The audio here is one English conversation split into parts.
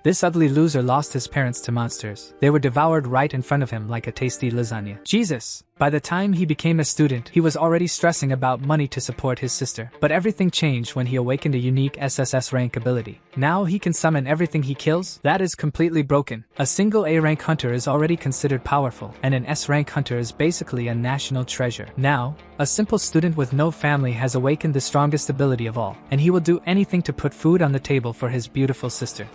This ugly loser lost his parents to monsters. They were devoured right in front of him like a tasty lasagna. Jesus! By the time he became a student, he was already stressing about money to support his sister. But everything changed when he awakened a unique SSS rank ability. Now he can summon everything he kills. That is completely broken. A single A rank hunter is already considered powerful, and an S rank hunter is basically a national treasure. Now, a simple student with no family has awakened the strongest ability of all, and he will do anything to put food on the table for his beautiful sister.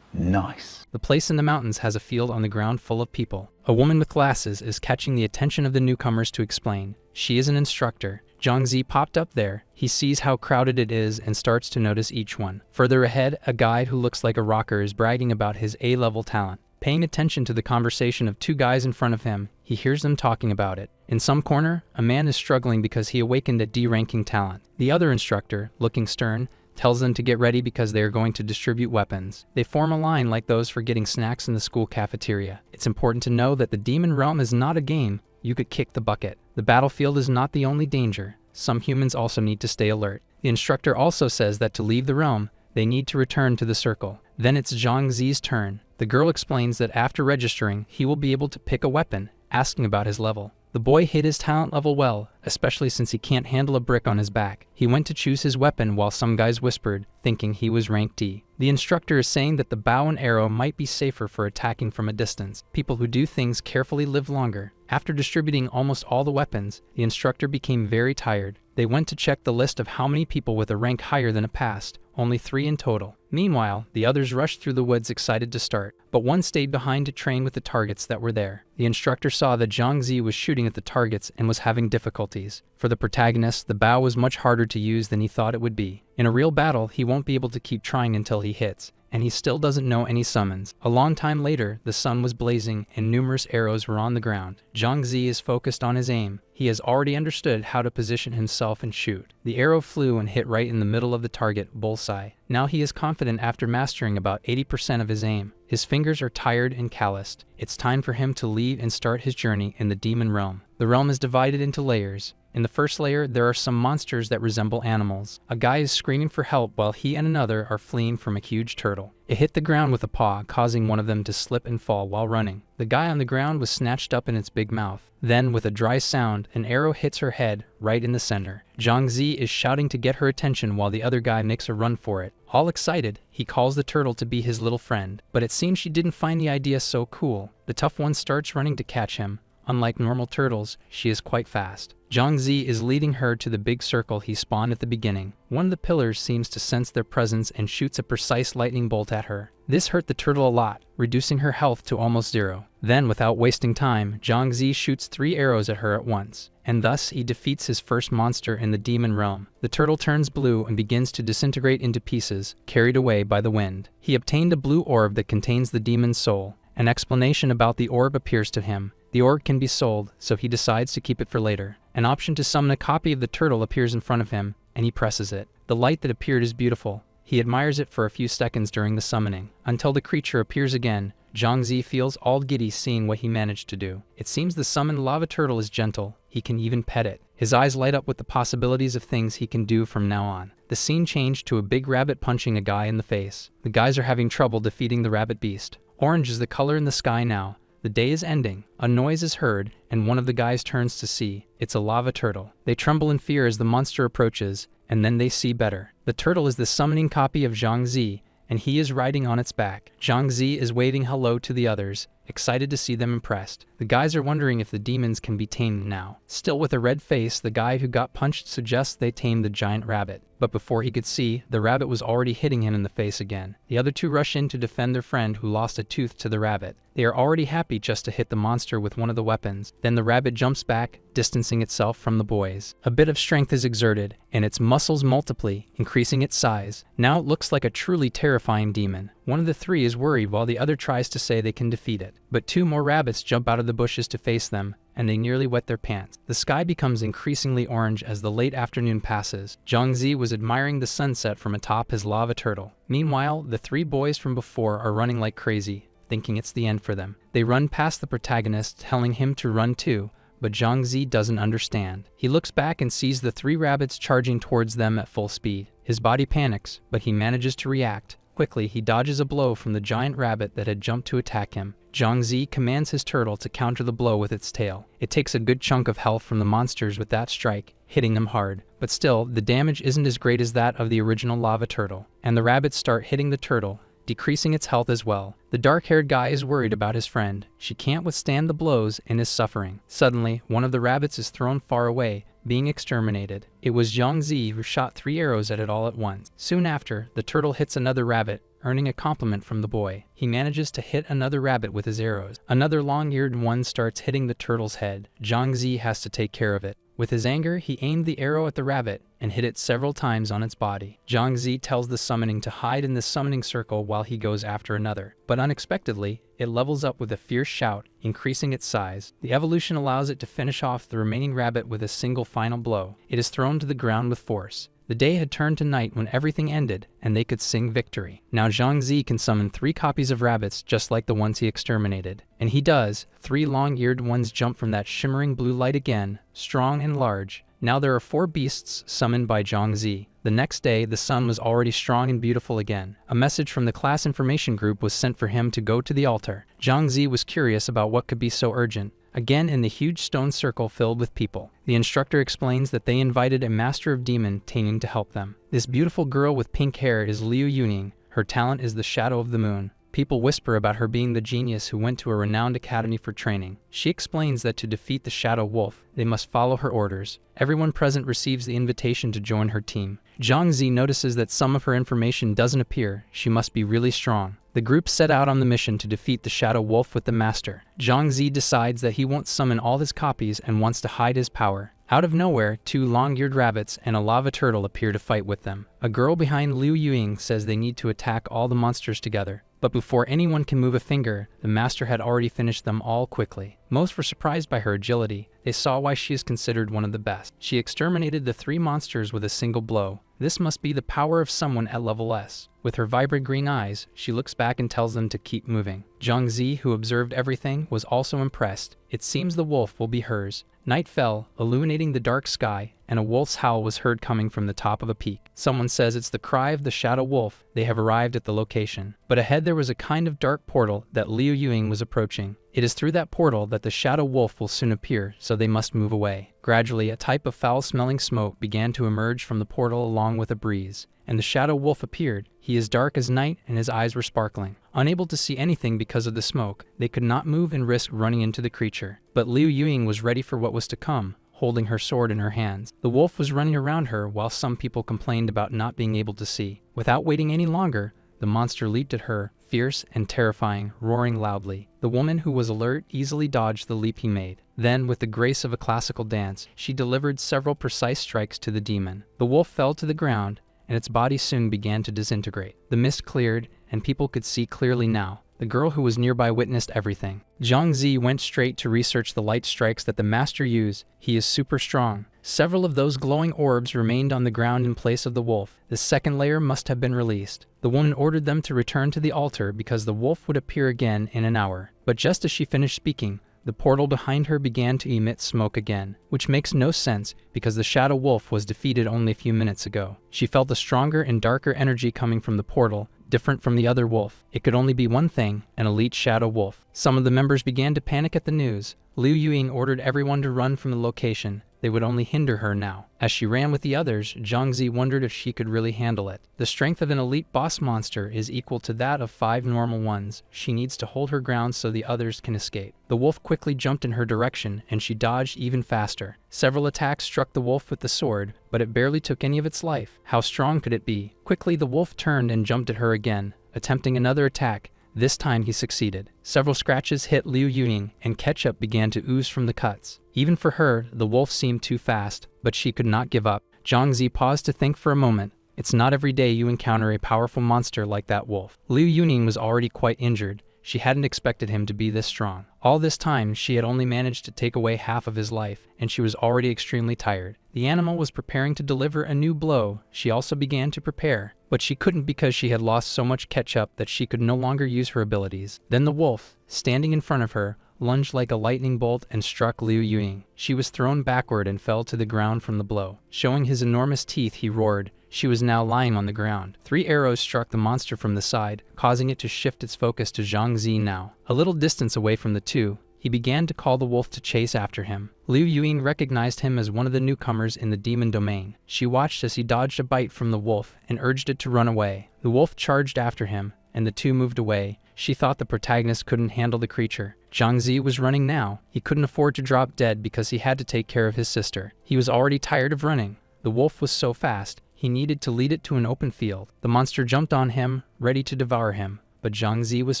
Nice. The place in the mountains has a field on the ground full of people. A woman with glasses is catching the attention of the newcomers to explain. She is an instructor. Zhangzi popped up there. He sees how crowded it is and starts to notice each one. Further ahead, a guy who looks like a rocker is bragging about his A-level talent. Paying attention to the conversation of two guys in front of him, he hears them talking about it. In some corner, a man is struggling because he awakened a D-ranking talent. The other instructor, looking stern, tells them to get ready because they are going to distribute weapons. They form a line like those for getting snacks in the school cafeteria. It's important to know that the demon realm is not a game. You could kick the bucket. The battlefield is not the only danger. Some humans also need to stay alert. The instructor also says that to leave the realm, they need to return to the circle. Then it's Zhangzi's turn. The girl explains that after registering, he will be able to pick a weapon, asking about his level. The boy hid his talent level well, especially since he can't handle a brick on his back. He went to choose his weapon while some guys whispered, thinking he was rank D. The instructor is saying that the bow and arrow might be safer for attacking from a distance. People who do things carefully live longer. After distributing almost all the weapons, the instructor became very tired. They went to check the list of how many people with a rank higher than a passed, only 3 in total. Meanwhile, the others rushed through the woods excited to start, but one stayed behind to train with the targets that were there. The instructor saw that Zhangzi was shooting at the targets and was having difficulties. For the protagonist, the bow was much harder to use than he thought it would be. In a real battle, he won't be able to keep trying until he hits, and he still doesn't know any summons. A long time later, the sun was blazing and numerous arrows were on the ground. Zhangzi is focused on his aim. He has already understood how to position himself and shoot. The arrow flew and hit right in the middle of the target, bullseye. Now he is confident after mastering about 80% of his aim. His fingers are tired and calloused. It's time for him to leave and start his journey in the demon realm. The realm is divided into layers. In the first layer, there are some monsters that resemble animals. A guy is screaming for help while he and another are fleeing from a huge turtle. It hit the ground with a paw, causing one of them to slip and fall while running. The guy on the ground was snatched up in its big mouth. Then, with a dry sound, an arrow hits her head, right in the center. Zhangzi is shouting to get her attention while the other guy makes a run for it. All excited, he calls the turtle to be his little friend. But it seems she didn't find the idea so cool. The tough one starts running to catch him. Unlike normal turtles, she is quite fast. Zhangzi is leading her to the big circle he spawned at the beginning. One of the pillars seems to sense their presence and shoots a precise lightning bolt at her. This hurt the turtle a lot, reducing her health to almost 0. Then, without wasting time, Zhangzi shoots 3 arrows at her at once, and thus he defeats his first monster in the demon realm. The turtle turns blue and begins to disintegrate into pieces, carried away by the wind. He obtained a blue orb that contains the demon's soul. An explanation about the orb appears to him. The orb can be sold, so he decides to keep it for later. An option to summon a copy of the turtle appears in front of him, and he presses it. The light that appeared is beautiful. He admires it for a few seconds during the summoning, until the creature appears again. Zhangzi feels all giddy seeing what he managed to do. It seems the summoned lava turtle is gentle. He can even pet it. His eyes light up with the possibilities of things he can do from now on. The scene changed to a big rabbit punching a guy in the face. The guys are having trouble defeating the rabbit beast. Orange is the color in the sky now. The day is ending. A noise is heard, and one of the guys turns to see. It's a lava turtle. They tremble in fear as the monster approaches, and then they see better. The turtle is the summoning copy of Zhangzi, and he is riding on its back. Zhangzi is waving hello to the others, excited to see them impressed. The guys are wondering if the demons can be tamed now. Still with a red face, the guy who got punched suggests they tame the giant rabbit. But before he could see, the rabbit was already hitting him in the face again. The other two rush in to defend their friend who lost a tooth to the rabbit. They are already happy just to hit the monster with one of the weapons. Then the rabbit jumps back, distancing itself from the boys. A bit of strength is exerted, and its muscles multiply, increasing its size. Now it looks like a truly terrifying demon. One of the 3 is worried while the other tries to say they can defeat it. But 2 more rabbits jump out of the bushes to face them, and they nearly wet their pants. The sky becomes increasingly orange as the late afternoon passes. Zhangzi was admiring the sunset from atop his lava turtle. Meanwhile, the 3 boys from before are running like crazy, thinking it's the end for them. They run past the protagonist, telling him to run too, but Zhang Zi doesn't understand. He looks back and sees the 3 rabbits charging towards them at full speed. His body panics, but he manages to react. Quickly, he dodges a blow from the giant rabbit that had jumped to attack him. Zhang Zi commands his turtle to counter the blow with its tail. It takes a good chunk of health from the monsters with that strike, hitting them hard. But still, the damage isn't as great as that of the original lava turtle, and the rabbits start hitting the turtle, decreasing its health as well. The dark-haired guy is worried about his friend. She can't withstand the blows and is suffering. Suddenly, one of the rabbits is thrown far away, being exterminated. It was Zhang Zi who shot 3 arrows at it all at once. Soon after, the turtle hits another rabbit, earning a compliment from the boy. He manages to hit another rabbit with his arrows. Another long-eared one starts hitting the turtle's head. Zhang Zi has to take care of it. With his anger, he aimed the arrow at the rabbit and hit it several times on its body. Zhang Zi tells the summoning to hide in the summoning circle while he goes after another. But unexpectedly, it levels up with a fierce shout, increasing its size. The evolution allows it to finish off the remaining rabbit with a single final blow. It is thrown to the ground with force. The day had turned to night when everything ended, and they could sing victory. Now Zhang Zi can summon 3 copies of rabbits just like the ones he exterminated. And he does. 3 long-eared ones jump from that shimmering blue light again, strong and large. Now there are 4 beasts summoned by Zhang Zi. The next day, the sun was already strong and beautiful again. A message from the class information group was sent for him to go to the altar. Zhang Zi was curious about what could be so urgent. Again in the huge stone circle filled with people. The instructor explains that they invited a master of demon taming to help them. This beautiful girl with pink hair is Liu Yuning. Her talent is the shadow of the moon. People whisper about her being the genius who went to a renowned academy for training. She explains that to defeat the Shadow Wolf, they must follow her orders. Everyone present receives the invitation to join her team. Zhang Zi notices that some of her information doesn't appear. She must be really strong. The group set out on the mission to defeat the Shadow Wolf with the Master. Zhang Zi decides that he won't summon all his copies and wants to hide his power. Out of nowhere, 2 long-eared rabbits and a lava turtle appear to fight with them. A girl behind Liu Yuing says they need to attack all the monsters together. But before anyone can move a finger, the master had already finished them all quickly. Most were surprised by her agility. They saw why she is considered one of the best. She exterminated the 3 monsters with a single blow. This must be the power of someone at level S. With her vibrant green eyes, she looks back and tells them to keep moving. Zhang Zi, who observed everything, was also impressed. It seems the wolf will be hers. Night fell, illuminating the dark sky, and a wolf's howl was heard coming from the top of a peak. Someone says it's the cry of the Shadow Wolf. They have arrived at the location. But ahead there was a kind of dark portal that Liu Yuing was approaching. It is through that portal that the Shadow Wolf will soon appear, so they must move away. Gradually, a type of foul-smelling smoke began to emerge from the portal along with a breeze, and the Shadow Wolf appeared. He is dark as night, and his eyes were sparkling. Unable to see anything because of the smoke, they could not move and risk running into the creature. But Liu Yuing was ready for what was to come, holding her sword in her hands. The wolf was running around her while some people complained about not being able to see. Without waiting any longer, the monster leaped at her, fierce and terrifying, roaring loudly. The woman, who was alert, easily dodged the leap he made. Then, with the grace of a classical dance, she delivered several precise strikes to the demon. The wolf fell to the ground, and its body soon began to disintegrate. The mist cleared, and people could see clearly now. The girl who was nearby witnessed everything. Zhang Zi went straight to research the light strikes that the master used. He is super strong. Several of those glowing orbs remained on the ground in place of the wolf. The second layer must have been released. The woman ordered them to return to the altar because the wolf would appear again in an hour. But just as she finished speaking, the portal behind her began to emit smoke again, which makes no sense because the Shadow Wolf was defeated only a few minutes ago. She felt a stronger and darker energy coming from the portal, different from the other wolf. It could only be one thing, an elite Shadow Wolf. Some of the members began to panic at the news. Liu Yuing ordered everyone to run from the location. They would only hinder her now. As she ran with the others, Zhang Zi wondered if she could really handle it. The strength of an elite boss monster is equal to that of 5 normal ones. She needs to hold her ground so the others can escape. The wolf quickly jumped in her direction, and she dodged even faster. Several attacks struck the wolf with the sword, but it barely took any of its life. How strong could it be? Quickly the wolf turned and jumped at her again, attempting another attack. This time he succeeded. Several scratches hit Liu Yuning, and ketchup began to ooze from the cuts. Even for her, the wolf seemed too fast, but she could not give up. Zhang Zi paused to think for a moment. It's not every day you encounter a powerful monster like that wolf. Liu Yuning was already quite injured. She hadn't expected him to be this strong. All this time, she had only managed to take away half of his life, and she was already extremely tired. The animal was preparing to deliver a new blow. She also began to prepare, but she couldn't because she had lost so much ketchup that she could no longer use her abilities. Then the wolf, standing in front of her, lunged like a lightning bolt and struck Liu Yuying. She was thrown backward and fell to the ground from the blow. Showing his enormous teeth, he roared. She was now lying on the ground. 3 arrows struck the monster from the side, causing it to shift its focus to Zhang Zi now. A little distance away from the two, he began to call the wolf to chase after him. Liu Yuying recognized him as one of the newcomers in the demon domain. She watched as he dodged a bite from the wolf and urged it to run away. The wolf charged after him, and the two moved away. She thought the protagonist couldn't handle the creature. Zhang Zi was running now. He couldn't afford to drop dead because he had to take care of his sister. He was already tired of running. The wolf was so fast, he needed to lead it to an open field. The monster jumped on him, ready to devour him. But Zhang Zi was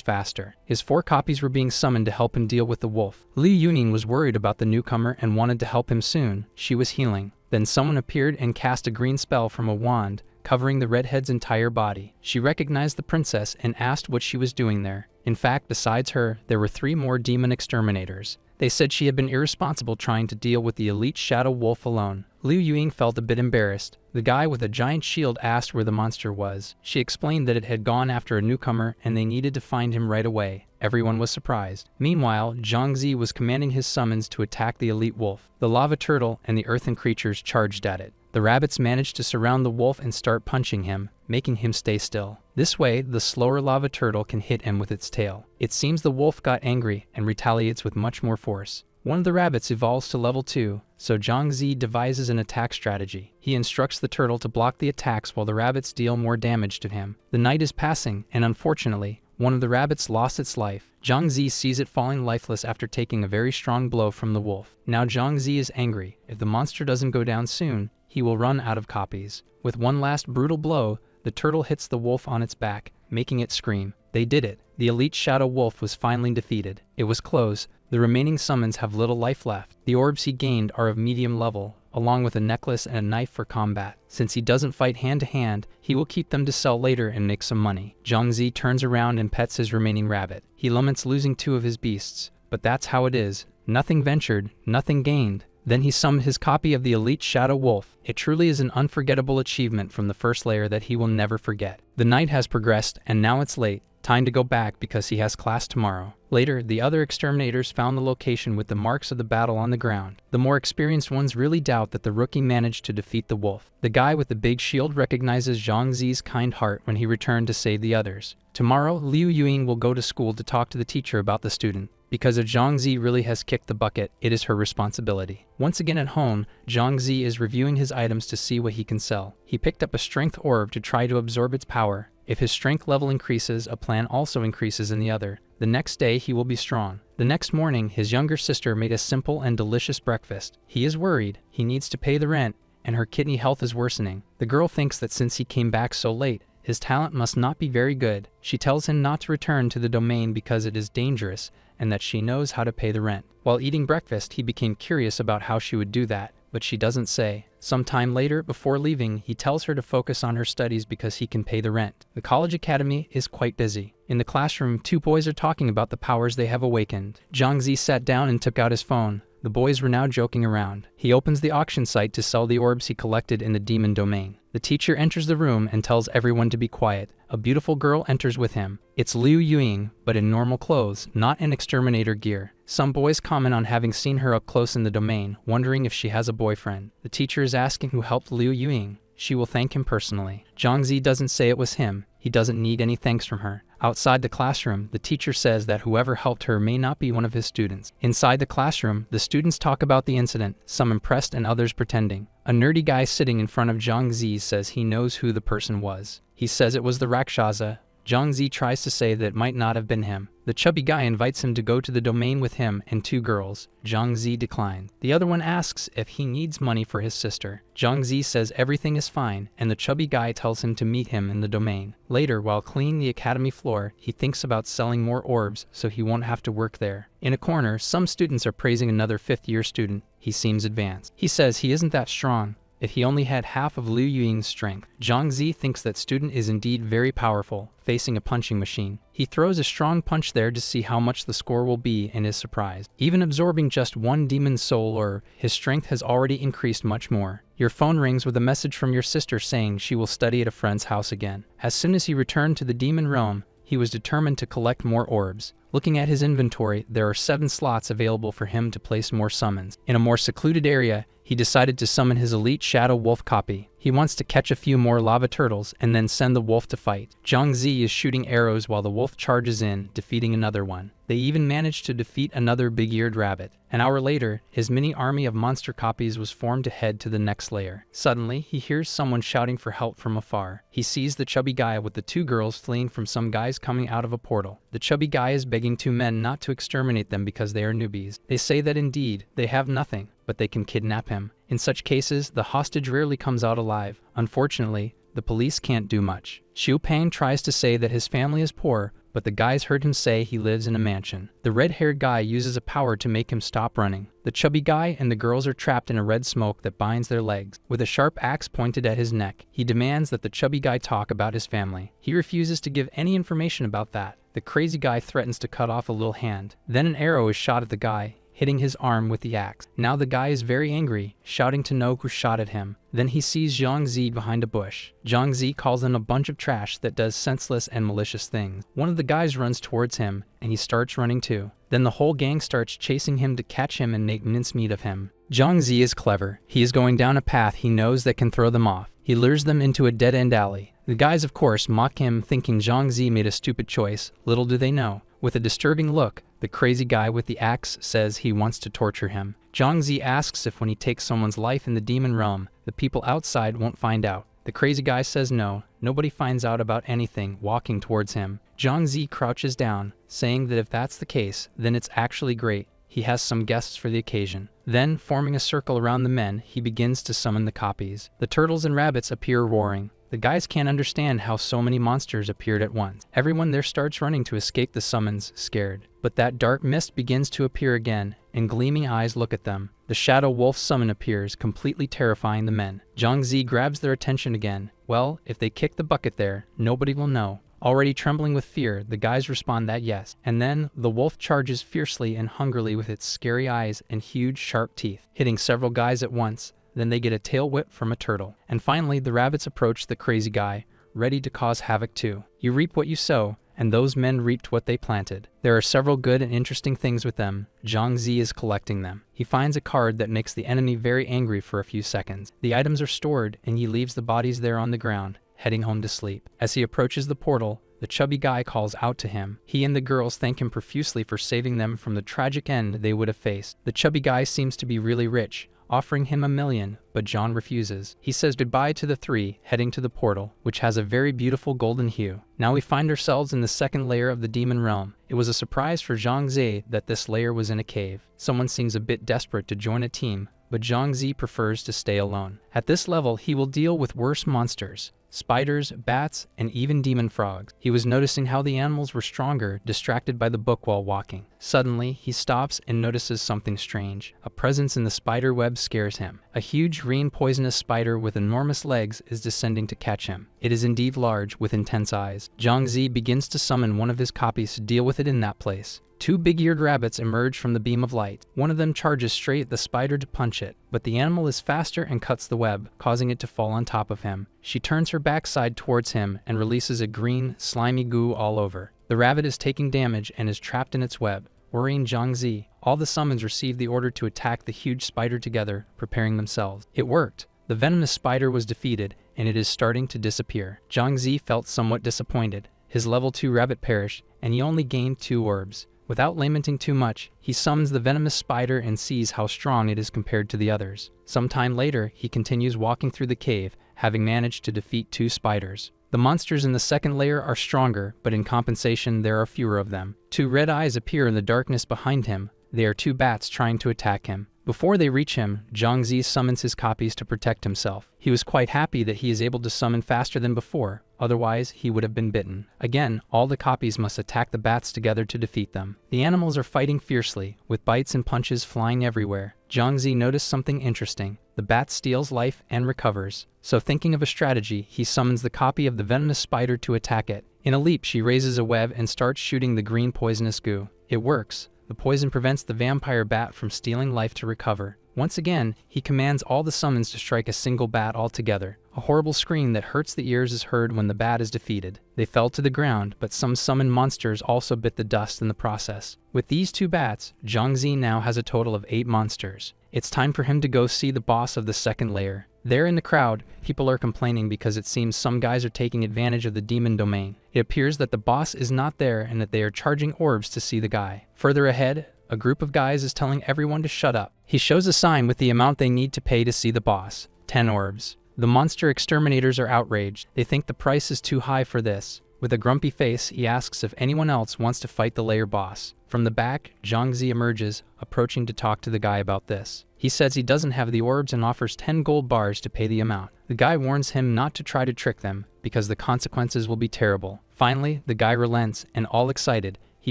faster. His 4 copies were being summoned to help him deal with the wolf. Liu Yuying was worried about the newcomer and wanted to help him soon. She was healing. Then someone appeared and cast a green spell from a wand, covering the redhead's entire body. She recognized the princess and asked what she was doing there. In fact, besides her, there were 3 more demon exterminators. They said she had been irresponsible trying to deal with the elite shadow wolf alone. Liu Yuying felt a bit embarrassed. The guy with a giant shield asked where the monster was. She explained that it had gone after a newcomer and they needed to find him right away. Everyone was surprised. Meanwhile, Zhang Zi was commanding his summons to attack the elite wolf. The lava turtle and the earthen creatures charged at it. The rabbits managed to surround the wolf and start punching him, making him stay still. This way, the slower lava turtle can hit him with its tail. It seems the wolf got angry and retaliates with much more force. One of the rabbits evolves to level 2, so Zhang Zi devises an attack strategy. He instructs the turtle to block the attacks while the rabbits deal more damage to him. The night is passing, and unfortunately, one of the rabbits lost its life. Zhang Zi sees it falling lifeless after taking a very strong blow from the wolf. Now Zhang Zi is angry. If the monster doesn't go down soon, he will run out of copies. With one last brutal blow, the turtle hits the wolf on its back, making it scream. They did it. The elite shadow wolf was finally defeated. It was close. The remaining summons have little life left. The orbs he gained are of medium level, along with a necklace and a knife for combat. Since he doesn't fight hand to hand, he will keep them to sell later and make some money. Zhang Zi turns around and pets his remaining rabbit. He laments losing 2 of his beasts, but that's how it is. Nothing ventured, nothing gained. Then he summoned his copy of the elite shadow wolf. It truly is an unforgettable achievement from the first layer that he will never forget. The night has progressed, and now it's late. Time to go back because he has class tomorrow. Later, the other exterminators found the location with the marks of the battle on the ground. The more experienced ones really doubt that the rookie managed to defeat the wolf. The guy with the big shield recognizes Zhang Zi's kind heart when he returned to save the others. Tomorrow, Liu Yuying will go to school to talk to the teacher about the student. Because if Zhang Zi really has kicked the bucket, it is her responsibility. Once again at home, Zhang Zi is reviewing his items to see what he can sell. He picked up a strength orb to try to absorb its power. If his strength level increases, a plan also increases in the other. The next day, he will be strong. The next morning, his younger sister made a simple and delicious breakfast. He is worried. He needs to pay the rent, and her kidney health is worsening. The girl thinks that since he came back so late, his talent must not be very good. She tells him not to return to the domain because it is dangerous, and that she knows how to pay the rent. While eating breakfast, he became curious about how she would do that, but she doesn't say. Sometime later, before leaving, he tells her to focus on her studies because he can pay the rent. The college academy is quite busy. In the classroom, 2 boys are talking about the powers they have awakened. Zhang Zi sat down and took out his phone. The boys were now joking around. He opens the auction site to sell the orbs he collected in the demon domain. The teacher enters the room and tells everyone to be quiet. A beautiful girl enters with him. It's Liu Yuying, but in normal clothes, not in exterminator gear. Some boys comment on having seen her up close in the domain, wondering if she has a boyfriend. The teacher is asking who helped Liu Yuying. She will thank him personally. Zhang Zi doesn't say it was him. He doesn't need any thanks from her. Outside the classroom, the teacher says that whoever helped her may not be one of his students. Inside the classroom, the students talk about the incident, some impressed and others pretending. A nerdy guy sitting in front of Zhang Zi says he knows who the person was. He says it was the Rakshasa. Zhang Zi tries to say that it might not have been him. The chubby guy invites him to go to the domain with him and 2 girls. Zhang Zi declined. The other one asks if he needs money for his sister. Zhang Zi says everything is fine, and the chubby guy tells him to meet him in the domain. Later, while cleaning the academy floor, he thinks about selling more orbs so he won't have to work there. In a corner, some students are praising another 5th-year student. He seems advanced. He says he isn't that strong. If he only had half of Liu Yuying's strength. Zhang Zi thinks that student is indeed very powerful, facing a punching machine. He throws a strong punch there to see how much the score will be and is surprised. Even absorbing just 1 demon soul orb, his strength has already increased much more. Your phone rings with a message from your sister saying she will study at a friend's house again. As soon as he returned to the demon realm, He was determined to collect more orbs. Looking at his inventory, there are 7 slots available for him to place more summons. In a more secluded area, he decided to summon his elite Shadow Wolf copy. He wants to catch a few more lava turtles and then send the wolf to fight. Zhang Zi is shooting arrows while the wolf charges in, defeating another one. They even managed to defeat another big-eared rabbit. An hour later, his mini army of monster copies was formed to head to the next layer. Suddenly, he hears someone shouting for help from afar. He sees the chubby guy with the 2 girls fleeing from some guys coming out of a portal. The chubby guy is begging 2 men not to exterminate them because they are newbies. They say that indeed, they have nothing, but they can kidnap him. In such cases, the hostage rarely comes out alive. Unfortunately, the police can't do much. Xiu Pang tries to say that his family is poor, but the guys heard him say he lives in a mansion. The red-haired guy uses a power to make him stop running. The chubby guy and the girls are trapped in a red smoke that binds their legs. With a sharp axe pointed at his neck, he demands that the chubby guy talk about his family. He refuses to give any information about that. The crazy guy threatens to cut off a little hand. Then an arrow is shot at the guy, hitting his arm with the axe. Now the guy is very angry, shouting to know who shot at him. Then he sees Zhang Zi behind a bush. Zhang Zi calls them a bunch of trash that does senseless and malicious things. One of the guys runs towards him, and he starts running too. Then the whole gang starts chasing him to catch him and make mincemeat of him. Zhang Zi is clever. He is going down a path he knows that can throw them off. He lures them into a dead-end alley. The guys, of course, mock him, thinking Zhang Zi made a stupid choice. Little do they know. With a disturbing look, the crazy guy with the axe says he wants to torture him. Zhang Zi asks if when he takes someone's life in the demon realm, the people outside won't find out. The crazy guy says no, nobody finds out about anything, walking towards him. Zhang Zi crouches down, saying that if that's the case, then it's actually great. He has some guests for the occasion. Then, forming a circle around the men, he begins to summon the copies. The turtles and rabbits appear roaring. The guys can't understand how so many monsters appeared at once. Everyone there starts running to escape the summons, scared. But that dark mist begins to appear again, and gleaming eyes look at them. The Shadow Wolf summon appears, completely terrifying the men. Zhang Zi grabs their attention again. Well, if they kick the bucket there, nobody will know. Already trembling with fear, the guys respond that yes. And then, the wolf charges fiercely and hungrily with its scary eyes and huge sharp teeth, hitting several guys at once. Then they get a tail whip from a turtle. And finally, the rabbits approach the crazy guy, ready to cause havoc too. You reap what you sow, and those men reaped what they planted. There are several good and interesting things with them. Zhang Zi is collecting them. He finds a card that makes the enemy very angry for a few seconds. The items are stored, and he leaves the bodies there on the ground, heading home to sleep. As he approaches the portal, the chubby guy calls out to him. He and the girls thank him profusely for saving them from the tragic end they would have faced. The chubby guy seems to be really rich, offering him $1 million, but John refuses. He says goodbye to the 3, heading to the portal, which has a very beautiful golden hue. Now we find ourselves in the second layer of the demon realm. It was a surprise for Zhang Zi that this layer was in a cave. Someone seems a bit desperate to join a team, but Zhang Zi prefers to stay alone. At this level, he will deal with worse monsters. Spiders, bats, and even demon frogs. He was noticing how the animals were stronger, distracted by the book while walking. Suddenly, he stops and notices something strange. A presence in the spider web scares him. A huge green poisonous spider with enormous legs is descending to catch him. It is indeed large, with intense eyes. Zhang Zi begins to summon one of his copies to deal with it in that place. 2 big-eared rabbits emerge from the beam of light. One of them charges straight at the spider to punch it, but the animal is faster and cuts the web, causing it to fall on top of him. She turns her backside towards him and releases a green, slimy goo all over. The rabbit is taking damage and is trapped in its web, worrying Zhang Zi. All the summons receive the order to attack the huge spider together, preparing themselves. It worked. The venomous spider was defeated, and it is starting to disappear. Zhang Zi felt somewhat disappointed. His level 2 rabbit perished, and he only gained 2 orbs. Without lamenting too much, he summons the venomous spider and sees how strong it is compared to the others. Some time later, he continues walking through the cave, having managed to defeat 2 spiders. The monsters in the second layer are stronger, but in compensation there are fewer of them. 2 red eyes appear in the darkness behind him. They are 2 bats trying to attack him. Before they reach him, Zhang Zi summons his copies to protect himself. He was quite happy that he is able to summon faster than before, otherwise he would have been bitten. Again, all the copies must attack the bats together to defeat them. The animals are fighting fiercely, with bites and punches flying everywhere. Zhang Zi noticed something interesting. The bat steals life and recovers. So thinking of a strategy, he summons the copy of the venomous spider to attack it. In a leap, she raises a web and starts shooting the green poisonous goo. It works. The poison prevents the vampire bat from stealing life to recover. Once again, he commands all the summons to strike a single bat altogether. A horrible scream that hurts the ears is heard when the bat is defeated. They fell to the ground, but some summoned monsters also bit the dust in the process. With these 2 bats, Zhangzi now has a total of 8 monsters. It's time for him to go see the boss of the second layer. There in the crowd, people are complaining because it seems some guys are taking advantage of the demon domain. It appears that the boss is not there and that they are charging orbs to see the guy. Further ahead, a group of guys is telling everyone to shut up. He shows a sign with the amount they need to pay to see the boss, 10 orbs. The monster exterminators are outraged. They think the price is too high for this. With a grumpy face, he asks if anyone else wants to fight the layer boss. From the back, Zhangzi emerges, approaching to talk to the guy about this. He says he doesn't have the orbs and offers 10 gold bars to pay the amount. The guy warns him not to try to trick them, because the consequences will be terrible. Finally, the guy relents, and all excited, he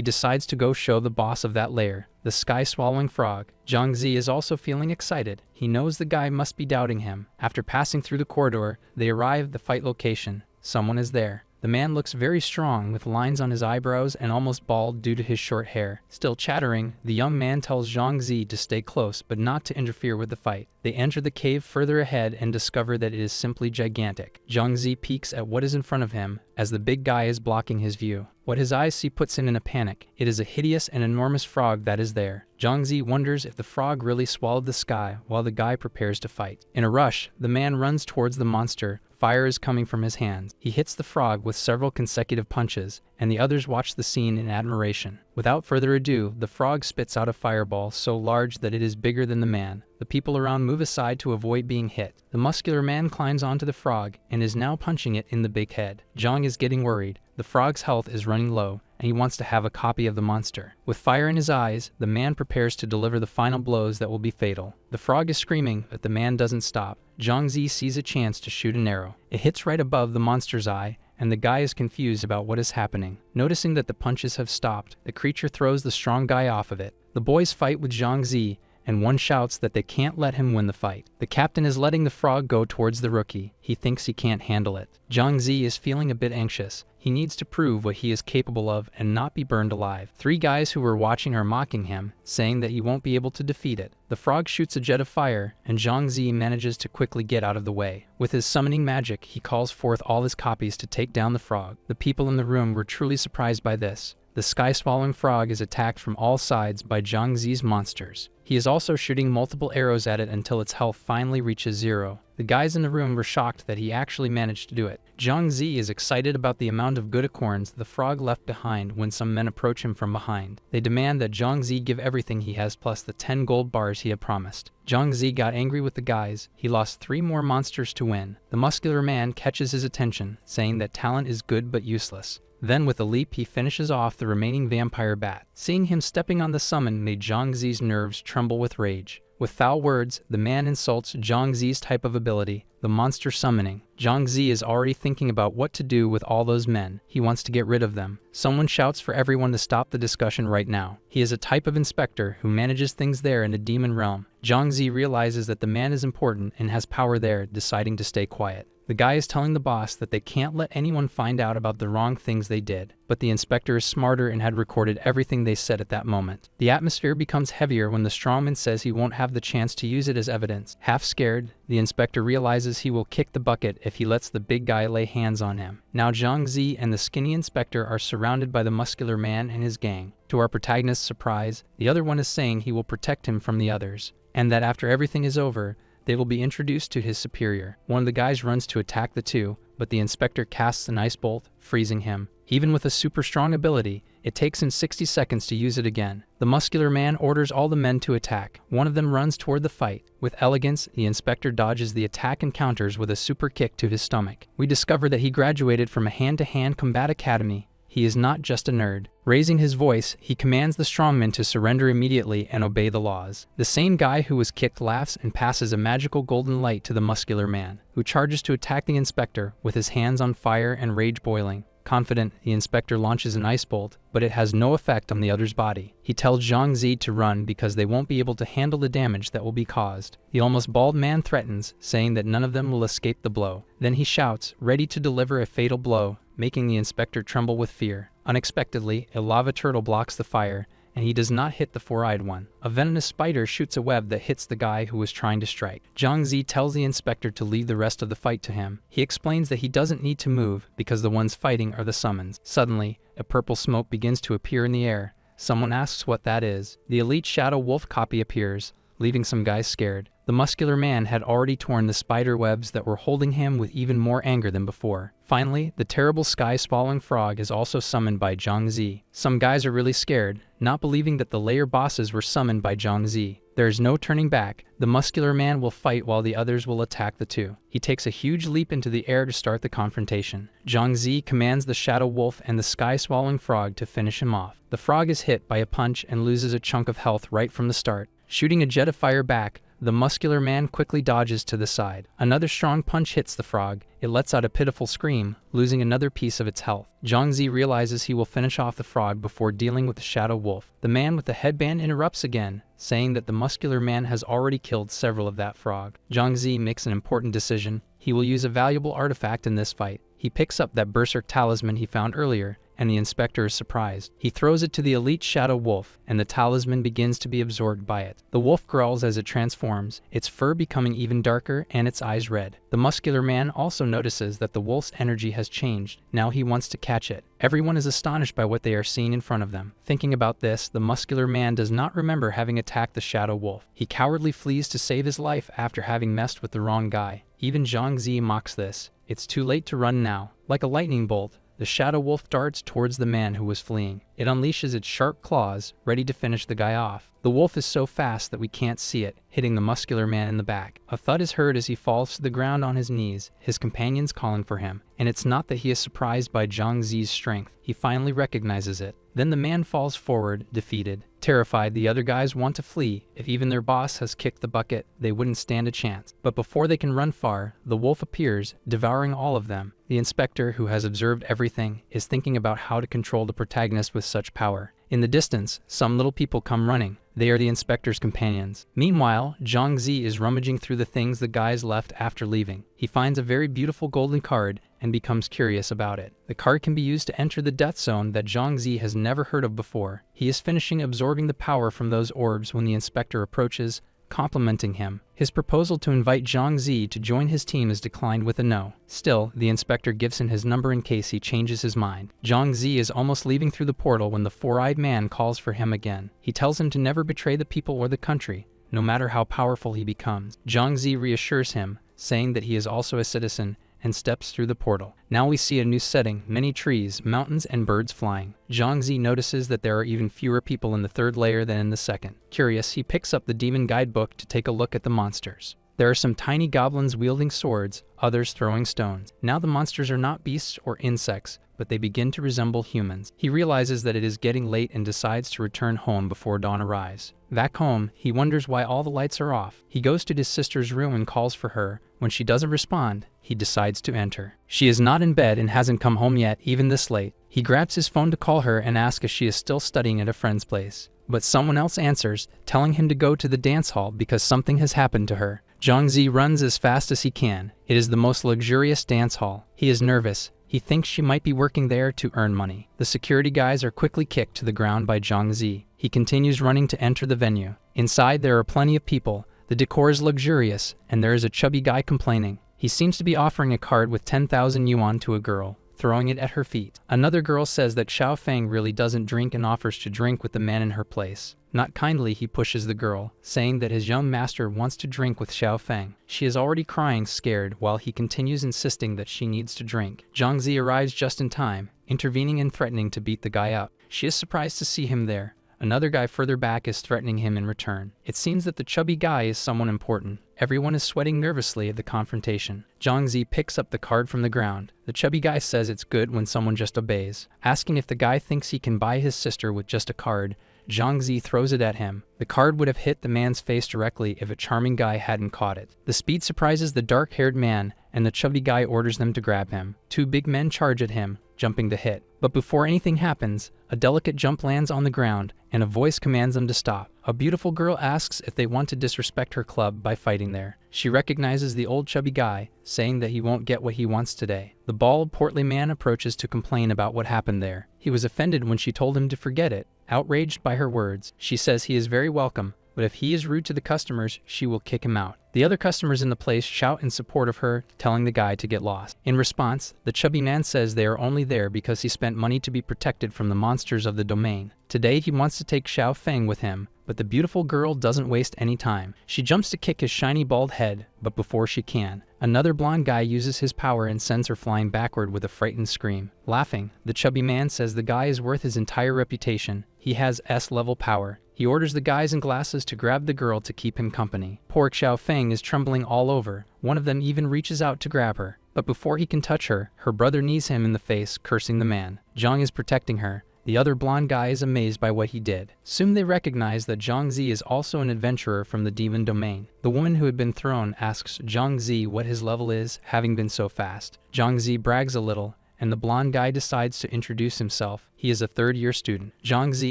decides to go show the boss of that layer, the sky-swallowing frog. Zhangzi is also feeling excited. He knows the guy must be doubting him. After passing through the corridor, they arrive at the fight location. Someone is there. The man looks very strong, with lines on his eyebrows and almost bald due to his short hair. Still chattering, the young man tells Zhangzi to stay close but not to interfere with the fight. They enter the cave further ahead and discover that it is simply gigantic. Zhangzi peeks at what is in front of him, as the big guy is blocking his view. What his eyes see puts him in a panic. It is a hideous and enormous frog that is there. Zhangzi wonders if the frog really swallowed the sky while the guy prepares to fight. In a rush, the man runs towards the monster. Fire is coming from his hands. He hits the frog with several consecutive punches, and the others watch the scene in admiration. Without further ado, the frog spits out a fireball so large that it is bigger than the man. The people around move aside to avoid being hit. The muscular man climbs onto the frog and is now punching it in the big head. Zhang is getting worried. The frog's health is running low, and he wants to have a copy of the monster. With fire in his eyes, the man prepares to deliver the final blows that will be fatal. The frog is screaming, but the man doesn't stop. Zhangzi sees a chance to shoot an arrow. It hits right above the monster's eye, and the guy is confused about what is happening. Noticing that the punches have stopped, the creature throws the strong guy off of it. The boys fight with Zhangzi, and one shouts that they can't let him win the fight. The captain is letting the frog go towards the rookie. He thinks he can't handle it. Zhangzi is feeling a bit anxious. He needs to prove what he is capable of and not be burned alive. 3 guys who were watching are mocking him, saying that he won't be able to defeat it. The frog shoots a jet of fire, and Zhangzi manages to quickly get out of the way. With his summoning magic, he calls forth all his copies to take down the frog. The people in the room were truly surprised by this. The sky-swallowing frog is attacked from all sides by Zhangzi's monsters. He is also shooting multiple arrows at it until its health finally reaches 0. The guys in the room were shocked that he actually managed to do it. Zhangzi is excited about the amount of good acorns the frog left behind when some men approach him from behind. They demand that Zhangzi give everything he has plus the 10 gold bars he had promised. Zhangzi got angry with the guys. He lost 3 more monsters to win. The muscular man catches his attention, saying that talent is good but useless. Then with a leap he finishes off the remaining vampire bat. Seeing him stepping on the summon made Zhangzi's nerves tremble with rage. With foul words, the man insults Zhangzi's type of ability, the monster summoning. Zhangzi is already thinking about what to do with all those men. He wants to get rid of them. Someone shouts for everyone to stop the discussion right now. He is a type of inspector who manages things there in the demon realm. Zhangzi realizes that the man is important and has power there, deciding to stay quiet. The guy is telling the boss that they can't let anyone find out about the wrong things they did, but the inspector is smarter and had recorded everything they said at that moment. The atmosphere becomes heavier when the strongman says he won't have the chance to use it as evidence. Half scared, the inspector realizes he will kick the bucket if he lets the big guy lay hands on him. Now Zhangzi and the skinny inspector are surrounded by the muscular man and his gang. To our protagonist's surprise, the other one is saying he will protect him from the others, and that after everything is over, they will be introduced to his superior. One of the guys runs to attack the two, but the inspector casts an ice bolt, freezing him. Even with a super strong ability, it takes him 60 seconds to use it again. The muscular man orders all the men to attack. One of them runs toward the fight. With elegance, the inspector dodges the attack and counters with a super kick to his stomach. We discover that he graduated from a hand-to-hand combat academy. He is not just a nerd. Raising his voice, he commands the strongmen to surrender immediately and obey the laws. The same guy who was kicked laughs and passes a magical golden light to the muscular man, who charges to attack the inspector with his hands on fire and rage boiling. Confident, the inspector launches an ice bolt, but it has no effect on the other's body. He tells Zhangzi to run because they won't be able to handle the damage that will be caused. The almost bald man threatens, saying that none of them will escape the blow. Then he shouts, ready to deliver a fatal blow, making the inspector tremble with fear. Unexpectedly, a lava turtle blocks the fire, and he does not hit the four-eyed one. A venomous spider shoots a web that hits the guy who was trying to strike. Zhang Zi tells the inspector to leave the rest of the fight to him. He explains that he doesn't need to move because the ones fighting are the summons. Suddenly, a purple smoke begins to appear in the air. Someone asks what that is. The elite Shadow Wolf copy appears, leaving some guys scared. The muscular man had already torn the spider webs that were holding him with even more anger than before. Finally, the terrible sky-swallowing frog is also summoned by Zhang Zi. Some guys are really scared, not believing that the layer bosses were summoned by Zhang Zi. There is no turning back. The muscular man will fight while the others will attack the two. He takes a huge leap into the air to start the confrontation. Zhang Zi commands the Shadow Wolf and the sky-swallowing frog to finish him off. The frog is hit by a punch and loses a chunk of health right from the start. Shooting a jet of fire back, the muscular man quickly dodges to the side. Another strong punch hits the frog. It lets out a pitiful scream, losing another piece of its health. Zhang Zi realizes he will finish off the frog before dealing with the Shadow Wolf. The man with the headband interrupts again, saying that the muscular man has already killed several of that frog. Zhang Zi makes an important decision. He will use a valuable artifact in this fight. He picks up that berserk talisman he found earlier, and the inspector is surprised. He throws it to the elite Shadow Wolf, and the talisman begins to be absorbed by it. The wolf growls as it transforms, its fur becoming even darker and its eyes red. The muscular man also notices that the wolf's energy has changed. Now he wants to catch it. Everyone is astonished by what they are seeing in front of them. Thinking about this, the muscular man does not remember having attacked the Shadow Wolf. He cowardly flees to save his life after having messed with the wrong guy. Even Zhang Zi mocks this. It's too late to run now. Like a lightning bolt, the Shadow Wolf darts towards the man who was fleeing. It unleashes its sharp claws, ready to finish the guy off. The wolf is so fast that we can't see it, hitting the muscular man in the back. A thud is heard as he falls to the ground on his knees, his companions calling for him. And it's not that he is surprised by Zhang Zi's strength. He finally recognizes it. Then the man falls forward, defeated. Terrified, the other guys want to flee. If even their boss has kicked the bucket, they wouldn't stand a chance. But before they can run far, the wolf appears, devouring all of them. The inspector, who has observed everything, is thinking about how to control the protagonist with such power. In the distance, some little people come running. They are the inspector's companions. Meanwhile, Zhang Zi is rummaging through the things the guys left after leaving. He finds a very beautiful golden card and becomes curious about it. The card can be used to enter the death zone that Zhang Zi has never heard of before. He is finishing absorbing the power from those orbs when the inspector approaches, complimenting him. His proposal to invite Zhang Zi to join his team is declined with a no. Still, the inspector gives him his number in case he changes his mind. Zhang Zi is almost leaving through the portal when the four-eyed man calls for him again. He tells him to never betray the people or the country, no matter how powerful he becomes. Zhang Zi reassures him, saying that he is also a citizen, and steps through the portal. Now we see a new setting, many trees, mountains, and birds flying. Zhang Zi notices that there are even fewer people in the third layer than in the second. Curious, he picks up the demon guidebook to take a look at the monsters. There are some tiny goblins wielding swords, others throwing stones. Now the monsters are not beasts or insects, but they begin to resemble humans. He realizes that it is getting late and decides to return home before dawn arrives. Back home, he wonders why all the lights are off. He goes to his sister's room and calls for her. When she doesn't respond, he decides to enter. She is not in bed and hasn't come home yet, even this late. He grabs his phone to call her and ask if she is still studying at a friend's place. But someone else answers, telling him to go to the dance hall because something has happened to her. Zhang Zi runs as fast as he can. It is the most luxurious dance hall. He is nervous. He thinks she might be working there to earn money. The security guys are quickly kicked to the ground by Zhang Zi. He continues running to enter the venue. Inside there are plenty of people. The decor is luxurious, and there is a chubby guy complaining. He seems to be offering a card with 10,000 yuan to a girl, throwing it at her feet. Another girl says that Xiao Feng really doesn't drink and offers to drink with the man in her place. Not kindly, he pushes the girl, saying that his young master wants to drink with Xiao Feng. She is already crying, scared, while he continues insisting that she needs to drink. Zhang Zi arrives just in time, intervening and threatening to beat the guy up. She is surprised to see him there. Another guy further back is threatening him in return. It seems that the chubby guy is someone important. Everyone is sweating nervously at the confrontation. Zhang Zi picks up the card from the ground. The chubby guy says it's good when someone just obeys. Asking if the guy thinks he can buy his sister with just a card, Zhang Zi throws it at him, The card would have hit the man's face directly if a charming guy hadn't caught it. The speed surprises the dark-haired man, and the chubby guy orders them to grab him. Two big men charge at him, jumping to hit. But before anything happens, a delicate jump lands on the ground, and a voice commands them to stop. A beautiful girl asks if they want to disrespect her club by fighting there. She recognizes the old chubby guy, saying that he won't get what he wants today. The bald, portly man approaches to complain about what happened there. He was offended when she told him to forget it. Outraged by her words, she says he is very welcome, but if he is rude to the customers, she will kick him out. The other customers in the place shout in support of her, telling the guy to get lost. In response, the chubby man says they are only there because he spent money to be protected from the monsters of the domain. Today he wants to take Xiao Feng with him, but the beautiful girl doesn't waste any time. She jumps to kick his shiny bald head, but before she can, another blonde guy uses his power and sends her flying backward with a frightened scream. Laughing, the chubby man says the guy is worth his entire reputation. He has S-level power. He orders the guys in glasses to grab the girl to keep him company. Poor Xiao Feng is trembling all over. One of them even reaches out to grab her. But before he can touch her, her brother knees him in the face, cursing the man. Zhang is protecting her. The other blonde guy is amazed by what he did. Soon they recognize that Zhang Zi is also an adventurer from the demon domain. The woman who had been thrown asks Zhang Zi what his level is, having been so fast. Zhang Zi brags a little, and the blonde guy decides to introduce himself. He is a third-year student. Zhang Zi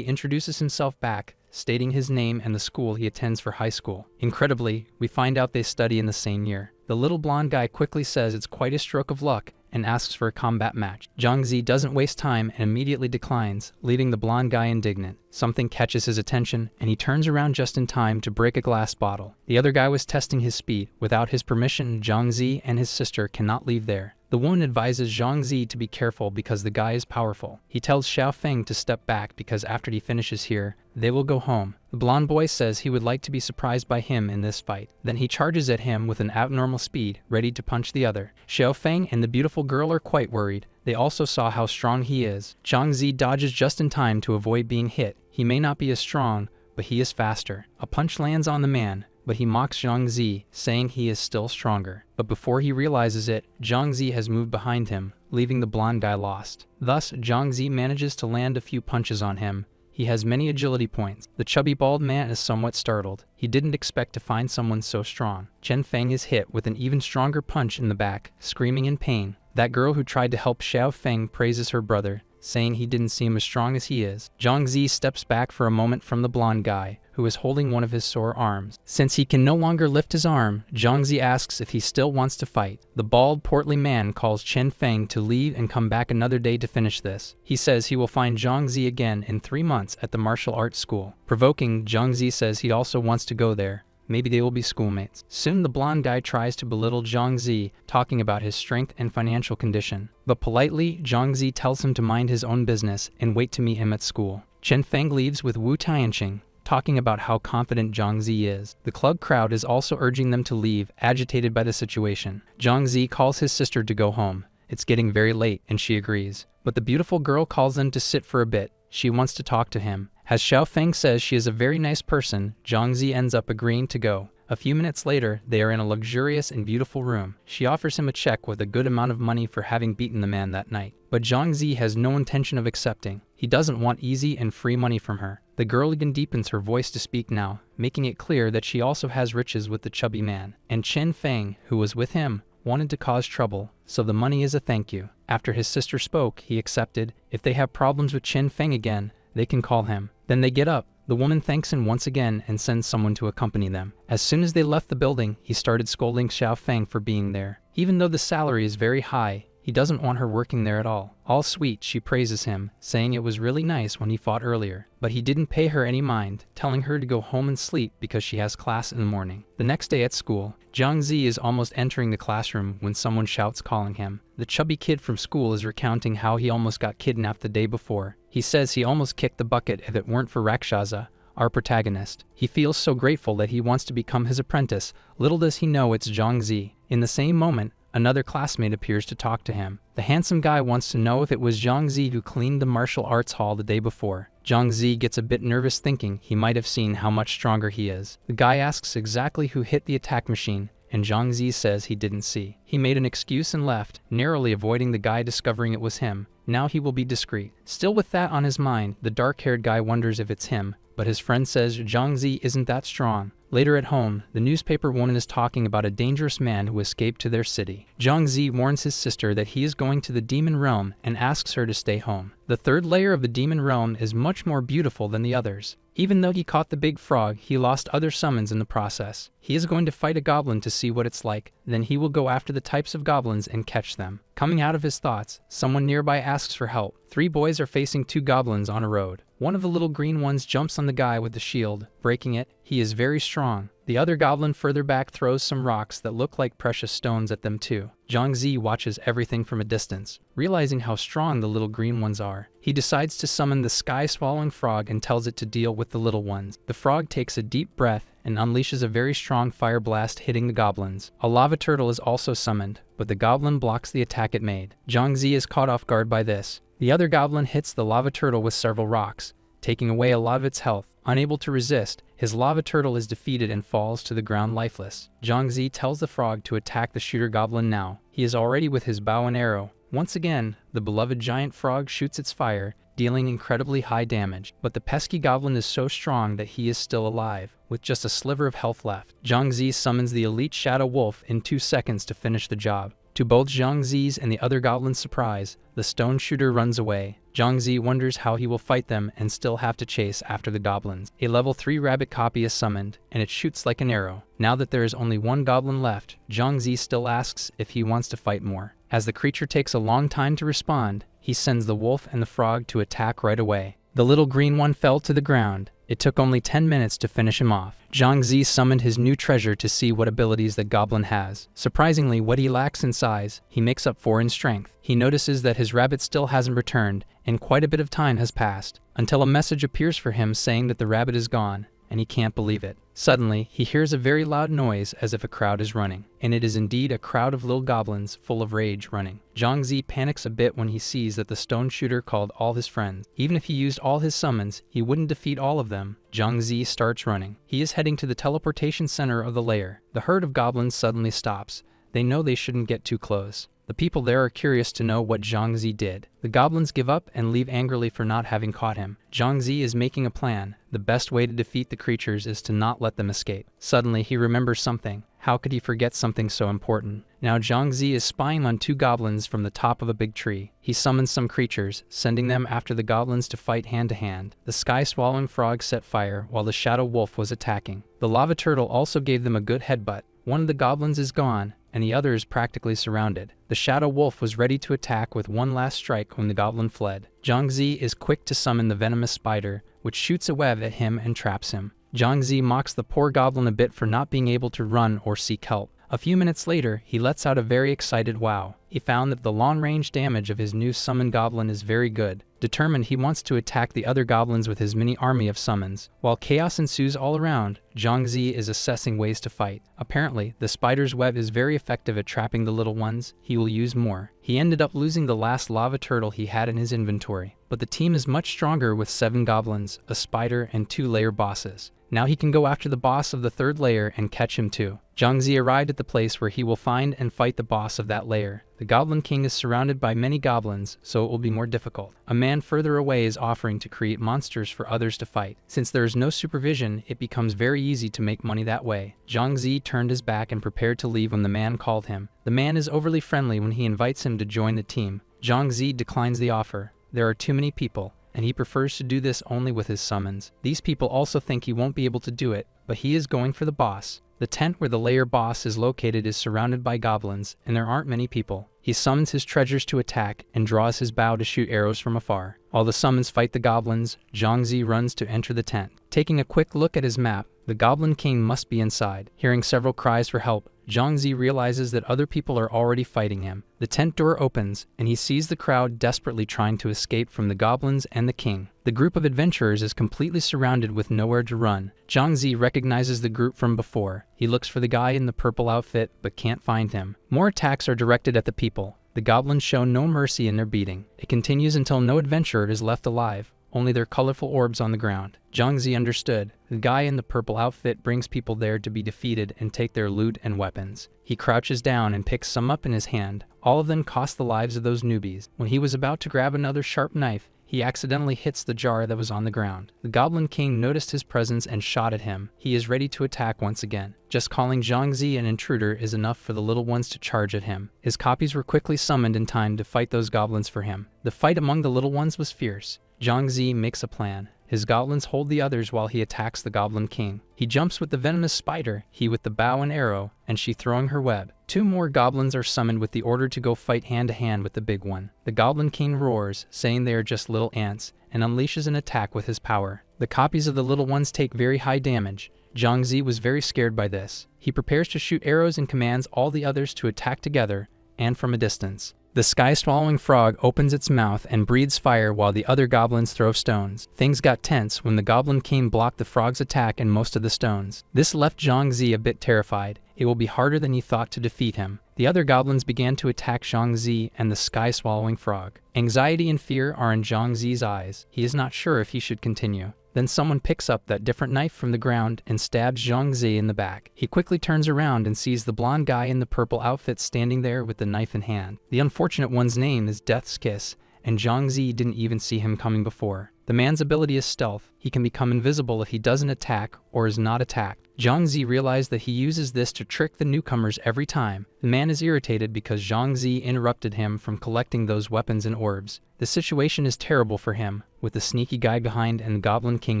introduces himself back, stating his name and the school he attends for high school. Incredibly, we find out they study in the same year. The little blonde guy quickly says it's quite a stroke of luck and asks for a combat match. Zhang Zi doesn't waste time and immediately declines, leaving the blonde guy indignant. Something catches his attention, and he turns around just in time to break a glass bottle. The other guy was testing his speed. Without his permission, Zhang Zi and his sister cannot leave there. The woman advises Zhang Zi to be careful because the guy is powerful. He tells Xiao Feng to step back because after he finishes here, they will go home. The blonde boy says he would like to be surprised by him in this fight. Then he charges at him with an abnormal speed, ready to punch the other. Xiao Feng and the beautiful girl are quite worried. They also saw how strong he is. Zhang Zi dodges just in time to avoid being hit. He may not be as strong, but he is faster. A punch lands on the man, but he mocks Zhang Zi, saying he is still stronger. But before he realizes it, Zhang Zi has moved behind him, leaving the blonde guy lost. Thus, Zhang Zi manages to land a few punches on him. He has many agility points. The chubby bald man is somewhat startled. He didn't expect to find someone so strong. Chen Feng is hit with an even stronger punch in the back, screaming in pain. That girl who tried to help Xiao Feng praises her brother, saying he didn't seem as strong as he is. Zhang Zi steps back for a moment from the blonde guy, who is holding one of his sore arms. Since he can no longer lift his arm, Zhang Zi asks if he still wants to fight. The bald, portly man calls Chen Feng to leave and come back another day to finish this. He says he will find Zhang Zi again in 3 months at the martial arts school. Provoking, Zhang Zi says he also wants to go there. Maybe they will be schoolmates. Soon the blonde guy tries to belittle Zhang Zi, talking about his strength and financial condition. But politely, Zhang Zi tells him to mind his own business and wait to meet him at school. Chen Feng leaves with Wu Tianqing, talking about how confident Zhang Zi is. The club crowd is also urging them to leave, agitated by the situation. Zhang Zi calls his sister to go home. It's getting very late, and she agrees. But the beautiful girl calls them to sit for a bit. She wants to talk to him. As Xiao Feng says she is a very nice person, Zhang Zi ends up agreeing to go. A few minutes later, they are in a luxurious and beautiful room. She offers him a check with a good amount of money for having beaten the man that night. But Zhang Zi has no intention of accepting. He doesn't want easy and free money from her. The girl even deepens her voice to speak now, making it clear that she also has riches with the chubby man. And Chen Feng, who was with him, wanted to cause trouble, so the money is a thank you. After his sister spoke, he accepted. If they have problems with Chen Feng again, they can call him. Then they get up. The woman thanks him once again and sends someone to accompany them. As soon as they left the building, he started scolding Xiao Feng for being there. Even though the salary is very high, he doesn't want her working there at all. All sweet, she praises him, saying it was really nice when he fought earlier. But he didn't pay her any mind, telling her to go home and sleep because she has class in the morning. The next day at school, Zhang Zi is almost entering the classroom when someone shouts calling him. The chubby kid from school is recounting how he almost got kidnapped the day before. He says he almost kicked the bucket if it weren't for Rakshasa, our protagonist. He feels so grateful that he wants to become his apprentice. Little does he know it's Zhang Zi. In the same moment, another classmate appears to talk to him. The handsome guy wants to know if it was Zhang Zi who cleaned the martial arts hall the day before. Zhang Zi gets a bit nervous thinking he might have seen how much stronger he is. The guy asks exactly who hit the attack machine, and Zhang Zi says he didn't see. He made an excuse and left, narrowly avoiding the guy discovering it was him. Now he will be discreet. Still with that on his mind, the dark-haired guy wonders if it's him, but his friend says Zhang Zi isn't that strong. Later at home, the newspaper woman is talking about a dangerous man who escaped to their city. Zhang Zi warns his sister that he is going to the demon realm and asks her to stay home. The third layer of the demon realm is much more beautiful than the others. Even though he caught the big frog, he lost other summons in the process. He is going to fight a goblin to see what it's like, then he will go after the types of goblins and catch them. Coming out of his thoughts, someone nearby asks for help. 3 boys are facing 2 goblins on a road. One of the little green ones jumps on the guy with the shield, breaking it. He is very strong. The other goblin further back throws some rocks that look like precious stones at them too. Zhang Zi watches everything from a distance. Realizing how strong the little green ones are, he decides to summon the sky-swallowing frog and tells it to deal with the little ones. The frog takes a deep breath and unleashes a very strong fire blast hitting the goblins. A lava turtle is also summoned, but the goblin blocks the attack it made. Zhang Zi is caught off guard by this. The other goblin hits the lava turtle with several rocks, taking away a lot of its health. Unable to resist, his lava turtle is defeated and falls to the ground lifeless. Zhang Zi tells the frog to attack the shooter goblin now. He is already with his bow and arrow. Once again, the beloved giant frog shoots its fire, dealing incredibly high damage. But the pesky goblin is so strong that he is still alive, with just a sliver of health left. Zhang Zi summons the elite shadow wolf in 2 seconds to finish the job. To both Zhang Zi's and the other goblin's surprise, the stone shooter runs away. Zhang Zi wonders how he will fight them and still have to chase after the goblins. A level 3 rabbit copy is summoned, and it shoots like an arrow. Now that there is only 1 goblin left, Zhang Zi still asks if he wants to fight more. As the creature takes a long time to respond, he sends the wolf and the frog to attack right away. The little green one fell to the ground. It took only 10 minutes to finish him off. Zhang Zi summoned his new treasure to see what abilities the goblin has. Surprisingly, what he lacks in size, he makes up for in strength. He notices that his rabbit still hasn't returned, and quite a bit of time has passed, until a message appears for him saying that the rabbit is gone, and he can't believe it. Suddenly, he hears a very loud noise as if a crowd is running, and it is indeed a crowd of little goblins full of rage running. Zhang Zi panics a bit when he sees that the stone shooter called all his friends. Even if he used all his summons, he wouldn't defeat all of them. Zhang Zi starts running. He is heading to the teleportation center of the lair. The herd of goblins suddenly stops. They know they shouldn't get too close. The people there are curious to know what Zhang Zi did. The goblins give up and leave angrily for not having caught him. Zhang Zi is making a plan. The best way to defeat the creatures is to not let them escape. Suddenly, he remembers something. How could he forget something so important? Now Zhang Zi is spying on 2 goblins from the top of a big tree. He summons some creatures, sending them after the goblins to fight hand to hand. The sky-swallowing frog set fire while the shadow wolf was attacking. The lava turtle also gave them a good headbutt. One of the goblins is gone, and the other is practically surrounded. The shadow wolf was ready to attack with one last strike when the goblin fled. Zhang Zi is quick to summon the venomous spider, which shoots a web at him and traps him. Zhang Zi mocks the poor goblin a bit for not being able to run or seek help. A few minutes later, he lets out a very excited wow. He found that the long-range damage of his new summoned goblin is very good. Determined, he wants to attack the other goblins with his mini army of summons. While chaos ensues all around, Zhang Zi is assessing ways to fight. Apparently, the spider's web is very effective at trapping the little ones. He will use more. He ended up losing the last lava turtle he had in his inventory. But the team is much stronger with 7 goblins, a spider, and 2 layer bosses. Now he can go after the boss of the 3rd layer and catch him too. Zhang Zi arrived at the place where he will find and fight the boss of that layer. The Goblin King is surrounded by many goblins, so it will be more difficult. A man further away is offering to create monsters for others to fight. Since there is no supervision, it becomes very easy to make money that way. Zhang Zi turned his back and prepared to leave when the man called him. The man is overly friendly when he invites him to join the team. Zhang Zi declines the offer. There are too many people, and he prefers to do this only with his summons. These people also think he won't be able to do it, but he is going for the boss. The tent where the layer boss is located is surrounded by goblins, and there aren't many people. He summons his treasures to attack and draws his bow to shoot arrows from afar. While the summons fight the goblins, Zhang Zi runs to enter the tent. Taking a quick look at his map, the Goblin King must be inside. Hearing several cries for help, Zhang Zi realizes that other people are already fighting him. The tent door opens, and he sees the crowd desperately trying to escape from the goblins and the king. The group of adventurers is completely surrounded with nowhere to run. Zhang Zi recognizes the group from before. He looks for the guy in the purple outfit, but can't find him. More attacks are directed at the people. The goblins show no mercy in their beating. It continues until no adventurer is left alive. only their colorful orbs on the ground. Zhangzi understood. The guy in the purple outfit brings people there to be defeated and take their loot and weapons. He crouches down and picks some up in his hand. All of them cost the lives of those newbies. When he was about to grab another sharp knife, he accidentally hits the jar that was on the ground. The Goblin King noticed his presence and shot at him. He is ready to attack once again. Just calling Zhangzi an intruder is enough for the little ones to charge at him. His copies were quickly summoned in time to fight those goblins for him. The fight among the little ones was fierce. Zhangzi makes a plan. His goblins hold the others while he attacks the Goblin King. He jumps with the venomous spider, he with the bow and arrow, and she throwing her web. 2 more goblins are summoned with the order to go fight hand-to-hand with the big one. The Goblin King roars, saying they are just little ants, and unleashes an attack with his power. The copies of the little ones take very high damage. Zhangzi was very scared by this. He prepares to shoot arrows and commands all the others to attack together, and from a distance. The sky-swallowing frog opens its mouth and breathes fire while the other goblins throw stones. Things got tense when the Goblin King blocked the frog's attack and most of the stones. This left Zhangzi a bit terrified. It will be harder than he thought to defeat him. The other goblins began to attack Zhangzi and the sky-swallowing frog. Anxiety and fear are in Zhangzi's eyes. He is not sure if he should continue. Then someone picks up that different knife from the ground and stabs Zhangzi in the back. He quickly turns around and sees the blonde guy in the purple outfit standing there with the knife in hand. The unfortunate one's name is Death's Kiss, and Zhangzi didn't even see him coming before. The man's ability is stealth. He can become invisible if he doesn't attack or is not attacked. Zhangzi realized that he uses this to trick the newcomers every time. The man is irritated because Zhangzi interrupted him from collecting those weapons and orbs. The situation is terrible for him, with the sneaky guy behind and the Goblin King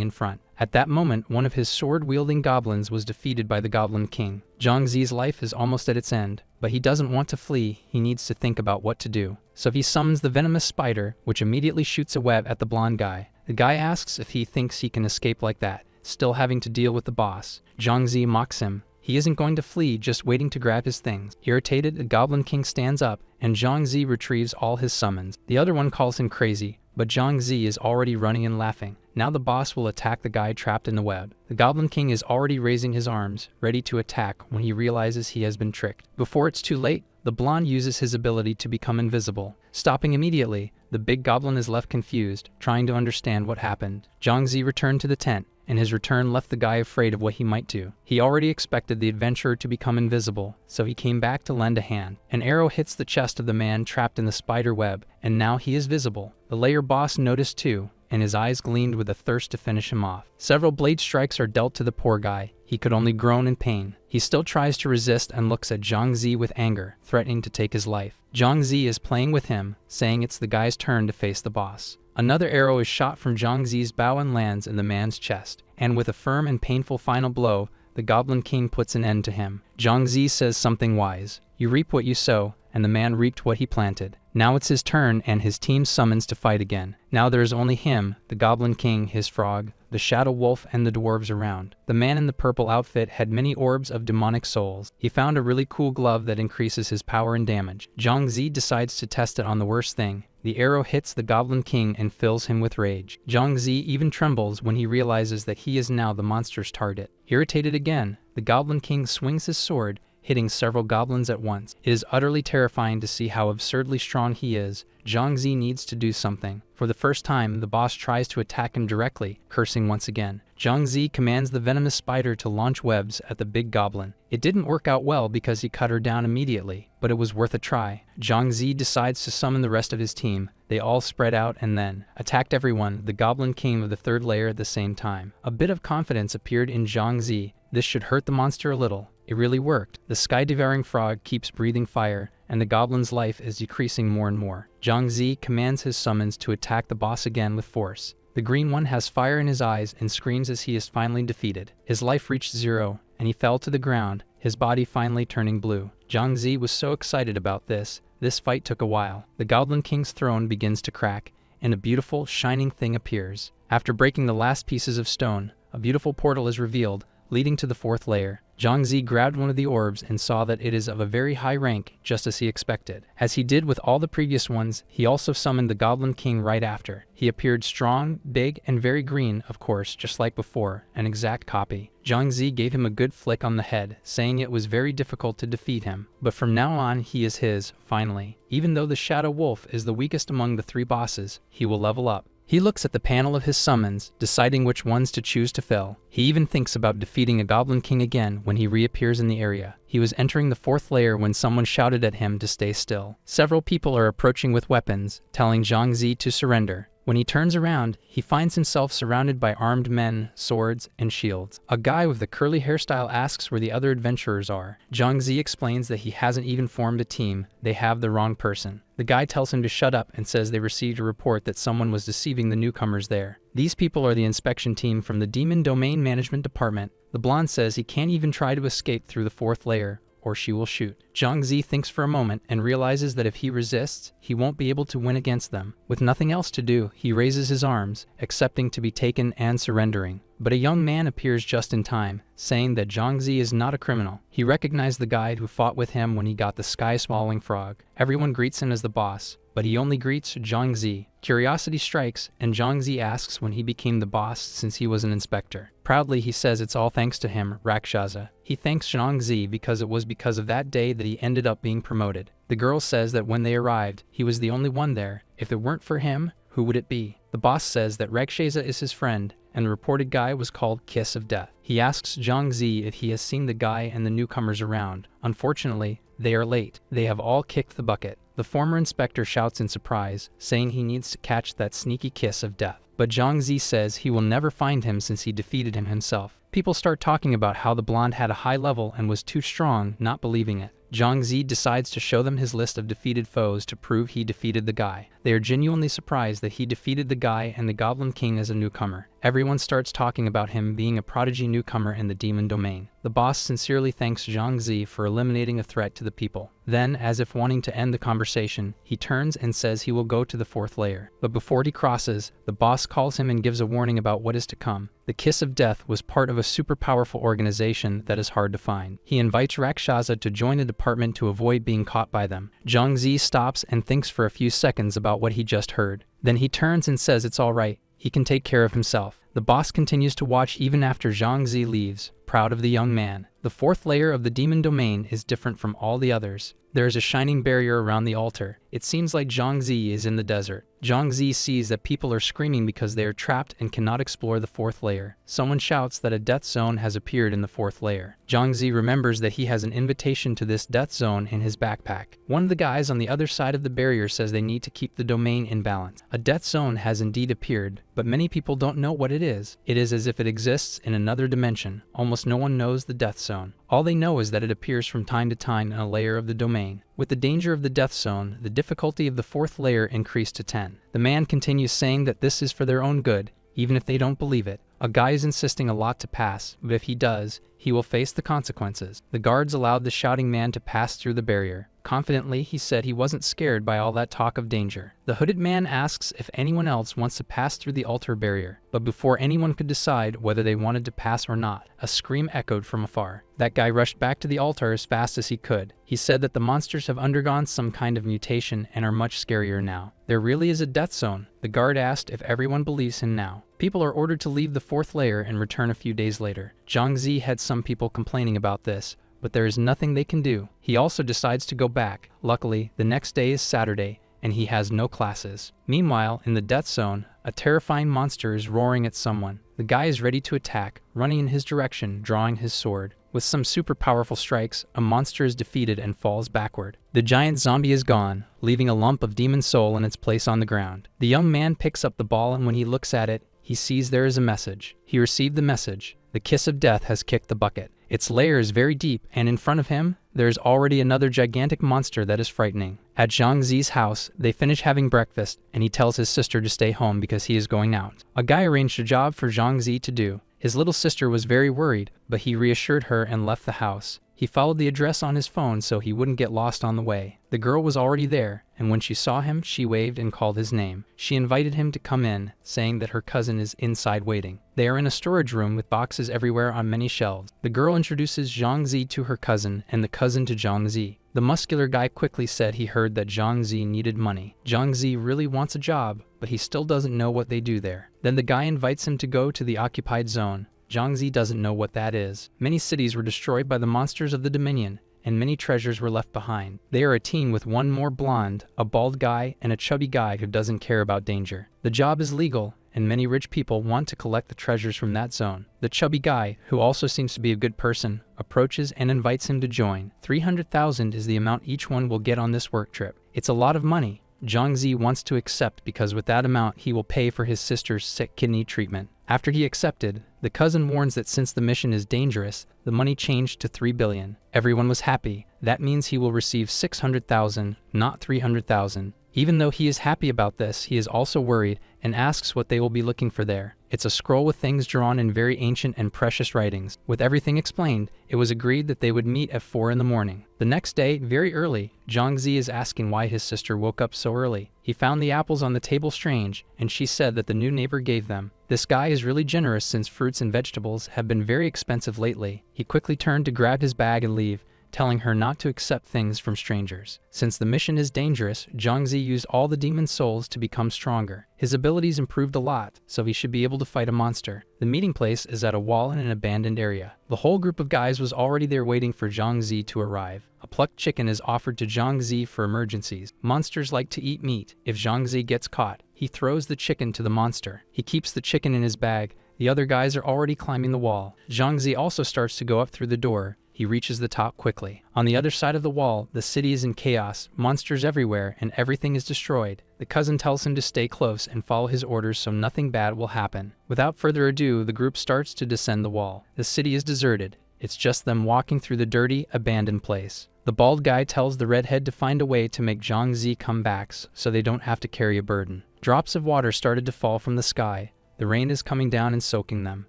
in front. At that moment, one of his sword-wielding goblins was defeated by the Goblin King. Zhangzi's life is almost at its end, but he doesn't want to flee. He needs to think about what to do. So he summons the venomous spider, which immediately shoots a web at the blonde guy. The guy asks if he thinks he can escape like that, still having to deal with the boss. Zhangzi mocks him. He isn't going to flee, just waiting to grab his things. Irritated, the Goblin King stands up, and Zhangzi retrieves all his summons. The other one calls him crazy, but Zhangzi is already running and laughing. Now the boss will attack the guy trapped in the web. The Goblin King is already raising his arms, ready to attack when he realizes he has been tricked. Before it's too late, the blonde uses his ability to become invisible. Stopping immediately, the big goblin is left confused, trying to understand what happened. Zhangzi returned to the tent, and his return left the guy afraid of what he might do. He already expected the adventurer to become invisible, so he came back to lend a hand. An arrow hits the chest of the man trapped in the spider web, and now he is visible. The layer boss noticed too, and his eyes gleamed with a thirst to finish him off. Several blade strikes are dealt to the poor guy. He could only groan in pain. He still tries to resist and looks at Zhangzi with anger, threatening to take his life. Zhangzi is playing with him, saying it's the guy's turn to face the boss. Another arrow is shot from Zhangzi's bow and lands in the man's chest, and with a firm and painful final blow, the Goblin King puts an end to him. Zhangzi says something wise. You reap what you sow, and the man reaped what he planted. Now it's his turn, and his team summons to fight again. Now there is only him, the Goblin King, his frog, the Shadow Wolf, and the dwarves around. The man in the purple outfit had many orbs of demonic souls. He found a really cool glove that increases his power and damage. Zhangzi decides to test it on the worst thing. The arrow hits the Goblin King and fills him with rage. Zhangzi even trembles when he realizes that he is now the monster's target. Irritated again, the Goblin King swings his sword, hitting several goblins at once. It is utterly terrifying to see how absurdly strong he is. Zhangzi needs to do something. For the first time, the boss tries to attack him directly, cursing once again. Zhangzi commands the venomous spider to launch webs at the big goblin. It didn't work out well because he cut her down immediately, but it was worth a try. Zhangzi decides to summon the rest of his team. They all spread out and then attacked everyone, the Goblin King of the third layer at the same time. A bit of confidence appeared in Zhangzi. This should hurt the monster a little. It really worked. The sky-devouring frog keeps breathing fire, and the goblin's life is decreasing more and more. Zhangzi commands his summons to attack the boss again with force. The green one has fire in his eyes and screams as he is finally defeated. His life reached 0, and he fell to the ground, his body finally turning blue. Zhangzi was so excited about this. This fight took a while. The Goblin King's throne begins to crack, and a beautiful, shining thing appears. After breaking the last pieces of stone, a beautiful portal is revealed, leading to the fourth layer. Zhangzi grabbed one of the orbs and saw that it is of a very high rank, just as he expected. As he did with all the previous ones, he also summoned the Goblin King right after. He appeared strong, big, and very green, of course, just like before, an exact copy. Zhangzi gave him a good flick on the head, saying it was very difficult to defeat him, but from now on he is his, finally. Even though the Shadow Wolf is the weakest among the 3 bosses, he will level up. He looks at the panel of his summons, deciding which ones to choose to fill. He even thinks about defeating a Goblin King again when he reappears in the area. He was entering the 4th layer when someone shouted at him to stay still. Several people are approaching with weapons, telling Zhang Zi to surrender. When he turns around, he finds himself surrounded by armed men, swords, and shields. A guy with a curly hairstyle asks where the other adventurers are. Zhang Zi explains that he hasn't even formed a team, they have the wrong person. The guy tells him to shut up and says they received a report that someone was deceiving the newcomers there. These people are the inspection team from the Demon Domain Management Department. The blonde says he can't even try to escape through the 4th layer, or she will shoot. Zhang Zi thinks for a moment and realizes that if he resists, he won't be able to win against them. With nothing else to do, he raises his arms, accepting to be taken and surrendering. But a young man appears just in time, saying that Zhang Zi is not a criminal. He recognized the guide who fought with him when he got the sky-swallowing frog. Everyone greets him as the boss, but he only greets Zhang Zi. Curiosity strikes, and Zhang Zi asks when he became the boss since he was an inspector. Proudly, he says it's all thanks to him, Rakshasa. He thanks Zhang Zi because it was because of that day that he ended up being promoted. The girl says that when they arrived, he was the only one there. If it weren't for him, who would it be? The boss says that Rakshasa is his friend, and the reported guy was called Kiss of Death. He asks Zhang Zi if he has seen the guy and the newcomers around. Unfortunately, they are late. They have all kicked the bucket. The former inspector shouts in surprise, saying he needs to catch that sneaky Kiss of Death. But Zhang Zi says he will never find him since he defeated him himself. People start talking about how the blonde had a high level and was too strong, not believing it. Zhang Zi decides to show them his list of defeated foes to prove he defeated the guy. They are genuinely surprised that he defeated the guy and the Goblin King as a newcomer. Everyone starts talking about him being a prodigy newcomer in the Demon Domain. The boss sincerely thanks Zhang Zi for eliminating a threat to the people. Then, as if wanting to end the conversation, he turns and says he will go to the 4th layer. But before he crosses, the boss calls him and gives a warning about what is to come. The Kiss of Death was part of a super powerful organization that is hard to find. He invites Rakshasa to join the department to avoid being caught by them. Zhang Zi stops and thinks for a few seconds about what he just heard. Then he turns and says it's all right. He can take care of himself. The boss continues to watch even after Zhang Zi leaves, proud of the young man. The 4th layer of the Demon Domain is different from all the others. There is a shining barrier around the altar. It seems like Zhang Zi is in the desert. Zhang Zi sees that people are screaming because they are trapped and cannot explore the 4th layer. Someone shouts that a death zone has appeared in the 4th layer. Zhang Zi remembers that he has an invitation to this death zone in his backpack. One of the guys on the other side of the barrier says they need to keep the domain in balance. A death zone has indeed appeared, but many people don't know what it is. It is as if it exists in another dimension. Almost no one knows the death zone. All they know is that it appears from time to time in a layer of the domain. With the danger of the death zone, the difficulty of the 4th layer increased to 10. The man continues saying that this is for their own good, even if they don't believe it. A guy is insisting a lot to pass, but if he does, he will face the consequences. The guards allowed the shouting man to pass through the barrier. Confidently, he said he wasn't scared by all that talk of danger. The hooded man asks if anyone else wants to pass through the altar barrier, but before anyone could decide whether they wanted to pass or not, a scream echoed from afar. That guy rushed back to the altar as fast as he could. He said that the monsters have undergone some kind of mutation and are much scarier now. There really is a death zone. The guard asked if everyone believes him now. People are ordered to leave the 4th layer and return a few days later. Zhang Zi had some people complaining about this, but there is nothing they can do. He also decides to go back. Luckily, the next day is Saturday, and he has no classes. Meanwhile, in the death zone, a terrifying monster is roaring at someone. The guy is ready to attack, running in his direction, drawing his sword. With some super powerful strikes, a monster is defeated and falls backward. The giant zombie is gone, leaving a lump of demon soul in its place on the ground. The young man picks up the ball, and when he looks at it, he sees there is a message. He received the message. The Kiss of Death has kicked the bucket. Its layer is very deep, and in front of him, there is already another gigantic monster that is frightening. At Zhang Zi's house, they finish having breakfast, and he tells his sister to stay home because he is going out. A guy arranged a job for Zhang Zi to do. His little sister was very worried, but he reassured her and left the house. He followed the address on his phone so he wouldn't get lost on the way. The girl was already there, and when she saw him, she waved and called his name. She invited him to come in, saying that her cousin is inside waiting. They are in a storage room with boxes everywhere on many shelves. The girl introduces Zhang Zi to her cousin, and the cousin to Zhang Zi. The muscular guy quickly said he heard that Zhang Zi needed money. Zhang Zi really wants a job, but he still doesn't know what they do there. Then the guy invites him to go to the occupied zone. Zhang Zi doesn't know what that is. Many cities were destroyed by the monsters of the Dominion, and many treasures were left behind. They are a team with one more blonde, a bald guy, and a chubby guy who doesn't care about danger. The job is legal, and many rich people want to collect the treasures from that zone. The chubby guy, who also seems to be a good person, approaches and invites him to join. 300,000 is the amount each one will get on this work trip. It's a lot of money. Zhang wants to accept because with that amount he will pay for his sister's sick kidney treatment. After he accepted, the cousin warns that since the mission is dangerous, the money changed to 3 billion. Everyone was happy. That means he will receive 600,000, not 300,000. Even though he is happy about this, he is also worried and asks what they will be looking for there. It's a scroll with things drawn in very ancient and precious writings. With everything explained, it was agreed that they would meet at 4 in the morning. The next day, very early, Zhang is asking why his sister woke up so early. He found the apples on the table strange, and she said that the new neighbor gave them. This guy is really generous since fruits and vegetables have been very expensive lately. He quickly turned to grab his bag and leave, telling her not to accept things from strangers. Since the mission is dangerous, Zhang used all the demon souls to become stronger. His abilities improved a lot, so he should be able to fight a monster. The meeting place is at a wall in an abandoned area. The whole group of guys was already there waiting for Zhang to arrive. A plucked chicken is offered to Zhang for emergencies. Monsters like to eat meat. If Zhang gets caught, he throws the chicken to the monster. He keeps the chicken in his bag. The other guys are already climbing the wall. Zhang also starts to go up through the door. He reaches the top quickly. On the other side of the wall, the city is in chaos, monsters everywhere, and everything is destroyed. The cousin tells him to stay close and follow his orders so nothing bad will happen. Without further ado, the group starts to descend the wall. The city is deserted. It's just them walking through the dirty, abandoned place. The bald guy tells the redhead to find a way to make Zhang come back so they don't have to carry a burden. Drops of water started to fall from the sky. The rain is coming down and soaking them.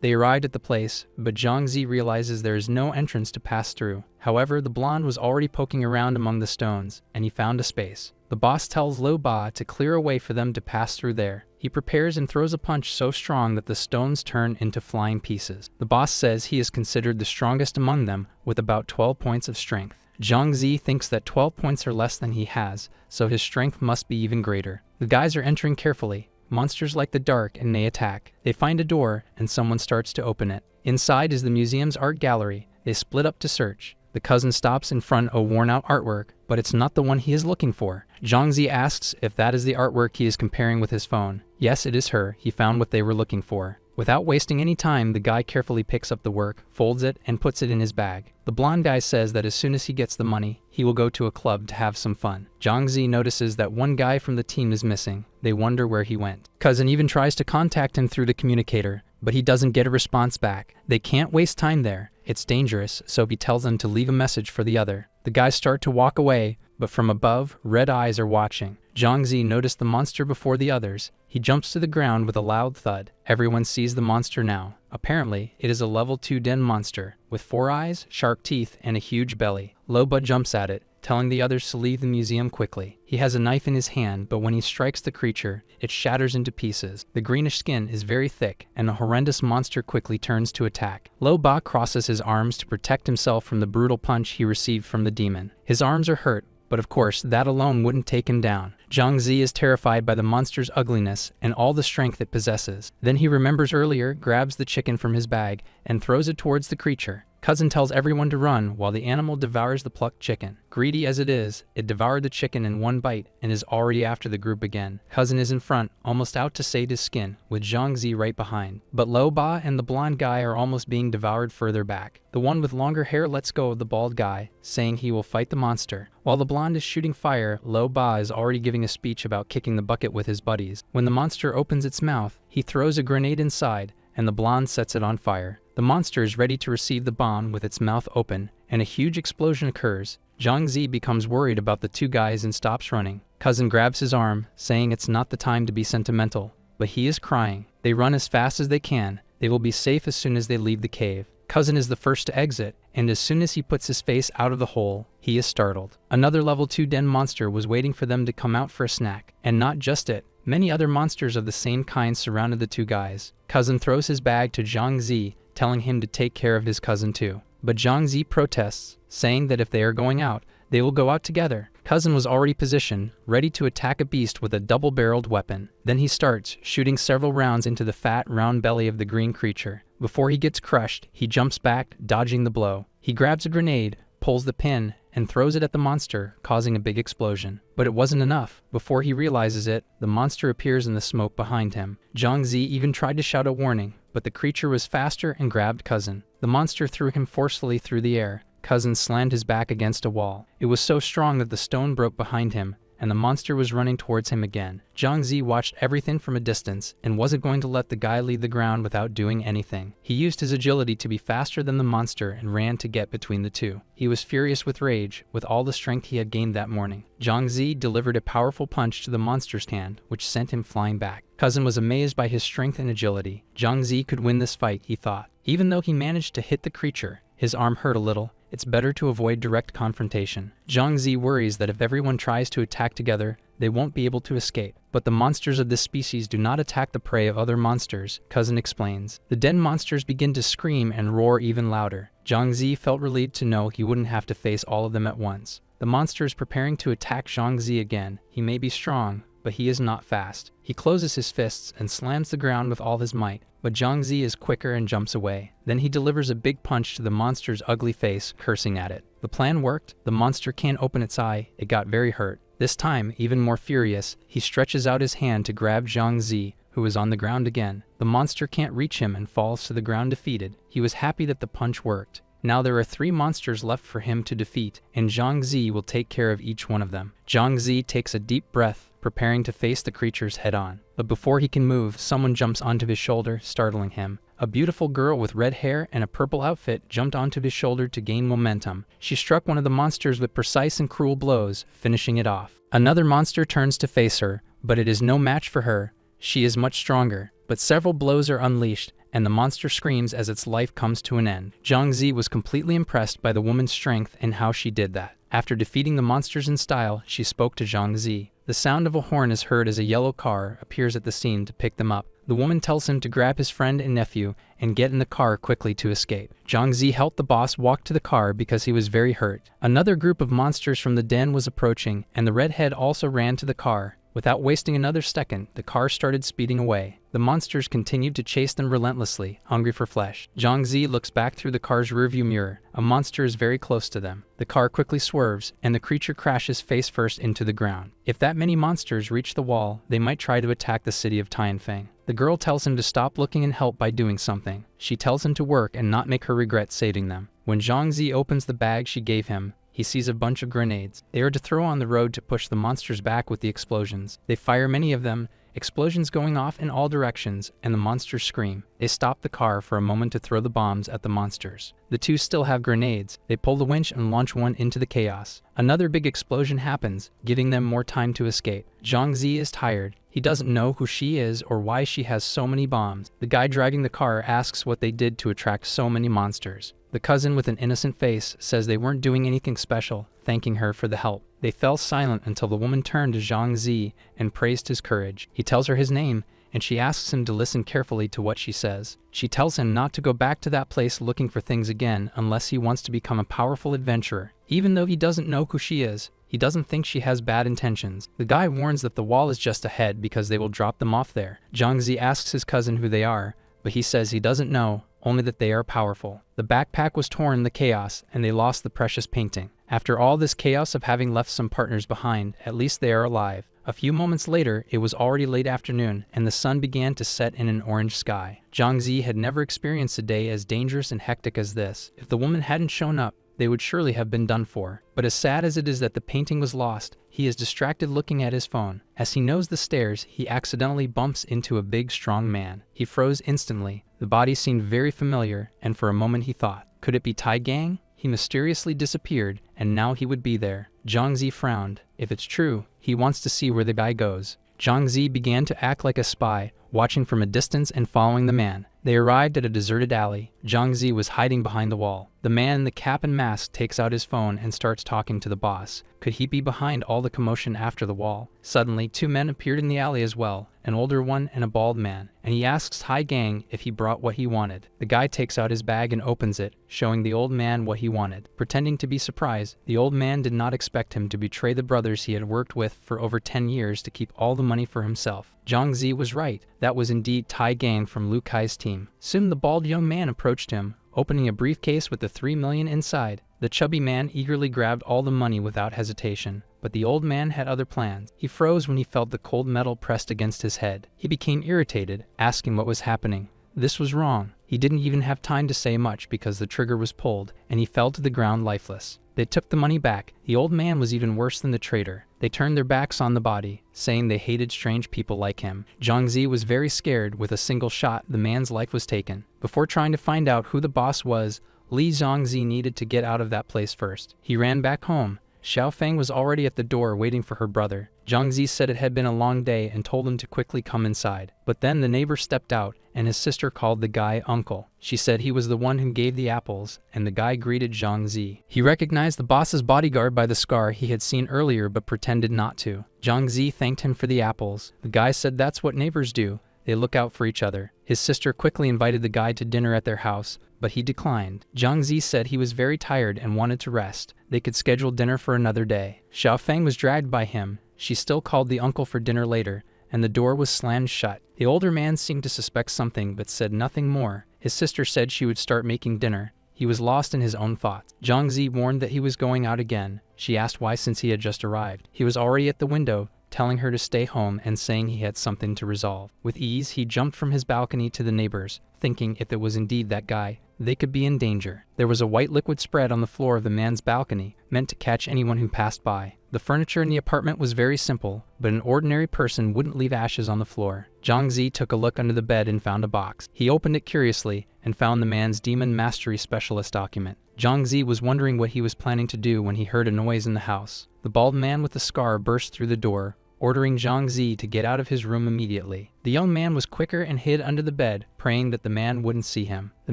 They arrived at the place, but Zhang realizes there is no entrance to pass through. However, the blonde was already poking around among the stones, and he found a space. The boss tells Lo Ba to clear a way for them to pass through there. He prepares and throws a punch so strong that the stones turn into flying pieces. The boss says he is considered the strongest among them with about 12 points of strength. Zhang thinks that 12 points are less than he has, so his strength must be even greater. The guys are entering carefully. Monsters like the dark and they attack. They find a door and someone starts to open it. Inside is the museum's art gallery. They split up to search. The cousin stops in front of a worn-out artwork, but it's not the one he is looking for. Zhang asks if that is the artwork he is comparing with his phone. Yes, it is her. He found what they were looking for. Without wasting any time, the guy carefully picks up the work, folds it, and puts it in his bag. The blonde guy says that as soon as he gets the money, he will go to a club to have some fun. Zhang notices that one guy from the team is missing. They wonder where he went. Cousin even tries to contact him through the communicator, but he doesn't get a response back. They can't waste time there. It's dangerous, so he tells them to leave a message for the other. The guys start to walk away, but from above, red eyes are watching. Zhang noticed the monster before the others. He jumps to the ground with a loud thud. Everyone sees the monster now. Apparently, it is a level 2 den monster, with 4 eyes, sharp teeth, and a huge belly. Lo Ba jumps at it, telling the others to leave the museum quickly. He has a knife in his hand, but when he strikes the creature, it shatters into pieces. The greenish skin is very thick, and the horrendous monster quickly turns to attack. Lo Ba crosses his arms to protect himself from the brutal punch he received from the demon. His arms are hurt, but of course, that alone wouldn't take him down. Zhang is terrified by the monster's ugliness and all the strength it possesses. Then he remembers earlier, grabs the chicken from his bag, and throws it towards the creature. Cousin tells everyone to run while the animal devours the plucked chicken. Greedy as it is, it devoured the chicken in one bite and is already after the group again. Cousin is in front, almost out to save his skin, with Zhang right behind. But Lo Ba and the blonde guy are almost being devoured further back. The one with longer hair lets go of the bald guy, saying he will fight the monster. While the blonde is shooting fire, Lo Ba is already giving a speech about kicking the bucket with his buddies. When the monster opens its mouth, he throws a grenade inside, and the blonde sets it on fire. The monster is ready to receive the bomb with its mouth open, and a huge explosion occurs. Zhang becomes worried about the two guys and stops running. Cousin grabs his arm, saying it's not the time to be sentimental, but he is crying. They run as fast as they can. They will be safe as soon as they leave the cave. Cousin is the first to exit, and as soon as he puts his face out of the hole, he is startled. Another level 2 den monster was waiting for them to come out for a snack, and not just it. Many other monsters of the same kind surrounded the two guys. Cousin throws his bag to Zhang telling him to take care of his cousin too. But Zhang protests, saying that if they are going out, they will go out together. Cousin was already positioned, ready to attack a beast with a double-barreled weapon. Then he starts, shooting several rounds into the fat, round belly of the green creature. Before he gets crushed, he jumps back, dodging the blow. He grabs a grenade, pulls the pin, and throws it at the monster, causing a big explosion. But it wasn't enough. Before he realizes it, the monster appears in the smoke behind him. Zhang Zi even tried to shout a warning, but the creature was faster and grabbed Cousin. The monster threw him forcefully through the air. Cousin slammed his back against a wall. It was so strong that the stone broke behind him, and the monster was running towards him again. Zhang Zi watched everything from a distance and wasn't going to let the guy leave the ground without doing anything. He used his agility to be faster than the monster and ran to get between the two. He was furious with rage, with all the strength he had gained that morning. Zhang Zi delivered a powerful punch to the monster's hand, which sent him flying back. Cousin was amazed by his strength and agility. Zhang Zi could win this fight, he thought. Even though he managed to hit the creature, his arm hurt a little. It's better to avoid direct confrontation. Zhang Zi worries that if everyone tries to attack together, they won't be able to escape. But the monsters of this species do not attack the prey of other monsters, Cousin explains. The den monsters begin to scream and roar even louder. Zhang Zi felt relieved to know he wouldn't have to face all of them at once. The monster is preparing to attack Zhang Zi again. He may be strong, but he is not fast. He closes his fists and slams the ground with all his might, but Zhang Zi is quicker and jumps away. Then he delivers a big punch to the monster's ugly face, cursing at it. The plan worked. The monster can't open its eye. It got very hurt. This time, even more furious, he stretches out his hand to grab Zhang Zi, who is on the ground again. The monster can't reach him and falls to the ground defeated. He was happy that the punch worked. Now there are 3 monsters left for him to defeat, and Zhang Zi will take care of each one of them. Zhang Zi takes a deep breath, preparing to face the creatures head-on. But before he can move, someone jumps onto his shoulder, startling him. A beautiful girl with red hair and a purple outfit jumped onto his shoulder to gain momentum. She struck one of the monsters with precise and cruel blows, finishing it off. Another monster turns to face her, but it is no match for her. She is much stronger, but several blows are unleashed, and the monster screams as its life comes to an end. Zhang Zi was completely impressed by the woman's strength and how she did that. After defeating the monsters in style, she spoke to Zhang Zi. The sound of a horn is heard as a yellow car appears at the scene to pick them up. The woman tells him to grab his friend and nephew and get in the car quickly to escape. Zhang Zi helped the boss walk to the car because he was very hurt. Another group of monsters from the den was approaching, and the redhead also ran to the car. Without wasting another second, the car started speeding away. The monsters continued to chase them relentlessly, hungry for flesh. Zhang Zi looks back through the car's rearview mirror. A monster is very close to them. The car quickly swerves, and the creature crashes face first into the ground. If that many monsters reach the wall, they might try to attack the city of Tianfeng. The girl tells him to stop looking and help by doing something. She tells him to work and not make her regret saving them. When Zhang Zi opens the bag she gave him, he sees a bunch of grenades. They are to throw on the road to push the monsters back with the explosions. They fire many of them, explosions going off in all directions, and the monsters scream. They stop the car for a moment to throw the bombs at the monsters. The two still have grenades. They pull the winch and launch one into the chaos. Another big explosion happens, giving them more time to escape. Zhang Zi is tired. He doesn't know who she is or why she has so many bombs. The guy driving the car asks what they did to attract so many monsters. The cousin with an innocent face says they weren't doing anything special, thanking her for the help. They fell silent until the woman turned to Zhang Zi and praised his courage. He tells her his name, and she asks him to listen carefully to what she says. She tells him not to go back to that place looking for things again unless he wants to become a powerful adventurer. Even though he doesn't know who she is, he doesn't think she has bad intentions. The guy warns that the wall is just ahead because they will drop them off there. Zhang Zi asks his cousin who they are, but he says he doesn't know, only that they are powerful. The backpack was torn in the chaos, and they lost the precious painting. After all this chaos of having left some partners behind, at least they are alive. A few moments later, it was already late afternoon, and the sun began to set in an orange sky. Zhang Zi had never experienced a day as dangerous and hectic as this. If the woman hadn't shown up, they would surely have been done for. But as sad as it is that the painting was lost, he is distracted looking at his phone. As he knows the stairs, he accidentally bumps into a big, strong man. He froze instantly. The body seemed very familiar, and for a moment he thought, could it be Tai Gang? He mysteriously disappeared, and now he would be there. Zhang Zi frowned. If it's true, he wants to see where the guy goes. Zhang Zi began to act like a spy, watching from a distance and following the man. They arrived at a deserted alley. Zhang Zi was hiding behind the wall. The man in the cap and mask takes out his phone and starts talking to the boss. Could he be behind all the commotion after the wall? Suddenly, 2 men appeared in the alley as well, an older one and a bald man, and he asks Tai Gang if he brought what he wanted. The guy takes out his bag and opens it, showing the old man what he wanted. Pretending to be surprised, the old man did not expect him to betray the brothers he had worked with for over 10 years to keep all the money for himself. Zhang Zi was right. That was indeed Tai Gang from Lu Kai's team. Soon the bald young man approached him, opening a briefcase with the 3 million inside. The chubby man eagerly grabbed all the money without hesitation, but the old man had other plans. He froze when he felt the cold metal pressed against his head. He became irritated, asking what was happening. This was wrong. He didn't even have time to say much because the trigger was pulled, and he fell to the ground lifeless. They took the money back. The old man was even worse than the traitor. They turned their backs on the body, saying they hated strange people like him. Zhang was very scared. With a single shot, the man's life was taken. Before trying to find out who the boss was, Li Zhangzi needed to get out of that place first. He ran back home. Xiao Feng was already at the door waiting for her brother. Zhang said it had been a long day and told him to quickly come inside. But then the neighbor stepped out, and his sister called the guy uncle. She said he was the one who gave the apples, and the guy greeted Zhang. He recognized the boss's bodyguard by the scar he had seen earlier but pretended not to. Zhang thanked him for the apples. The guy said that's what neighbors do. They look out for each other. His sister quickly invited the guy to dinner at their house, but he declined. Zhang said he was very tired and wanted to rest. They could schedule dinner for another day. Xiao Feng was dragged by him. She still called the uncle for dinner later, and the door was slammed shut. The older man seemed to suspect something but said nothing more. His sister said she would start making dinner. He was lost in his own thoughts. Zhang warned that he was going out again. She asked why since he had just arrived. He was already at the window, telling her to stay home and saying he had something to resolve. With ease, he jumped from his balcony to the neighbors, thinking if it was indeed that guy, they could be in danger. There was a white liquid spread on the floor of the man's balcony, meant to catch anyone who passed by. The furniture in the apartment was very simple, but an ordinary person wouldn't leave ashes on the floor. Zhang took a look under the bed and found a box. He opened it curiously and found the man's Demon Mastery Specialist document. Zhang was wondering what he was planning to do when he heard a noise in the house. The bald man with the scar burst through the door, ordering Zhang to get out of his room immediately. The young man was quicker and hid under the bed, praying that the man wouldn't see him. The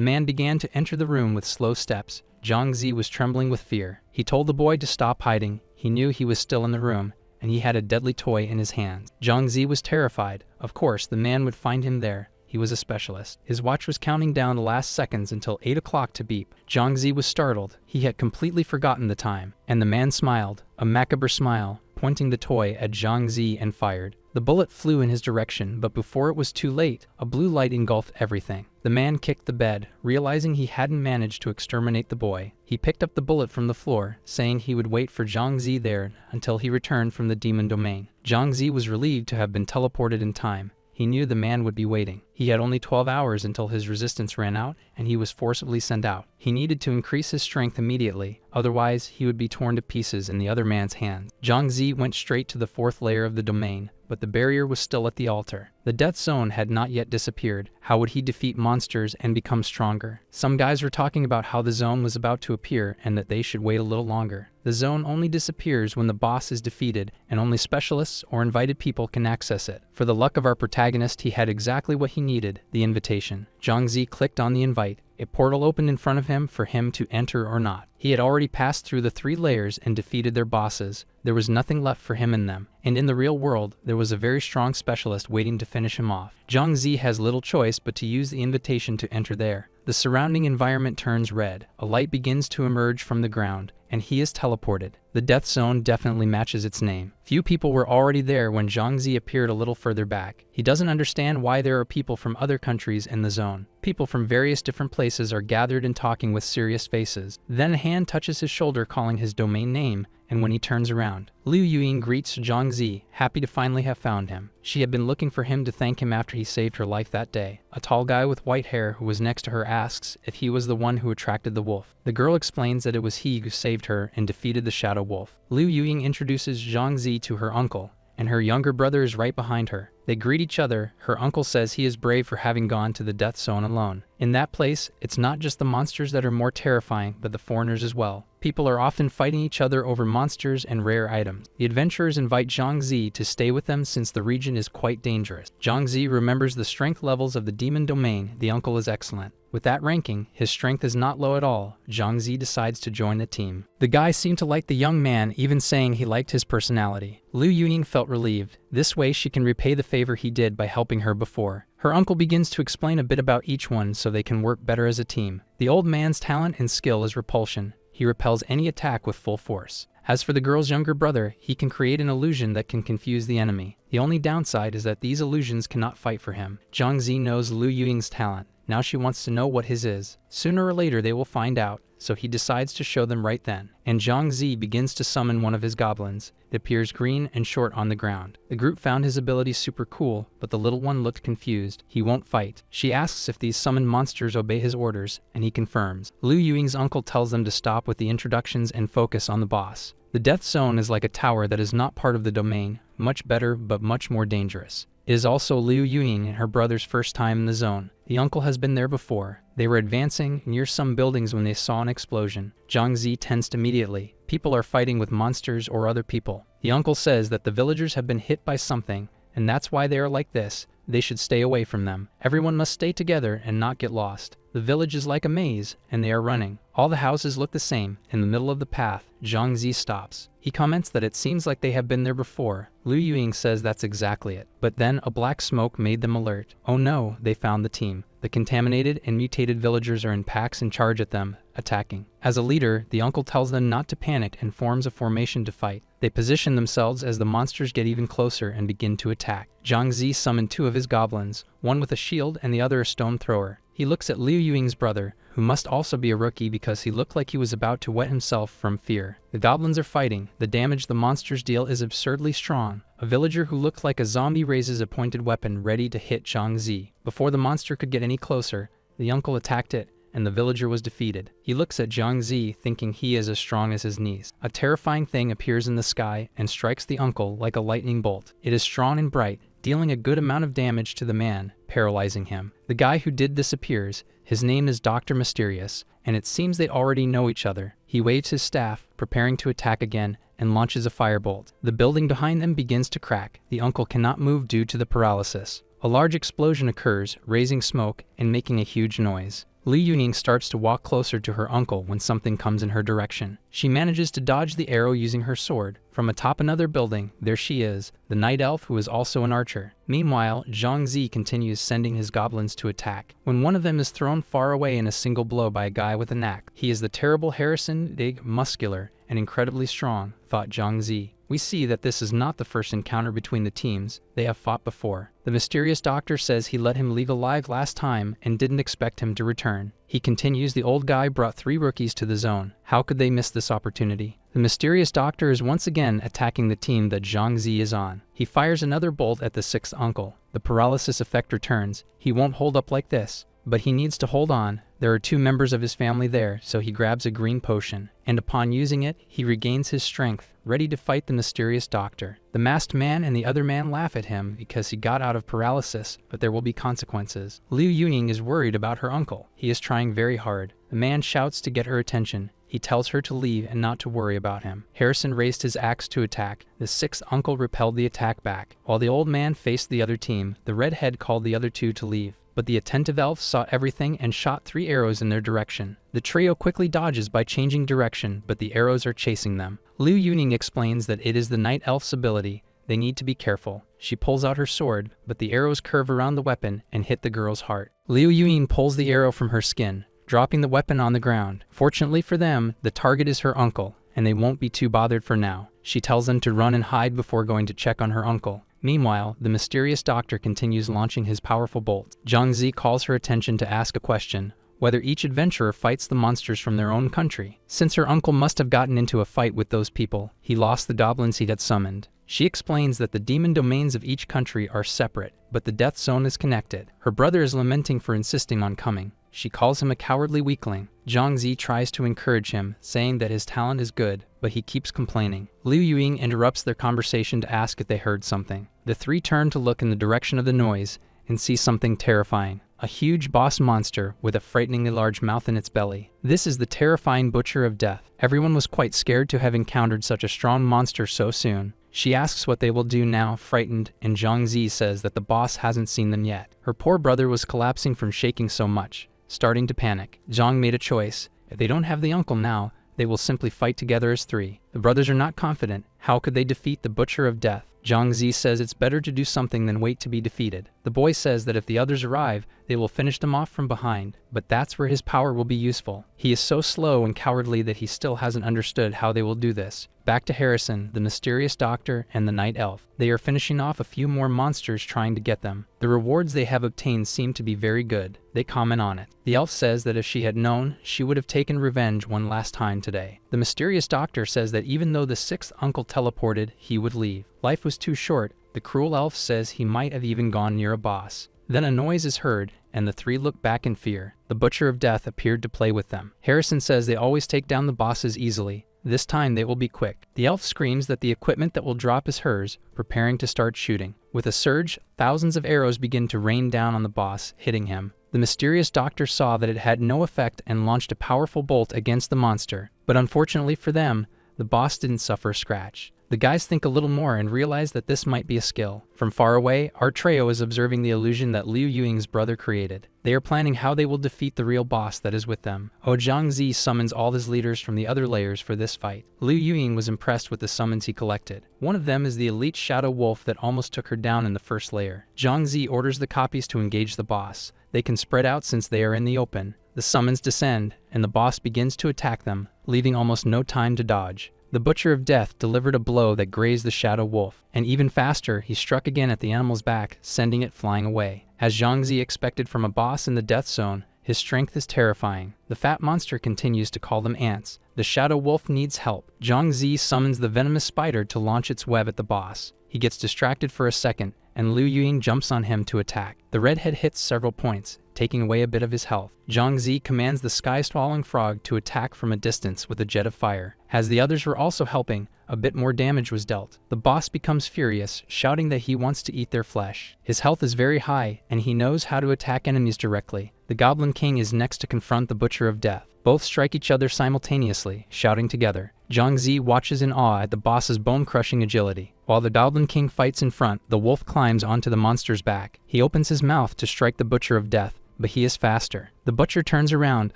man began to enter the room with slow steps. Zhang was trembling with fear. He told the boy to stop hiding. He knew he was still in the room, and he had a deadly toy in his hands. Zhang was terrified. Of course, the man would find him there. He was a specialist. His watch was counting down the last seconds until 8 o'clock to beep. Zhang was startled. He had completely forgotten the time. And the man smiled, a macabre smile, pointing the toy at Zhang and fired. The bullet flew in his direction, but before it was too late, a blue light engulfed everything. The man kicked the bed, realizing he hadn't managed to exterminate the boy. He picked up the bullet from the floor, saying he would wait for Zhang there until he returned from the demon domain. Zhang was relieved to have been teleported in time. He knew the man would be waiting. He had only 12 hours until his resistance ran out, and he was forcibly sent out. He needed to increase his strength immediately, otherwise he would be torn to pieces in the other man's hands. Zhang went straight to the 4th layer of the domain, but the barrier was still at the altar. The death zone had not yet disappeared. How would he defeat monsters and become stronger? Some guys were talking about how the zone was about to appear and that they should wait a little longer. The zone only disappears when the boss is defeated, and only specialists or invited people can access it. For the luck of our protagonist, he had exactly what he needed, the invitation. Zhang clicked on the invite. A portal opened in front of him for him to enter or not. He had already passed through the 3 layers and defeated their bosses. There was nothing left for him in them. And in the real world, there was a very strong specialist waiting to finish him off. Zhang has little choice but to use the invitation to enter there. The surrounding environment turns red. A light begins to emerge from the ground, and he is teleported. The death zone definitely matches its name. Few people were already there when Zhang appeared a little further back. He doesn't understand why there are people from other countries in the zone. People from various different places are gathered and talking with serious faces. Then a hand touches his shoulder calling his domain name, and when he turns around, Liu Yuying greets Zhang, happy to finally have found him. She had been looking for him to thank him after he saved her life that day. A tall guy with white hair who was next to her asks if he was the one who attracted the wolf. The girl explains that it was he who saved her and defeated the shadow wolf. Liu Yuying introduces Zhang to her uncle, and her younger brother is right behind her. They greet each other. Her uncle says he is brave for having gone to the death zone alone. In that place, it's not just the monsters that are more terrifying, but the foreigners as well. People are often fighting each other over monsters and rare items. The adventurers invite Zhang to stay with them since the region is quite dangerous. Zhang remembers the strength levels of the demon domain. The uncle is excellent. With that ranking, his strength is not low at all. Zhang decides to join the team. The guy seemed to like the young man, even saying he liked his personality. Liu Yuying felt relieved. This way she can repay the favor he did by helping her before. Her uncle begins to explain a bit about each one so they can work better as a team. The old man's talent and skill is repulsion. He repels any attack with full force. As for the girl's younger brother, he can create an illusion that can confuse the enemy. The only downside is that these illusions cannot fight for him. Zhang knows Liu Yuying's talent. Now she wants to know what his is. Sooner or later they will find out. so he decides to show them right then. And Zhang Zi begins to summon one of his goblins. It appears green and short on the ground. The group found his ability super cool, but the little one looked confused. He won't fight. She asks if these summoned monsters obey his orders, and he confirms. Liu Yuying's uncle tells them to stop with the introductions and focus on the boss. The death zone is like a tower that is not part of the domain, much better but much more dangerous. It is also Liu Yuying and her brother's first time in the zone. The uncle has been there before. They were advancing near some buildings when they saw an explosion. Zhang Zi tensed immediately. People are fighting with monsters or other people. The uncle says that the villagers have been hit by something, and that's why they are like this. They should stay away from them. Everyone must stay together and not get lost. The village is like a maze, and they are running. All the houses look the same. In the middle of the path, Zhang Zi stops. He comments that it seems like they have been there before. Liu Yuying says that's exactly it. But then a black smoke made them alert. Oh no, they found the team. The contaminated and mutated villagers are in packs and charge at them, attacking. As a leader, the uncle tells them not to panic and forms a formation to fight. They position themselves as the monsters get even closer and begin to attack. Zhang Zi summoned two of his goblins, one with a shield and the other a stone thrower. He looks at Liu Yuying's brother, who must also be a rookie because he looked like he was about to wet himself from fear. The goblins are fighting. The damage the monsters deal is absurdly strong. A villager who looked like a zombie raises a pointed weapon ready to hit Zhang Zi. Before the monster could get any closer, the uncle attacked it, and the villager was defeated. He looks at Zhang Zi, thinking he is as strong as his niece. A terrifying thing appears in the sky and strikes the uncle like a lightning bolt. It is strong and bright, dealing a good amount of damage to the man, paralyzing him. The guy who did this appears. His name is Dr. Mysterious, and it seems they already know each other. He waves his staff, preparing to attack again, and launches a firebolt. The building behind them begins to crack. The uncle cannot move due to the paralysis. A large explosion occurs, raising smoke and making a huge noise. Liu Yuying starts to walk closer to her uncle when something comes in her direction. She manages to dodge the arrow using her sword. From atop another building, there she is, the night elf who is also an archer. Meanwhile, Zhang Zi continues sending his goblins to attack, when one of them is thrown far away in a single blow by a guy with an axe. He is the terrible Harrison, big, muscular, and incredibly strong, thought Zhang Zi. We see that this is not the first encounter between the teams. They have fought before. The mysterious doctor says he let him leave alive last time and didn't expect him to return. He continues, the old guy brought 3 rookies to the zone. How could they miss this opportunity? The mysterious doctor is once again attacking the team that Zhang Zi is on. He fires another bolt at the 6th uncle. The paralysis effect returns. He won't hold up like this, but he needs to hold on. There are 2 members of his family there, so he grabs a green potion, and upon using it, he regains his strength, ready to fight the mysterious doctor. The masked man and the other man laugh at him because he got out of paralysis, but there will be consequences. Liu Yuying is worried about her uncle. He is trying very hard. The man shouts to get her attention. He tells her to leave and not to worry about him. Harrison raised his axe to attack. The 6th uncle repelled the attack back. While the old man faced the other team, the redhead called the other 2 to leave. But the attentive elf saw everything and shot 3 arrows in their direction. The trio quickly dodges by changing direction, but the arrows are chasing them. Liu Yuying explains that it is the night elf's ability. They need to be careful. She pulls out her sword, but the arrows curve around the weapon and hit the girl's heart. Liu Yuying pulls the arrow from her skin, dropping the weapon on the ground. Fortunately for them, the target is her uncle, and they won't be too bothered for now. She tells them to run and hide before going to check on her uncle. Meanwhile, the mysterious doctor continues launching his powerful bolt. Zhang Zi calls her attention to ask a question, whether each adventurer fights the monsters from their own country. Since her uncle must have gotten into a fight with those people, he lost the goblins he had summoned. She explains that the demon domains of each country are separate, but the death zone is connected. Her brother is lamenting for insisting on coming. She calls him a cowardly weakling. Zhang Zi tries to encourage him, saying that his talent is good, but he keeps complaining. Liu Yuying interrupts their conversation to ask if they heard something. The 3 turn to look in the direction of the noise and see something terrifying. A huge boss monster with a frighteningly large mouth in its belly. This is the terrifying Butcher of Death. Everyone was quite scared to have encountered such a strong monster so soon. She asks what they will do now, frightened, and Zhang Zi says that the boss hasn't seen them yet. Her poor brother was collapsing from shaking so much, starting to panic. Zhang made a choice. If they don't have the uncle now, they will simply fight together as 3. The brothers are not confident. How could they defeat the Butcher of Death? Zhang Zi says it's better to do something than wait to be defeated. The boy says that if the others arrive, they will finish them off from behind. but that's where his power will be useful. He is so slow and cowardly that he still hasn't understood how they will do this. Back to Harrison, the mysterious doctor, and the night elf. They are finishing off a few more monsters trying to get them. The rewards they have obtained seem to be very good. They comment on it. The elf says that if she had known, she would have taken revenge one last time today. The mysterious doctor says that even though the sixth uncle teleported, he would leave. Life was too short. The cruel elf says he might have even gone near a boss. Then a noise is heard, and the three look back in fear. The Butcher of Death appeared to play with them. Harrison says they always take down the bosses easily. This time they will be quick. The elf screams that the equipment that will drop is hers, preparing to start shooting. With a surge, thousands of arrows begin to rain down on the boss, hitting him. The mysterious doctor saw that it had no effect and launched a powerful bolt against the monster. But unfortunately for them, the boss didn't suffer a scratch. The guys think a little more and realize that this might be a skill. From far away, Artreo is observing the illusion that Liu Yuying's brother created. They are planning how they will defeat the real boss that is with them. Zhangzi summons all his leaders from the other layers for this fight. Liu Yuying was impressed with the summons he collected. One of them is the elite Shadow Wolf that almost took her down in the first layer. Zhangzi orders the copies to engage the boss. They can spread out since they are in the open. The summons descend, and the boss begins to attack them, leaving almost no time to dodge. The Butcher of Death delivered a blow that grazed the Shadow Wolf, and even faster, he struck again at the animal's back, sending it flying away. As Zhangzi expected from a boss in the Death Zone, his strength is terrifying. The fat monster continues to call them ants. The Shadow Wolf needs help. Zhangzi summons the venomous spider to launch its web at the boss. He gets distracted for a second, and Liu Yuying jumps on him to attack. The redhead hits several points, taking away a bit of his health. Zhangzi commands the sky-swallowing frog to attack from a distance with a jet of fire. As the others were also helping, a bit more damage was dealt. The boss becomes furious, shouting that he wants to eat their flesh. His health is very high, and he knows how to attack enemies directly. The Goblin King is next to confront the Butcher of Death. Both strike each other simultaneously, shouting together. Zhangzi watches in awe at the boss's bone-crushing agility. While the Goblin King fights in front, the wolf climbs onto the monster's back. He opens his mouth to strike the Butcher of Death, but he is faster. The Butcher turns around,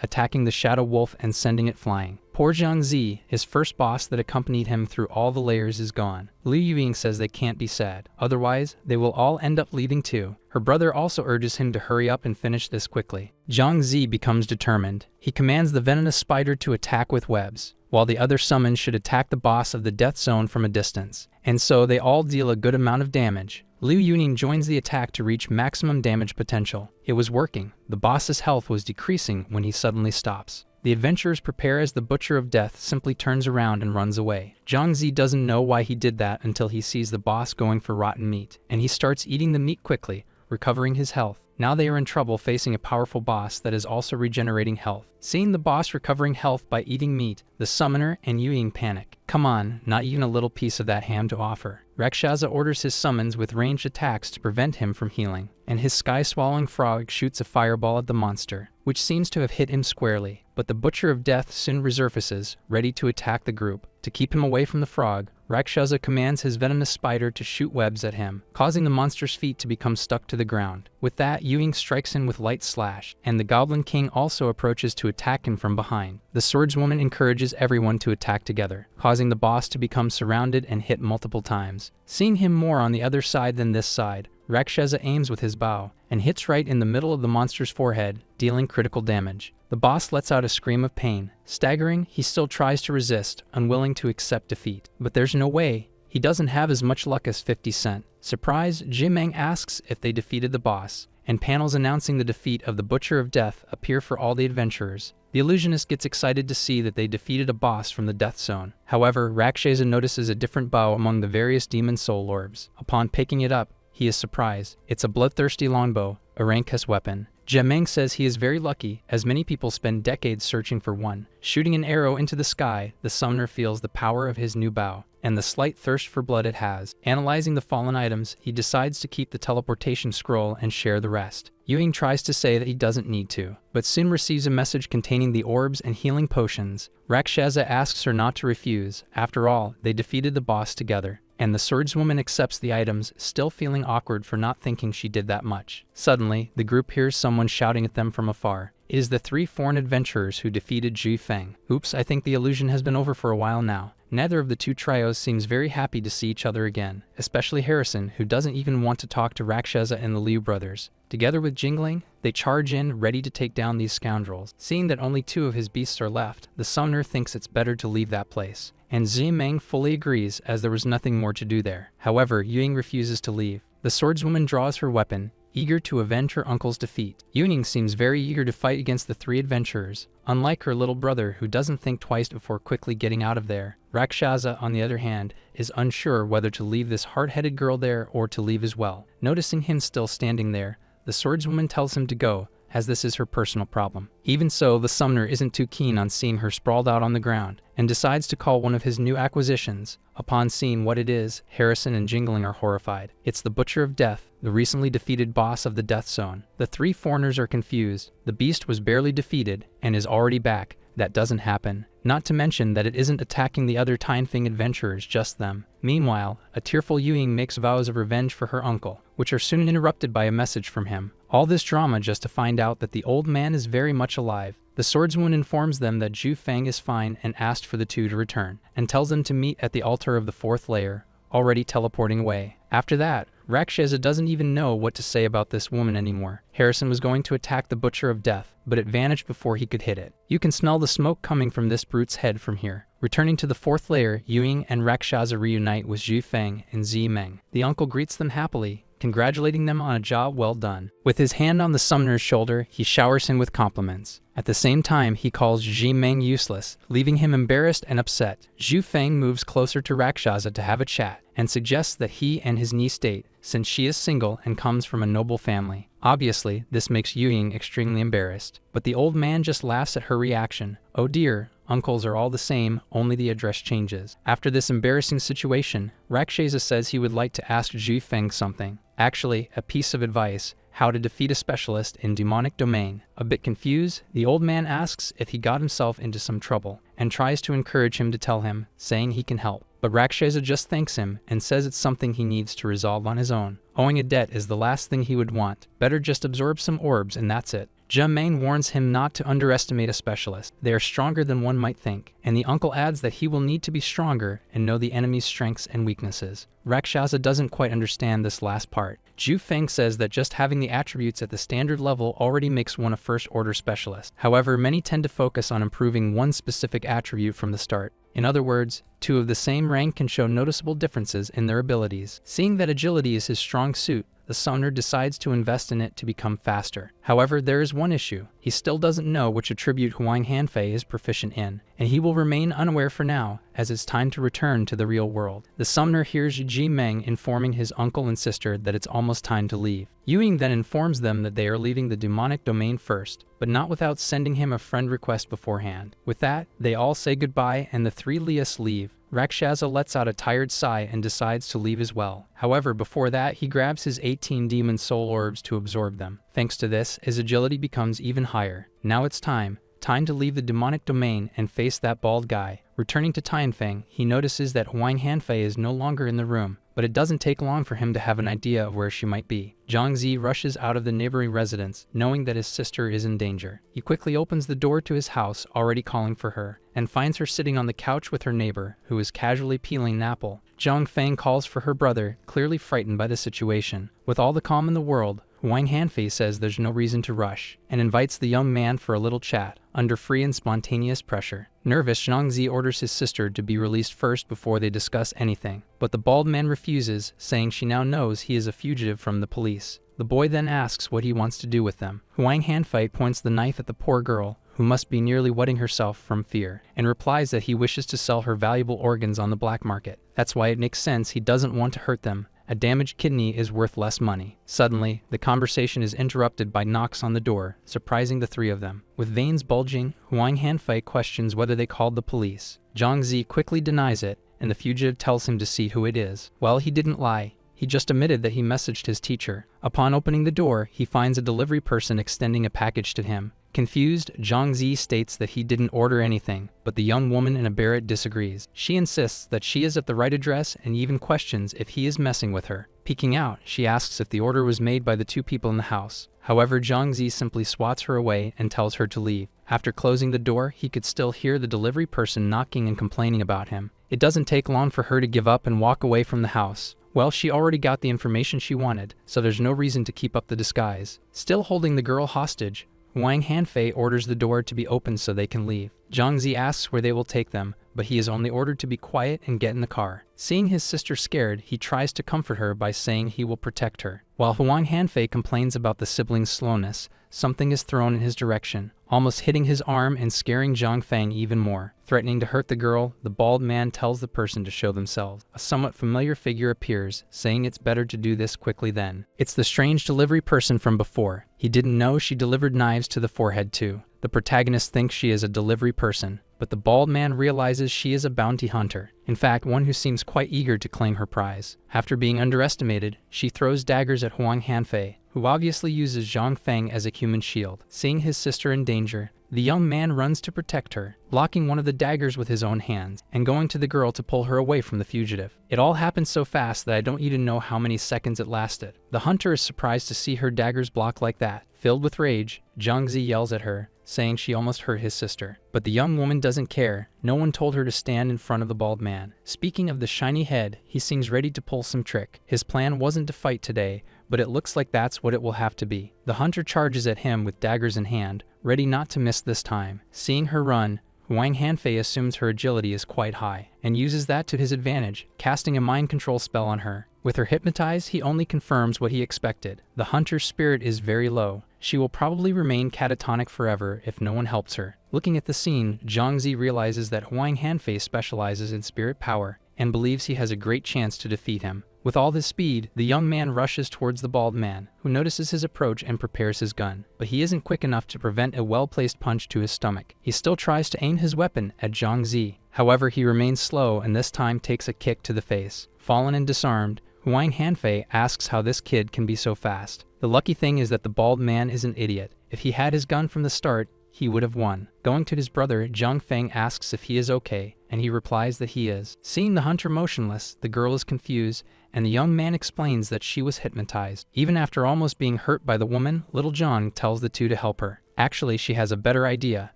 attacking the Shadow Wolf and sending it flying. Poor Zhangzi, his first boss that accompanied him through all the layers, is gone. Liu Yuying says they can't be sad, otherwise they will all end up leaving too. Her brother also urges him to hurry up and finish this quickly. Zhangzi becomes determined. He commands the venomous spider to attack with webs, while the other summons should attack the boss of the Death Zone from a distance. And so they all deal a good amount of damage. Liu Yuying joins the attack to reach maximum damage potential. It was working. The boss's health was decreasing when he suddenly stops. The adventurers prepare as the Butcher of Death simply turns around and runs away. Zhangzi doesn't know why he did that until he sees the boss going for rotten meat, and he starts eating the meat quickly, recovering his health. Now they are in trouble facing a powerful boss that is also regenerating health. Seeing the boss recovering health by eating meat, the summoner and Yuying panic. Come on, not even a little piece of that ham to offer. Rakshasa orders his summons with ranged attacks to prevent him from healing, and his sky-swallowing frog shoots a fireball at the monster, which seems to have hit him squarely. But the Butcher of Death soon resurfaces, ready to attack the group. To keep him away from the frog, Rakshasa commands his venomous spider to shoot webs at him, causing the monster's feet to become stuck to the ground. With that, Yuying strikes him with light slash, and the Goblin King also approaches to attack him from behind. The swordswoman encourages everyone to attack together, causing the boss to become surrounded and hit multiple times. Seeing him more on the other side than this side, Rakshasa aims with his bow, and hits right in the middle of the monster's forehead, dealing critical damage. The boss lets out a scream of pain. Staggering, he still tries to resist, unwilling to accept defeat. But there's no way. He doesn't have as much luck as 50 Cent. Surprised, Jimeng asks if they defeated the boss, and panels announcing the defeat of the Butcher of Death appear for all the adventurers. The illusionist gets excited to see that they defeated a boss from the Death Zone. However, Rakshasa notices a different bow among the various demon soul orbs. Upon picking it up, he is surprised. It's a bloodthirsty longbow, a rank S weapon. Jemeng says he is very lucky, as many people spend decades searching for one. Shooting an arrow into the sky, the summoner feels the power of his new bow, and the slight thirst for blood it has. Analyzing the fallen items, he decides to keep the teleportation scroll and share the rest. Yuying tries to say that he doesn't need to, but soon receives a message containing the orbs and healing potions. Rakshasa asks her not to refuse. After all, they defeated the boss together, and the swordswoman accepts the items, still feeling awkward for not thinking she did that much. Suddenly, the group hears someone shouting at them from afar. It is the 3 foreign adventurers who defeated Zhu Feng. Oops, I think the illusion has been over for a while now. Neither of the two trios seems very happy to see each other again, especially Harrison, who doesn't even want to talk to Rakshasa and the Liu brothers. Together with Jingling, they charge in, ready to take down these scoundrels. Seeing that only 2 of his beasts are left, the summoner thinks it's better to leave that place. And Zimeng fully agrees, as there was nothing more to do there. However, Yuing refuses to leave. The swordswoman draws her weapon, eager to avenge her uncle's defeat. Yuning seems very eager to fight against the 3 adventurers, unlike her little brother who doesn't think twice before quickly getting out of there. Rakshasa, on the other hand, is unsure whether to leave this hard-headed girl there or to leave as well. Noticing him still standing there, the swordswoman tells him to go, as this is her personal problem. Even so, the summoner isn't too keen on seeing her sprawled out on the ground, and decides to call one of his new acquisitions. Upon seeing what it is, Harrison and Jingling are horrified. It's the Butcher of Death, the recently defeated boss of the Death Zone. The 3 foreigners are confused. The beast was barely defeated, and is already back. That doesn't happen. Not to mention that it isn't attacking the other Tianfeng adventurers, just them. Meanwhile, a tearful Yuing makes vows of revenge for her uncle, which are soon interrupted by a message from him. All this drama just to find out that the old man is very much alive. The swordswoman informs them that Zhu Feng is fine and asked for the 2 to return, and tells them to meet at the altar of the 4th layer, already teleporting away. After that, Rakshasa doesn't even know what to say about this woman anymore. Harrison was going to attack the Butcher of Death, but it vanished before he could hit it. You can smell the smoke coming from this brute's head from here. Returning to the 4th layer, Yuing and Rakshasa reunite with Zhu Feng and Zimeng. The uncle greets them happily, congratulating them on a job well done. With his hand on the summoner's shoulder, he showers him with compliments. At the same time, he calls Zimeng useless, leaving him embarrassed and upset. Zhu Feng moves closer to Rakshasa to have a chat, and suggests that he and his niece date, since she is single and comes from a noble family. Obviously, this makes Yuing extremely embarrassed, but the old man just laughs at her reaction. Oh dear, uncles are all the same, only the address changes. After this embarrassing situation, Rakshasa says he would like to ask Zhu Feng something. Actually, a piece of advice, how to defeat a specialist in demonic domain. A bit confused, the old man asks if he got himself into some trouble, and tries to encourage him to tell him, saying he can help. But Rakshasa just thanks him, and says it's something he needs to resolve on his own. Owing a debt is the last thing he would want. Better just absorb some orbs and that's it. Zimeng warns him not to underestimate a specialist. They are stronger than one might think, and the uncle adds that he will need to be stronger and know the enemy's strengths and weaknesses. Rakshasa doesn't quite understand this last part. Zhu Feng says that just having the attributes at the standard level already makes one a first-order specialist. However, many tend to focus on improving one specific attribute from the start. In other words, 2 of the same rank can show noticeable differences in their abilities. Seeing that agility is his strong suit, the summoner decides to invest in it to become faster. However, there is one issue. He still doesn't know which attribute Huang Hanfei is proficient in, and he will remain unaware for now, as it's time to return to the real world. The summoner hears Zimeng informing his uncle and sister that it's almost time to leave. Yuing then informs them that they are leaving the demonic domain first, but not without sending him a friend request beforehand. With that, they all say goodbye and the 3 Lias leave. Rakshasa lets out a tired sigh and decides to leave as well. However, before that, he grabs his 18 demon soul orbs to absorb them. Thanks to this, his agility becomes even higher. Now it's time to leave the demonic domain and face that bald guy. Returning to Tianfeng, he notices that Huang Hanfei is no longer in the room, but it doesn't take long for him to have an idea of where she might be. Zhangzi rushes out of the neighboring residence, knowing that his sister is in danger. He quickly opens the door to his house, already calling for her, and finds her sitting on the couch with her neighbor, who is casually peeling an apple. Zhang Feng calls for her brother, clearly frightened by the situation. With all the calm in the world, Huang Hanfei says there's no reason to rush, and invites the young man for a little chat, under free and spontaneous pressure. Nervous, Zhangzi orders his sister to be released first before they discuss anything, but the bald man refuses, saying she now knows he is a fugitive from the police. The boy then asks what he wants to do with them. Huang Hanfei points the knife at the poor girl, who must be nearly wetting herself from fear, and replies that he wishes to sell her valuable organs on the black market. That's why it makes sense he doesn't want to hurt them. A damaged kidney is worth less money. Suddenly, the conversation is interrupted by knocks on the door, surprising the 3 of them. With veins bulging, Huang Hanfei questions whether they called the police. Zhangzi quickly denies it, and the fugitive tells him to see who it is. Well, he didn't lie. He just admitted that he messaged his teacher. Upon opening the door, he finds a delivery person extending a package to him. Confused, Zhangzi states that he didn't order anything, but the young woman in a beret disagrees. She insists that she is at the right address and even questions if he is messing with her. Peeking out, she asks if the order was made by the two people in the house. However, Zhang Zi simply swats her away and tells her to leave. After closing the door, he could still hear the delivery person knocking and complaining about him. It doesn't take long for her to give up and walk away from the house. Well, she already got the information she wanted, so there's no reason to keep up the disguise. Still holding the girl hostage, Wang Hanfei orders the door to be opened so they can leave. Zhang Zi asks where they will take them, but he is only ordered to be quiet and get in the car. Seeing his sister scared, he tries to comfort her by saying he will protect her. While Huang Hanfei complains about the siblings' slowness, something is thrown in his direction, almost hitting his arm and scaring Zhang Feng even more. Threatening to hurt the girl, the bald man tells the person to show themselves. A somewhat familiar figure appears, saying it's better to do this quickly then. It's the strange delivery person from before. He didn't know she delivered knives to the forehead too. The protagonist thinks she is a delivery person, but the bald man realizes she is a bounty hunter. In fact, one who seems quite eager to claim her prize. After being underestimated, she throws daggers at Huang Hanfei, who obviously uses Zhang Feng as a human shield. Seeing his sister in danger, the young man runs to protect her, blocking one of the daggers with his own hands, and going to the girl to pull her away from the fugitive. It all happened so fast that I don't even know how many seconds it lasted. The hunter is surprised to see her daggers block like that. Filled with rage, Zhang Zi yells at her, saying she almost hurt his sister. But the young woman doesn't care. No one told her to stand in front of the bald man. Speaking of the shiny head, he seems ready to pull some trick. His plan wasn't to fight today, but it looks like that's what it will have to be. The hunter charges at him with daggers in hand, ready not to miss this time. Seeing her run, Wang Hanfei assumes her agility is quite high, and uses that to his advantage, casting a mind control spell on her. With her hypnotized, he only confirms what he expected. The hunter's spirit is very low. She will probably remain catatonic forever if no one helps her. Looking at the scene, Zhang Zi realizes that Huang Hanfei specializes in spirit power, and believes he has a great chance to defeat him. With all his speed, the young man rushes towards the bald man, who notices his approach and prepares his gun. But he isn't quick enough to prevent a well-placed punch to his stomach. He still tries to aim his weapon at Zhang Zi. However, he remains slow and this time takes a kick to the face. Fallen and disarmed, Huang Hanfei asks how this kid can be so fast. The lucky thing is that the bald man is an idiot. If he had his gun from the start, he would have won. Going to his brother, Zhang Feng asks if he is okay, and he replies that he is. Seeing the hunter motionless, the girl is confused, and the young man explains that she was hypnotized. Even after almost being hurt by the woman, little Zhang tells the two to help her. Actually, she has a better idea,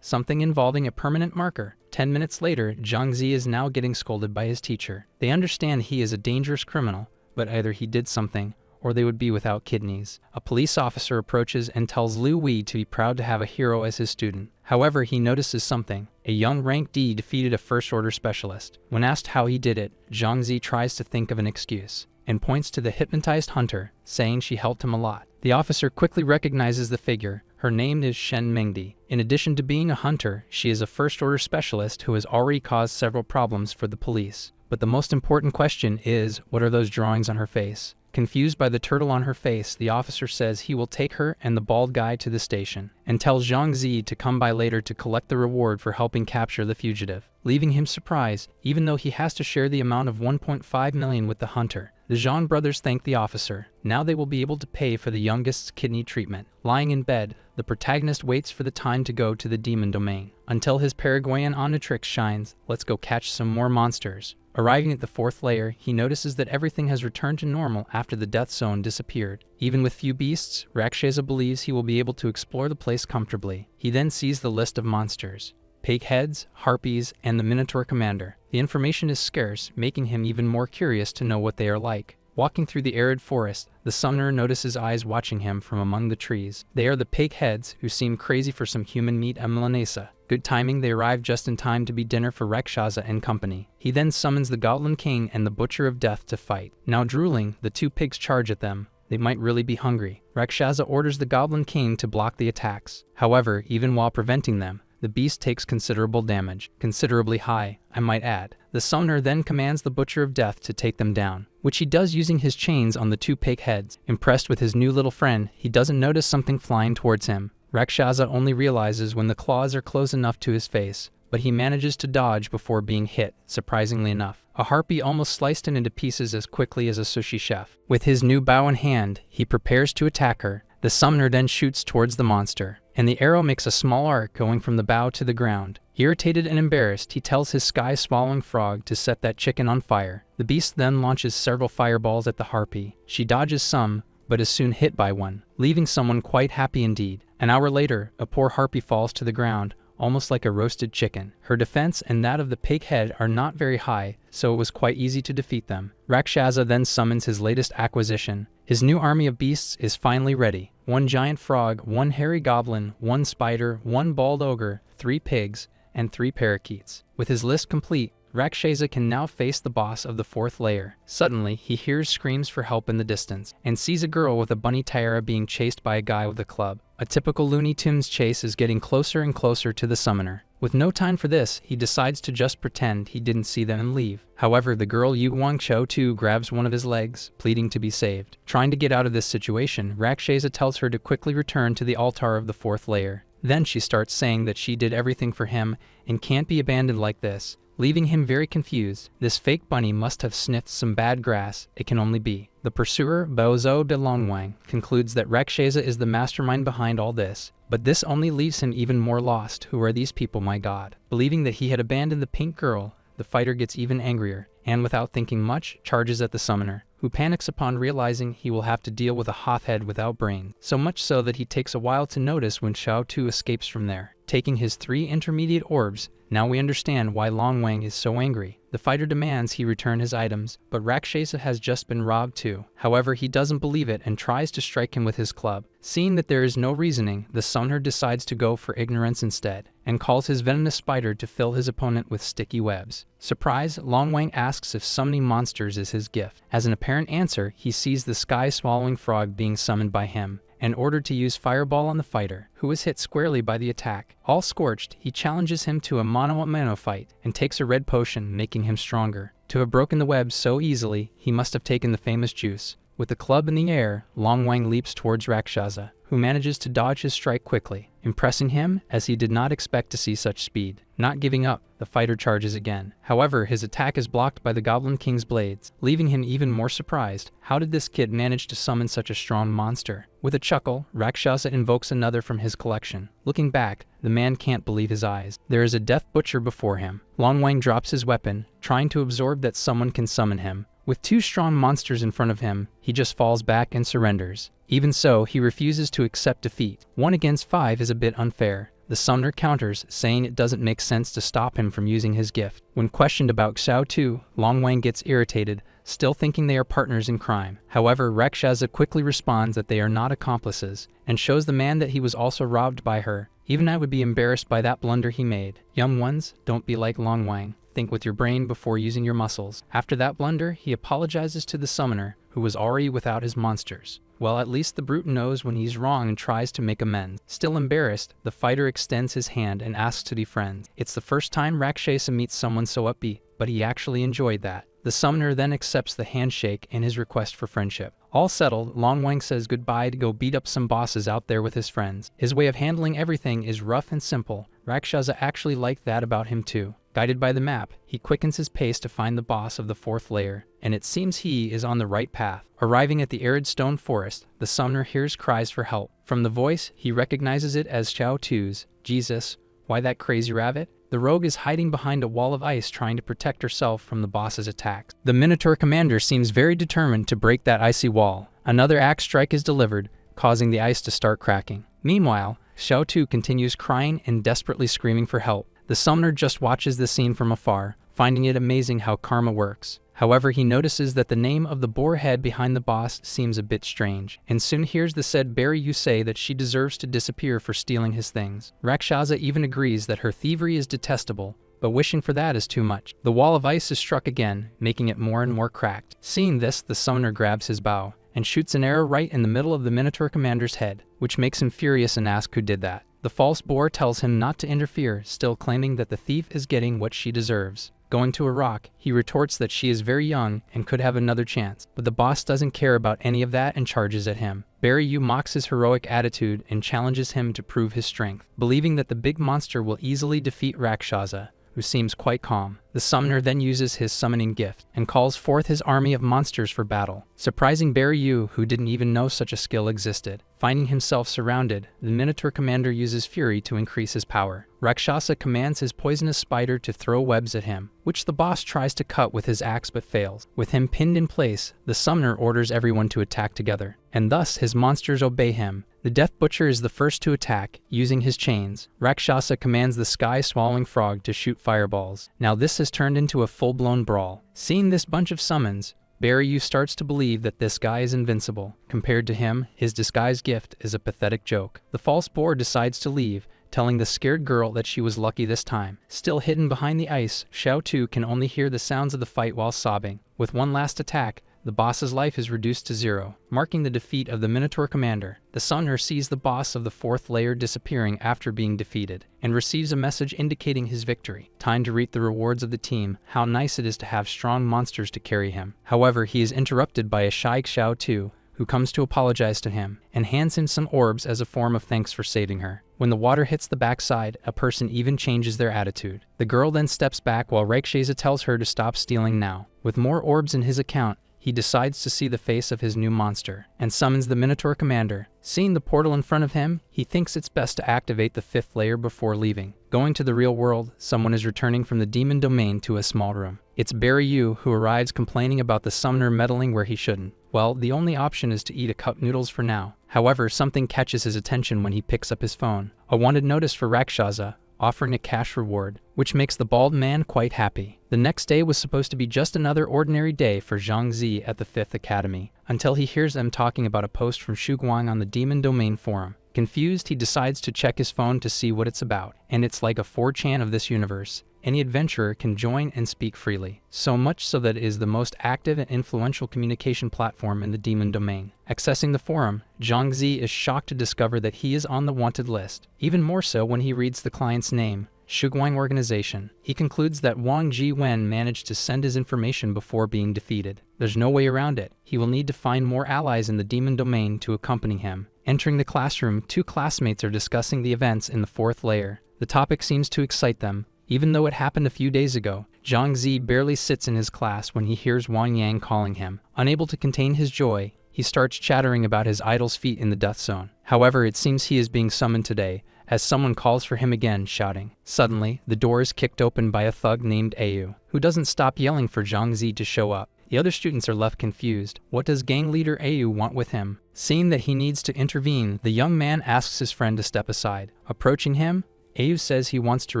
something involving a permanent marker. 10 minutes later, Zhang Zi is now getting scolded by his teacher. They understand he is a dangerous criminal, but either he did something, or they would be without kidneys. A police officer approaches and tells Liu Wei to be proud to have a hero as his student. However, he notices something. A young rank D defeated a first-order specialist. When asked how he did it, Zhang Zi tries to think of an excuse, and points to the hypnotized hunter, saying she helped him a lot. The officer quickly recognizes the figure. Her name is Shen Mengdi. In addition to being a hunter, she is a first-order specialist who has already caused several problems for the police. But the most important question is, what are those drawings on her face? Confused by the turtle on her face, the officer says he will take her and the bald guy to the station, and tells Zhang Zi to come by later to collect the reward for helping capture the fugitive. Leaving him surprised, even though he has to share the amount of 1.5 million with the hunter. The Zhang brothers thank the officer. Now they will be able to pay for the youngest's kidney treatment. Lying in bed, the protagonist waits for the time to go to the demon domain. Until his Paraguayan Omnitrix shines, let's go catch some more monsters. Arriving at the 4th layer, he notices that everything has returned to normal after the death zone disappeared. Even with few beasts, Rakshasa believes he will be able to explore the place comfortably. He then sees the list of monsters: pig heads, harpies, and the Minotaur commander. The information is scarce, making him even more curious to know what they are like. Walking through the arid forest, the summoner notices eyes watching him from among the trees. They are the pig heads, who seem crazy for some human meat and Milanesa. Good timing, they arrive just in time to be dinner for Rakshasa and company. He then summons the Goblin King and the Butcher of Death to fight. Now drooling, the two pigs charge at them. They might really be hungry. Rakshasa orders the Goblin King to block the attacks. However, even while preventing them, the beast takes considerable damage, considerably high, I might add. The summoner then commands the Butcher of Death to take them down, which he does using his chains on the two pig heads. Impressed with his new little friend, he doesn't notice something flying towards him. Rakshasa only realizes when the claws are close enough to his face, but he manages to dodge before being hit, surprisingly enough. A harpy almost sliced him into pieces as quickly as a sushi chef. With his new bow in hand, he prepares to attack her. The summoner then shoots towards the monster, and the arrow makes a small arc going from the bow to the ground. Irritated and embarrassed, he tells his sky-swallowing frog to set that chicken on fire. The beast then launches several fireballs at the harpy. She dodges some, but is soon hit by one, leaving someone quite happy indeed. An hour later, a poor harpy falls to the ground, almost like a roasted chicken. Her defense and that of the pig head are not very high, so it was quite easy to defeat them. Rakshasa then summons his latest acquisition. His new army of beasts is finally ready. 1 giant frog, 1 hairy goblin, 1 spider, 1 bald ogre, 3 pigs, and 3 parakeets. With his list complete, Rakshasa can now face the boss of the 4th layer. Suddenly, he hears screams for help in the distance, and sees a girl with a bunny tiara being chased by a guy with a club. A typical Looney Tunes chase is getting closer and closer to the summoner. With no time for this, he decides to just pretend he didn't see them and leave. However, the girl Yu Guangqiu too grabs one of his legs, pleading to be saved. Trying to get out of this situation, Rakshasa tells her to quickly return to the altar of the 4th layer. Then she starts saying that she did everything for him and can't be abandoned like this, leaving him very confused. This fake bunny must have sniffed some bad grass, it can only be. The pursuer, Baozhou de Longwang, concludes that Rakshasa is the mastermind behind all this, but this only leaves him even more lost. Who are these people, my god? Believing that he had abandoned the pink girl, the fighter gets even angrier, and without thinking much, charges at the summoner, who panics upon realizing he will have to deal with a hothead without brains. So much so that he takes a while to notice when Xiao Tu escapes from there, taking his 3 intermediate orbs. Now we understand why Long Wang is so angry. The fighter demands he return his items, but Rakshasa has just been robbed too. However, he doesn't believe it and tries to strike him with his club. Seeing that there is no reasoning, the summoner decides to go for ignorance instead, and calls his venomous spider to fill his opponent with sticky webs. Surprised, Long Wang asks if summoning monsters is his gift. As an apparent answer, he sees the sky-swallowing frog being summoned by him, and ordered to use Fireball on the fighter, who was hit squarely by the attack. All scorched, he challenges him to a mano-a-mano fight, and takes a red potion, making him stronger. To have broken the web so easily, he must have taken the famous juice. With the club in the air, Long Wang leaps towards Rakshasa, who manages to dodge his strike quickly, impressing him as he did not expect to see such speed. Not giving up, the fighter charges again. However, his attack is blocked by the Goblin King's blades, leaving him even more surprised. How did this kid manage to summon such a strong monster? With a chuckle, Rakshasa invokes another from his collection. Looking back, the man can't believe his eyes. There is a death butcher before him. Long Wang drops his weapon, trying to absorb that someone can summon him. With 2 strong monsters in front of him, he just falls back and surrenders. Even so, he refuses to accept defeat. 1 against 5 is a bit unfair. The summoner counters, saying it doesn't make sense to stop him from using his gift. When questioned about Xiao Tu, Long Wang gets irritated, still thinking they are partners in crime. However, Rakshasa quickly responds that they are not accomplices, and shows the man that he was also robbed by her. Even I would be embarrassed by that blunder he made. Young ones, don't be like Long Wang. Think with your brain before using your muscles. After that blunder, he apologizes to the summoner, who was already without his monsters. Well, at least the brute knows when he's wrong and tries to make amends. Still embarrassed, the fighter extends his hand and asks to be friends. It's the first time Rakshasa meets someone so upbeat, but he actually enjoyed that. The summoner then accepts the handshake and his request for friendship. All settled, Long Wang says goodbye to go beat up some bosses out there with his friends. His way of handling everything is rough and simple. Rakshasa actually liked that about him too. Guided by the map, he quickens his pace to find the boss of the 4th layer, and it seems he is on the right path. Arriving at the arid stone forest, the summoner hears cries for help. From the voice, he recognizes it as Xiao Tu's. Jesus, why that crazy rabbit? The rogue is hiding behind a wall of ice trying to protect herself from the boss's attacks. The Minotaur commander seems very determined to break that icy wall. Another axe strike is delivered, causing the ice to start cracking. Meanwhile, Xiao Tu continues crying and desperately screaming for help. The summoner just watches the scene from afar, finding it amazing how karma works. However, he notices that the name of the boar head behind the boss seems a bit strange, and soon hears the said Barry Yu say that she deserves to disappear for stealing his things. Rakshasa even agrees that her thievery is detestable, but wishing for that is too much. The wall of ice is struck again, making it more and more cracked. Seeing this, the summoner grabs his bow and shoots an arrow right in the middle of the Minotaur commander's head, which makes him furious and asks who did that. The false boar tells him not to interfere, still claiming that the thief is getting what she deserves. Going to a rock, he retorts that she is very young and could have another chance, but the boss doesn't care about any of that and charges at him. Barry Yu mocks his heroic attitude and challenges him to prove his strength, believing that the big monster will easily defeat Rakshasa, who seems quite calm. The summoner then uses his summoning gift and calls forth his army of monsters for battle, surprising Barryu, who didn't even know such a skill existed. Finding himself surrounded, the Minotaur commander uses fury to increase his power. Rakshasa commands his poisonous spider to throw webs at him, which the boss tries to cut with his axe but fails. With him pinned in place, the summoner orders everyone to attack together, and thus his monsters obey him. The Death Butcher is the first to attack, using his chains. Rakshasa commands the sky-swallowing frog to shoot fireballs. Now this has turned into a full-blown brawl. Seeing this bunch of summons, Barryu starts to believe that this guy is invincible. Compared to him, his disguised gift is a pathetic joke. The false boar decides to leave, telling the scared girl that she was lucky this time. Still hidden behind the ice, Xiao Tu can only hear the sounds of the fight while sobbing. With one last attack, the boss's life is reduced to 0, marking the defeat of the Minotaur commander. The summoner sees the boss of the 4th layer disappearing after being defeated, and receives a message indicating his victory. Time to reap the rewards of the team. How nice it is to have strong monsters to carry him. However, he is interrupted by a shy Xiao Tu, who comes to apologize to him, and hands him some orbs as a form of thanks for saving her. When the water hits the backside, a person even changes their attitude. The girl then steps back while Rakshasa tells her to stop stealing now. With more orbs in his account, he decides to see the face of his new monster, and summons the Minotaur commander. Seeing the portal in front of him, he thinks it's best to activate the 5th layer before leaving. Going to the real world, someone is returning from the demon domain to a small room. It's Barryu, who arrives complaining about the summoner meddling where he shouldn't. Well, the only option is to eat a cup noodles for now. However, something catches his attention when he picks up his phone. A wanted notice for Rakshasa, offering a cash reward, which makes the bald man quite happy. The next day was supposed to be just another ordinary day for Zhang Zi at the 5th Academy, until he hears them talking about a post from Shu Guang on the Demon Domain forum. Confused, he decides to check his phone to see what it's about, and it's like a 4chan of this universe. Any adventurer can join and speak freely, so much so that it is the most active and influential communication platform in the Demon Domain. Accessing the forum, Zhang Zi is shocked to discover that he is on the wanted list, even more so when he reads the client's name, Shuguang Organization. He concludes that Wang Jiwen managed to send his information before being defeated. There's no way around it. He will need to find more allies in the Demon Domain to accompany him. Entering the classroom, 2 classmates are discussing the events in the 4th layer. The topic seems to excite them. Even though it happened a few days ago, Zhang Zi barely sits in his class when he hears Wang Yang calling him. Unable to contain his joy, he starts chattering about his idol's feat in the death zone. However, it seems he is being summoned today, as someone calls for him again, shouting. Suddenly, the door is kicked open by a thug named Ayu, who doesn't stop yelling for Zhang Zi to show up. The other students are left confused. What does gang leader Ayu want with him? Seeing that he needs to intervene, the young man asks his friend to step aside. Approaching him, Ayu says he wants to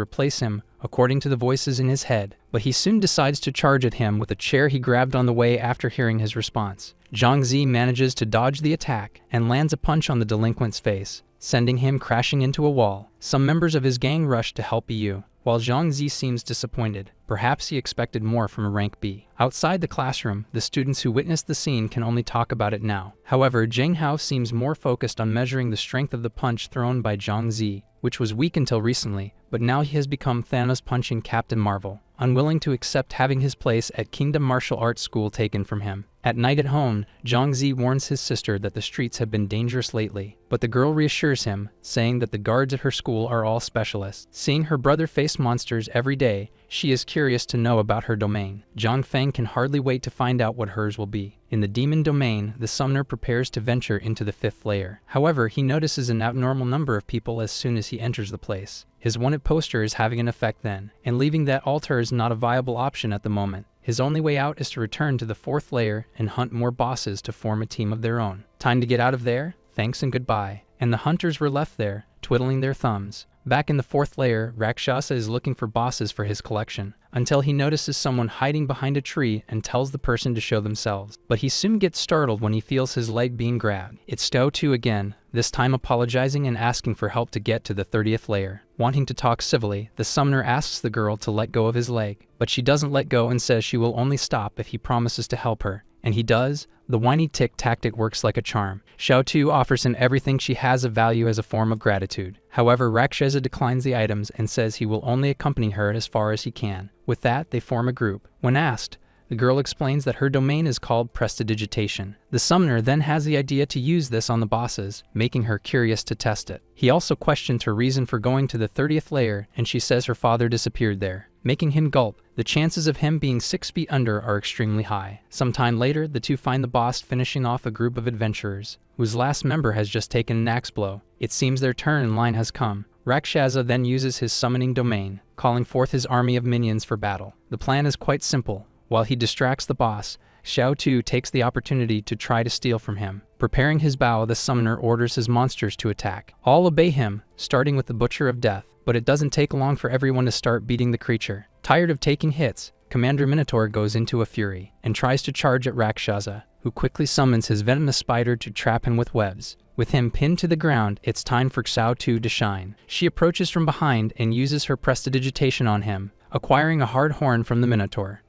replace him, according to the voices in his head, but he soon decides to charge at him with a chair he grabbed on the way after hearing his response. Zhang Zi manages to dodge the attack and lands a punch on the delinquent's face, sending him crashing into a wall. Some members of his gang rush to help Ayu, while Zhang Zi seems disappointed. Perhaps he expected more from a rank B. Outside the classroom, the students who witnessed the scene can only talk about it now. However, Zheng Hao seems more focused on measuring the strength of the punch thrown by Zhang Zi, which was weak until recently, but now he has become Thanos punching Captain Marvel, unwilling to accept having his place at Kingdom Martial Arts School taken from him. At night at home, Zhang Zi warns his sister that the streets have been dangerous lately, but the girl reassures him, saying that the guards at her school are all specialists. Seeing her brother face monsters every day, she is curious to know about her domain. Zhang Feng can hardly wait to find out what hers will be. In the Demon Domain, the summoner prepares to venture into the 5th layer. However, he notices an abnormal number of people as soon as he enters the place. His wanted poster is having an effect then, and leaving that altar is not a viable option at the moment. His only way out is to return to the 4th layer and hunt more bosses to form a team of their own. Time to get out of there, thanks and goodbye. And the hunters were left there, twiddling their thumbs. Back in the 4th layer, Rakshasa is looking for bosses for his collection, until he notices someone hiding behind a tree and tells the person to show themselves. But he soon gets startled when he feels his leg being grabbed. It's Xiao Tu again, this time apologizing and asking for help to get to the 30th layer. Wanting to talk civilly, the summoner asks the girl to let go of his leg, but she doesn't let go and says she will only stop if he promises to help her. And he does. The whiny tick tactic works like a charm. Xiao Tu offers him everything she has of value as a form of gratitude. However, Rakshasa declines the items and says he will only accompany her as far as he can. With that, they form a group. When asked, the girl explains that her domain is called Prestidigitation. The summoner then has the idea to use this on the bosses, making her curious to test it. He also questions her reason for going to the 30th layer, and she says her father disappeared there. Making him gulp, The chances of him being 6 feet under are extremely high. Sometime later, the two find the boss finishing off a group of adventurers, whose last member has just taken an axe blow. It seems their turn in line has come. Rakshasa then uses his summoning domain, calling forth his army of minions for battle. The plan is quite simple. While he distracts the boss, Xiao Tu takes the opportunity to try to steal from him. Preparing his bow, the summoner orders his monsters to attack. All obey him, starting with the Butcher of Death, but it doesn't take long for everyone to start beating the creature. Tired of taking hits, Commander Minotaur goes into a fury and tries to charge at Rakshasa, who quickly summons his venomous spider to trap him with webs. With him pinned to the ground, it's time for Xiao Tu to shine. She approaches from behind and uses her prestidigitation on him, acquiring a hard horn from the Minotaur.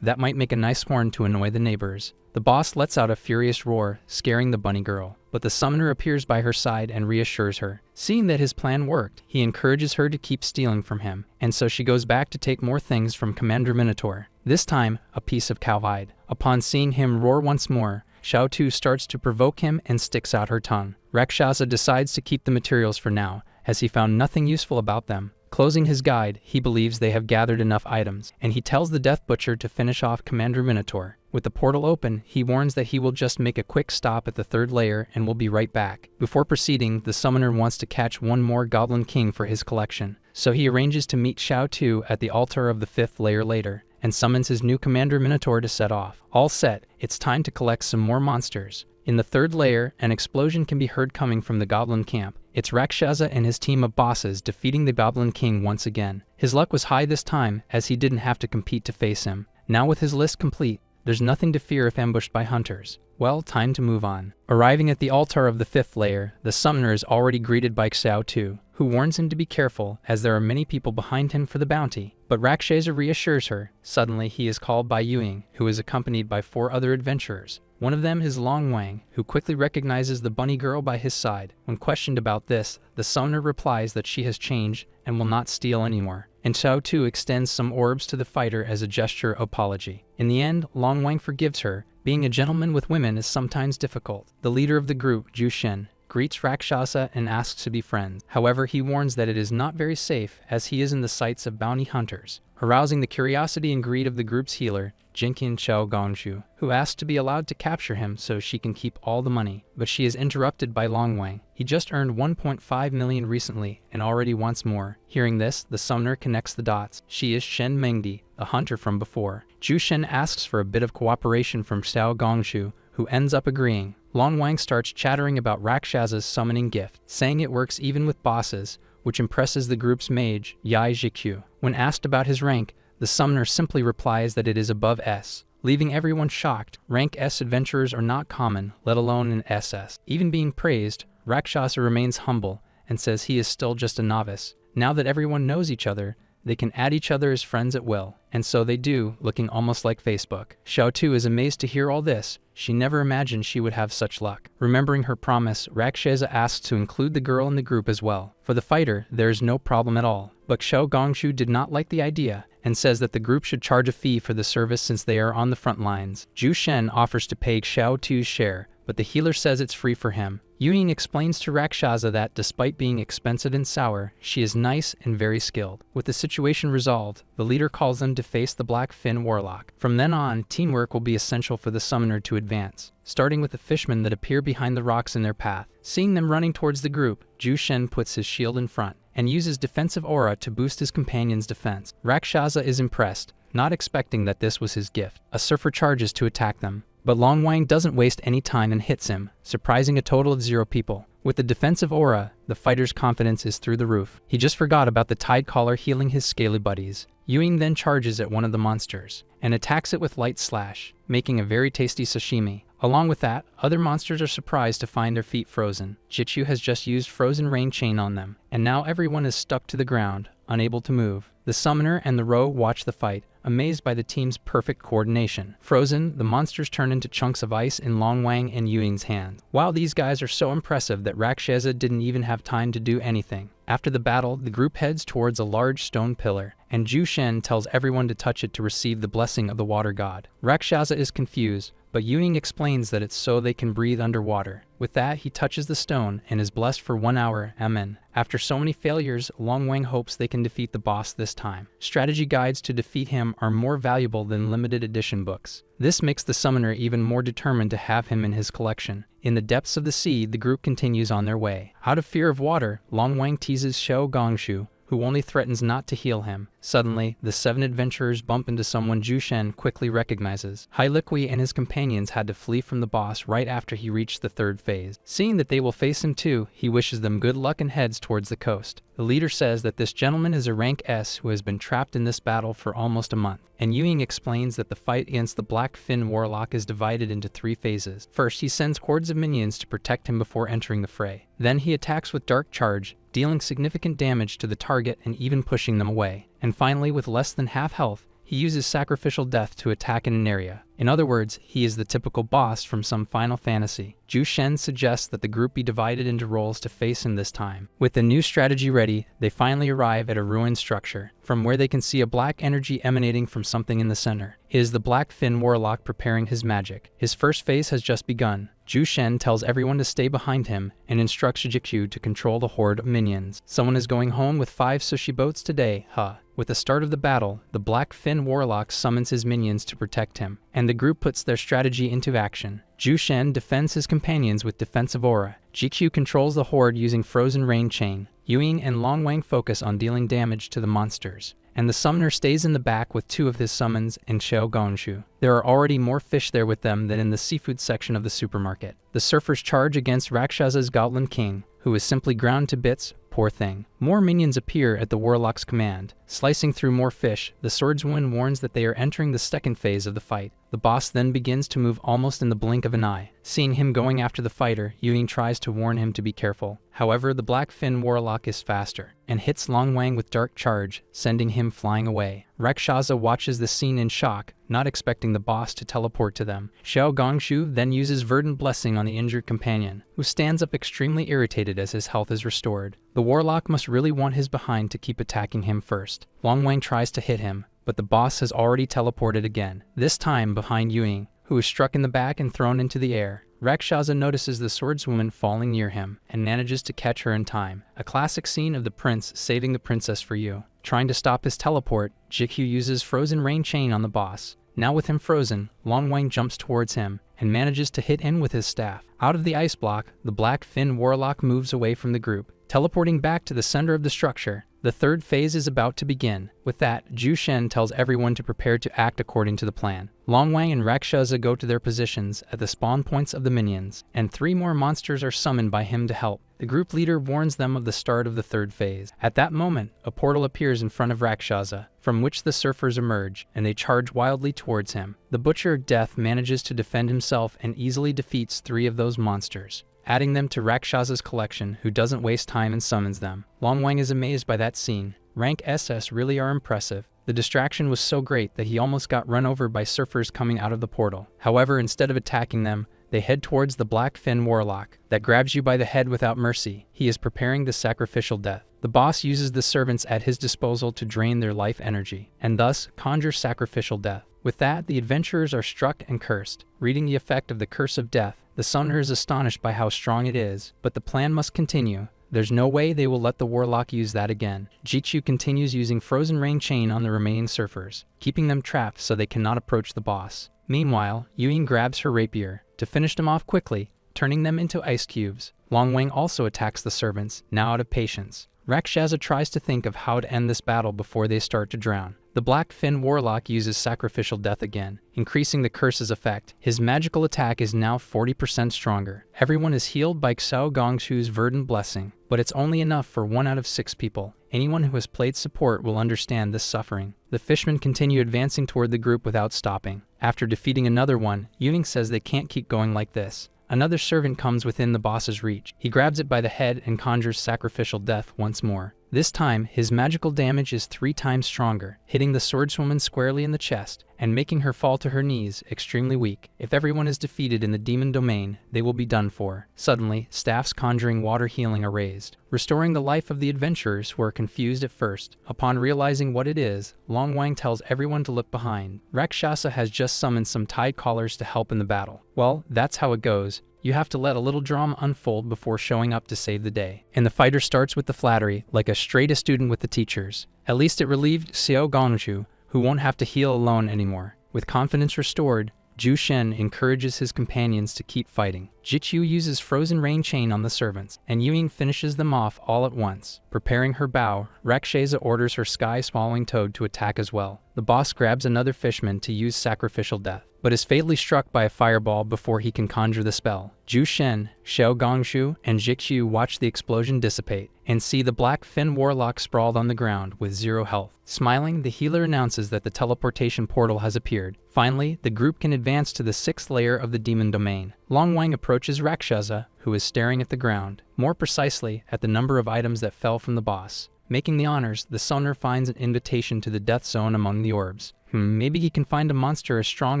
That might make a nice horn to annoy the neighbors. The boss lets out a furious roar, scaring the bunny girl, but the summoner appears by her side and reassures her. Seeing that his plan worked, he encourages her to keep stealing from him, and so she goes back to take more things from Commander Minotaur. This time, a piece of cowhide. Upon seeing him roar once more, Xiao Tu starts to provoke him and sticks out her tongue. Rakshasa decides to keep the materials for now, as he found nothing useful about them. Closing his guide, he believes they have gathered enough items, and he tells the Death Butcher to finish off Commander Minotaur. With the portal open, he warns that he will just make a quick stop at the 3rd layer and will be right back. Before proceeding, the summoner wants to catch one more Goblin King for his collection, so he arranges to meet Xiao Tu at the altar of the 5th layer later, and summons his new Commander Minotaur to set off. All set, it's time to collect some more monsters. In the 3rd layer, an explosion can be heard coming from the Goblin camp. It's Rakshasa and his team of bosses defeating the Goblin King once again. His luck was high this time, as he didn't have to compete to face him. Now with his list complete, there's nothing to fear if ambushed by hunters. Well, time to move on. Arriving at the altar of the 5th layer, the summoner is already greeted by Xiao Tu, who warns him to be careful as there are many people behind him for the bounty. But Rakshasa reassures her. Suddenly, he is called by Yuying, who is accompanied by 4 other adventurers. One of them is Long Wang, who quickly recognizes the bunny girl by his side. When questioned about this, the summoner replies that she has changed and will not steal anymore. And Xiao Tu extends some orbs to the fighter as a gesture of apology. In the end, Long Wang forgives her. Being a gentleman with women is sometimes difficult. The leader of the group, Zhu Shen, greets Rakshasa and asks to be friends. However, he warns that it is not very safe as he is in the sights of bounty hunters, arousing the curiosity and greed of the group's healer, Jinkin Chao Gongshu, who asks to be allowed to capture him so she can keep all the money. But she is interrupted by Long Wang. He just earned 1.5 million recently and already wants more. Hearing this, the summoner connects the dots. She is Shen Mengdi, the hunter from before. Zhu Shen asks for a bit of cooperation from Xiao Gongshu, who ends up agreeing. Long Wang starts chattering about Rakshasa's summoning gift, saying it works even with bosses, which impresses the group's mage, Yai Jikyu. When asked about his rank, the summoner simply replies that it is above S, leaving everyone shocked. Rank S adventurers are not common, let alone in SS. Even being praised, Rakshasa remains humble and says he is still just a novice. Now that everyone knows each other, they can add each other as friends at will, and so they do, looking almost like Facebook. Xiao Tu is amazed to hear all this. She never imagined she would have such luck. Remembering her promise, Rakshasa asks to include the girl in the group as well. For the fighter, there is no problem at all. But Xiao Gongshu did not like the idea and says that the group should charge a fee for the service since they are on the front lines. Zhu Shen offers to pay Xiao Tu's share, but the healer says it's free for him. Yuying explains to Rakshasa that, despite being expensive and sour, she is nice and very skilled. With the situation resolved, the leader calls them to face the Black Fin Warlock. From then on, teamwork will be essential for the summoner to advance, starting with the fishmen that appear behind the rocks in their path. Seeing them running towards the group, Zhu Shen puts his shield in front and uses defensive aura to boost his companion's defense. Rakshasa is impressed, not expecting that this was his gift. A surfer charges to attack them, but Long Wang doesn't waste any time and hits him, surprising a total of 0 people. With the defensive aura, the fighter's confidence is through the roof. He just forgot about the Tide Collar healing his scaly buddies. Yuying then charges at one of the monsters and attacks it with Light Slash, making a very tasty sashimi. Along with that, other monsters are surprised to find their feet frozen. Jitchu has just used Frozen Rain Chain on them, and now everyone is stuck to the ground, unable to move. The summoner and the rogue watch the fight, amazed by the team's perfect coordination. Frozen, the monsters turn into chunks of ice in Long Wang and Yuying's hands. Wow, these guys are so impressive that Rakshasa didn't even have time to do anything. After the battle, the group heads towards a large stone pillar, and Zhu Shen tells everyone to touch it to receive the blessing of the water god. Rakshasa is confused, but Yuying explains that it's so they can breathe underwater. With that, he touches the stone and is blessed for 1 hour. Amen. After so many failures, Long Wang hopes they can defeat the boss this time. Strategy guides to defeat him are more valuable than limited edition books. This makes the summoner even more determined to have him in his collection. In the depths of the sea, the group continues on their way. Out of fear of water, Long Wang teases Shou Gongshu, who only threatens not to heal him. Suddenly, the 7 adventurers bump into someone Zhu Shen quickly recognizes. Hai Liqui and his companions had to flee from the boss right after he reached the 3rd phase. Seeing that they will face him too, he wishes them good luck and heads towards the coast. The leader says that this gentleman is a rank S who has been trapped in this battle for almost a month. And Yuying explains that the fight against the Black Fin Warlock is divided into 3 phases. First, he sends hordes of minions to protect him before entering the fray. Then he attacks with Dark Charge, dealing significant damage to the target and even pushing them away. And finally, with less than half health, he uses Sacrificial Death to attack in an area. In other words, he is the typical boss from some Final Fantasy. Zhu Shen suggests that the group be divided into roles to face him this time. With the new strategy ready, they finally arrive at a ruined structure, from where they can see a black energy emanating from something in the center. It is the Black Fin Warlock preparing his magic. His first phase has just begun. Zhu Shen tells everyone to stay behind him and instructs Jikyu to control the horde of minions. Someone is going home with 5 sushi boats today, huh? With the start of the battle, the Black Fin Warlock summons his minions to protect him, and the group puts their strategy into action. Zhu Shen defends his companions with defensive aura. Jikyu controls the horde using Frozen Rain Chain. Yuying and Long Wang focus on dealing damage to the monsters, and the summoner stays in the back with 2 of his summons and Shou Gongshu. There are already more fish there with them than in the seafood section of the supermarket. The surfers charge against Rakshasa's Goblin King, who is simply ground to bits. Poor thing. More minions appear at the warlock's command. Slicing through more fish, the swordswoman warns that they are entering the 2nd phase of the fight. The boss then begins to move almost in the blink of an eye. Seeing him going after the fighter, Yuying tries to warn him to be careful. However, the Black Fin Warlock is faster, and hits Long Wang with Dark Charge, sending him flying away. Rakshasa watches the scene in shock, not expecting the boss to teleport to them. Shou Gongshu then uses Verdant Blessing on the injured companion, who stands up extremely irritated as his health is restored. The warlock must really want his behind to keep attacking him first. Long Wang tries to hit him, but the boss has already teleported again, this time behind Yuying, who is struck in the back and thrown into the air. Rakshasa notices the swordswoman falling near him, and manages to catch her in time. A classic scene of the prince saving the princess for you. Trying to stop his teleport, Jikyu uses Frozen Rain Chain on the boss. Now with him frozen, Long Wang jumps towards him, and manages to hit in with his staff. Out of the ice block, the Black Fin Warlock moves away from the group, teleporting back to the center of the structure. The 3rd phase is about to begin. With that, Zhu Shen tells everyone to prepare to act according to the plan. Long Wang and Rakshasa go to their positions at the spawn points of the minions, and 3 more monsters are summoned by him to help. The group leader warns them of the start of the 3rd phase. At that moment, a portal appears in front of Rakshasa, from which the surfers emerge, and they charge wildly towards him. The Butcher of Death manages to defend himself and easily defeats 3 of those monsters, adding them to Rakshasa's collection, who doesn't waste time and summons them. Long Wang is amazed by that scene. Rank SS really are impressive. The distraction was so great that he almost got run over by surfers coming out of the portal. However, instead of attacking them, they head towards the Black Fin Warlock, that grabs you by the head without mercy. He is preparing the Sacrificial Death. The boss uses the servants at his disposal to drain their life energy, and thus conjures Sacrificial Death. With that, the adventurers are struck and cursed. Reading the effect of the Curse of Death, the summoner is astonished by how strong it is, but the plan must continue. There's no way they will let the warlock use that again. Jikyu continues using Frozen Rain Chain on the remaining surfers, keeping them trapped so they cannot approach the boss. Meanwhile, Yuying grabs her rapier to finish them off quickly, turning them into ice cubes. Long Wang also attacks the servants, now out of patience. Rakshasa tries to think of how to end this battle before they start to drown. The Black Fin Warlock uses Sacrificial Death again, increasing the curse's effect. His magical attack is now 40% stronger. Everyone is healed by Shou Gongshu's Verdant Blessing, but it's only enough for 1 out of 6 people. Anyone who has played support will understand this suffering. The fishmen continue advancing toward the group without stopping. After defeating another one, Yuying says they can't keep going like this. Another servant comes within the boss's reach. He grabs it by the head and conjures Sacrificial Death once more. This time, his magical damage is 3 times stronger, hitting the swordswoman squarely in the chest. and making her fall to her knees, extremely weak. If everyone is defeated in the demon domain, they will be done for. Suddenly, staffs conjuring water healing are raised, restoring the life of the adventurers who are confused at first. Upon realizing what it is, Long Wang tells everyone to look behind. Rakshasa has just summoned some tide callers to help in the battle. Well, that's how it goes. You have to let a little drama unfold before showing up to save the day. And the fighter starts with the flattery, like a straight student with the teachers. At least it relieved Xiao Gongshu, who won't have to heal alone anymore. With confidence restored, Zhu Shen encourages his companions to keep fighting. Jiqiu uses Frozen Rain Chain on the servants, and Yuying finishes them off all at once. Preparing her bow, Rakshasa orders her sky-swallowing toad to attack as well. The boss grabs another fishman to use sacrificial death, but is fatally struck by a fireball before he can conjure the spell. Zhu Shen, Xiao Gongshu, and Jiqiu watch the explosion dissipate, and see the Black Fin Warlock sprawled on the ground with 0 health. Smiling, the healer announces that the teleportation portal has appeared. Finally, the group can advance to the 6th layer of the demon domain. Long Wang approaches Rakshasa, who is staring at the ground, more precisely at the number of items that fell from the boss. Making the honors, the summoner finds an invitation to the death zone among the orbs. Maybe he can find a monster as strong